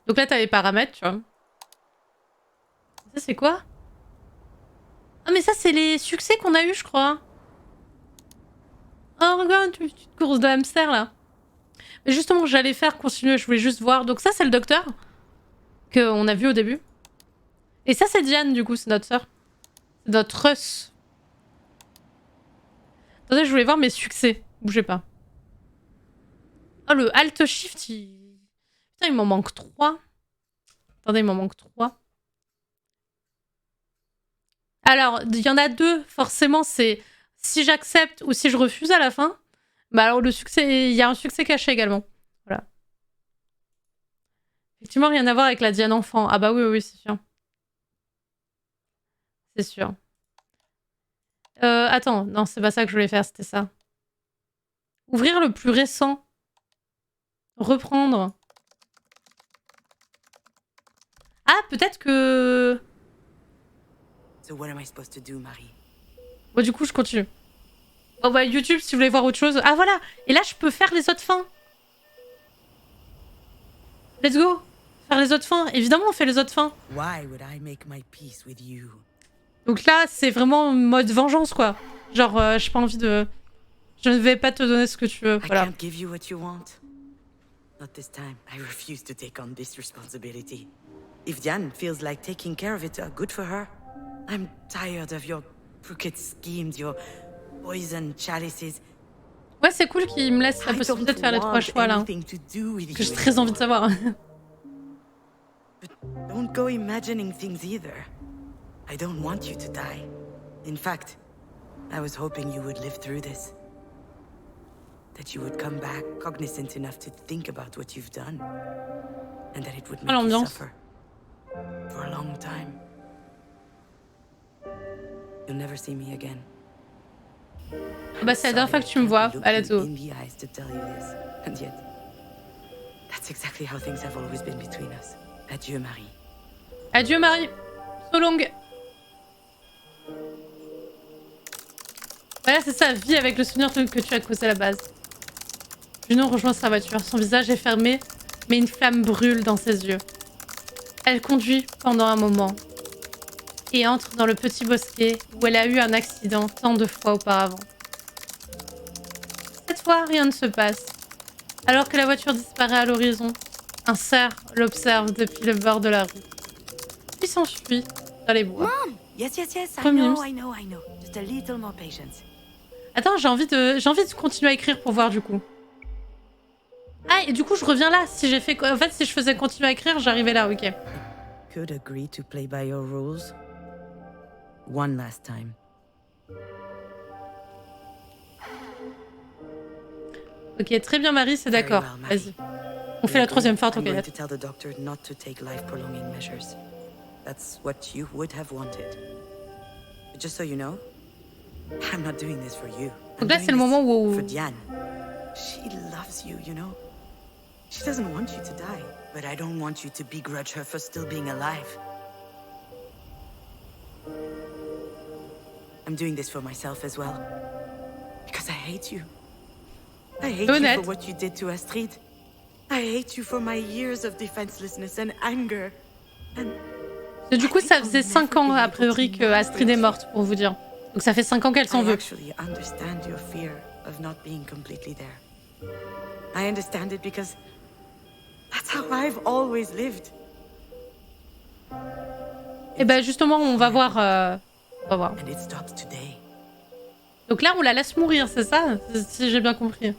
Donc là, t'as les paramètres, tu vois. Ça, c'est quoi? Ah, mais ça, c'est les succès qu'on a eu, je crois. Oh, regarde, une petite course de hamster, là. Mais justement, j'allais faire continuer, je voulais juste voir. Donc ça, c'est le docteur qu'on a vu au début. Et ça, c'est Diane, du coup, c'est notre sœur. C'est notre Russ. Attendez, je voulais voir mes succès. Bougez pas. Oh, le Alt Shift, putain, il m'en manque 3. Attendez, il m'en manque 3. Alors, il y en a 2, forcément, c'est si j'accepte ou si je refuse à la fin. Bah alors, le succès, il y a un succès caché également. Voilà. Effectivement, rien à voir avec la Diane enfant. Ah bah oui, oui, c'est sûr. C'est sûr. Attends, non, c'est pas ça que je voulais faire, c'était ça. Ouvrir le plus récent. Reprendre. Ah, peut-être que... So what am I supposed to do, Marie? Bon, du coup, je continue. Oh bah, YouTube, si vous voulez voir autre chose. Ah, voilà. Et là, je peux faire les autres fins. Let's go. Faire les autres fins. Évidemment, on fait les autres fins. Why would I make my peace with you? Donc là, c'est vraiment mode vengeance, quoi. Genre, j'ai pas envie de... Je ne vais pas te donner ce que tu veux. Voilà. I can't give you what you want. Not this time. I refuse to take on this responsibility. If Diane feels like taking care of it, good for her. I'm tired of your crooked schemes, your poison chalices. Ouais, c'est cool qu'il me laisse la possibilité de faire les 3 choix, là. Que j'ai très envie de savoir. But don't go imagining things either. I don't want you to die. In fact, I was hoping you would live through this. That you would come back cognizant enough to think about what you've done. And that it would make you suffer. For a long time. You'll never see me again. Bah, c'est la dernière fois que tu me vois. Allez, let's go. And yet, that's exactly how things have always been between us. Adieu, Marie. Adieu, Marie. So long. Voilà, c'est ça, vie avec le souvenir que tu as causé à la base. Juno rejoint sa voiture. Son visage est fermé, mais une flamme brûle dans ses yeux. Elle conduit pendant un moment et entre dans le petit bosquet où elle a eu un accident tant de fois auparavant. Cette fois, rien ne se passe. Alors que la voiture disparaît à l'horizon, un cerf l'observe depuis le bord de la rue. Puis s'enfuit dans les bois. Mom! Yes, yes, yes, I know. Just a little more patience. Attends, j'ai envie de continuer à écrire pour voir du coup. Ah, et du coup, je reviens là. Si j'ai fait, en fait, si je faisais continuer à écrire, j'arrivais là, ok. Could agree to play by your rules. One last time. Ok, très bien, Marie, c'est d'accord. Vas-y. On fait la 3e fois, ok. To tell the doctor not to take life-prolonging measures. That's what you would have wanted. But just so you know, I'm not doing this for you. Donc là, c'est le moment où... For Diane. She loves you, you know? She doesn't want you to die. But I don't want you to begrudge her for still being alive. I'm doing this for myself as well. Because I hate you. I hate you for what you did to Astrid. I hate you for my years of defenselessness and anger. And Et du coup, ça faisait 5 ans, a priori, que Astrid est morte, pour vous dire. Donc ça fait 5 ans qu'elle s'en veut. I understand your fear of not being completely there. I understand it because that's how I've always lived. Et ben justement, on va voir. On va voir. And it stops today. Donc là, on la laisse mourir, c'est ça? Si j'ai bien compris.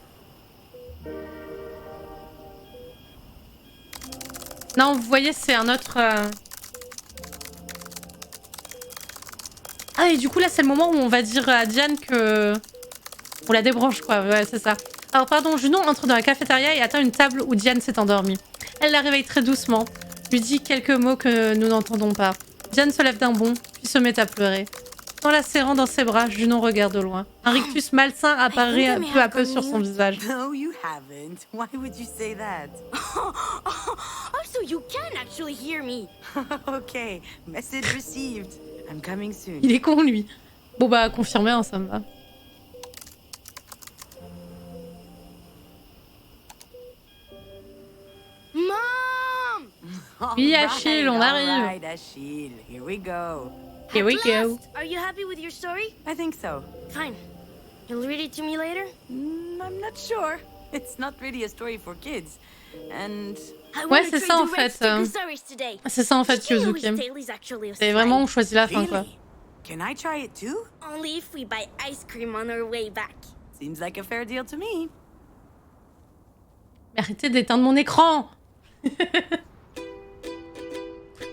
Non, vous voyez, c'est un autre... Ah, et du coup, là, c'est le moment où on va dire à Diane que... On la débranche, quoi. Ouais, c'est ça. Alors, pardon, Junon entre dans la cafétéria et atteint une table où Diane s'est endormie. Elle la réveille très doucement, lui dit quelques mots que nous n'entendons pas. Diane se lève d'un bond, puis se met à pleurer. En la serrant dans ses bras, Junon regarde au loin. Un rictus malsain apparaît peu à peu sur son visage. No, you haven't. Why would you say that? Also, you can actually hear me. Okay, message received. I'm coming soon. Il est con, lui. Bon bah, confirmé, hein, ça me va. Mom! Oui, Achille, on arrive. Alright, Achille, here we go. Here we go. Are you happy with your story? I think so. Fine. You'll read it to me later? I'm not sure. It's not really a story for kids. And Ouais, c'est ça en fait. C'est ça en fait, Kyozuki. C'est vraiment on choisit la fin quoi. really? Can I try it too? Only if we buy ice cream on our way back. Seems like a fair deal to me. Mais arrêtez d'éteindre mon écran.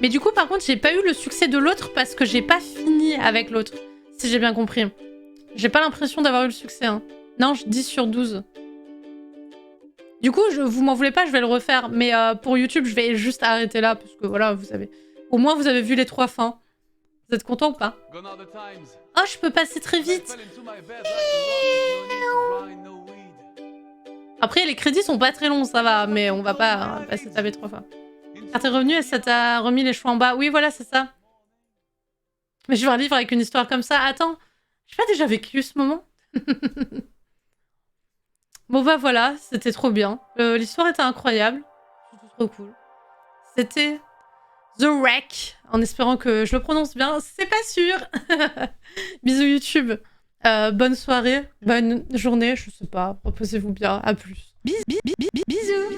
Mais du coup, par contre, j'ai pas eu le succès de l'autre parce que j'ai pas fini avec l'autre. Si j'ai bien compris. J'ai pas l'impression d'avoir eu le succès. Hein. Non, 10 sur 12. Du coup, vous m'en voulez pas, je vais le refaire. Mais pour YouTube, je vais juste arrêter là. Parce que voilà, vous avez... Au moins, vous avez vu les 3 fins. Vous êtes content ou pas? Oh, je peux passer très vite. Après, les crédits sont pas très longs, ça va. Mais on va pas passer taper 3 fois. Quand t'es revenu et ça t'a remis les choix en bas. Oui, voilà, c'est ça. Mais je veux un livre avec une histoire comme ça. Attends, j'ai pas déjà vécu ce moment? Bon bah voilà, c'était trop bien. L'histoire était incroyable. C'était trop cool. C'était The Wreck, en espérant que je le prononce bien. C'est pas sûr. Bisous YouTube. Bonne soirée, bonne journée, je sais pas. Reposez-vous bien. À plus. Bisous.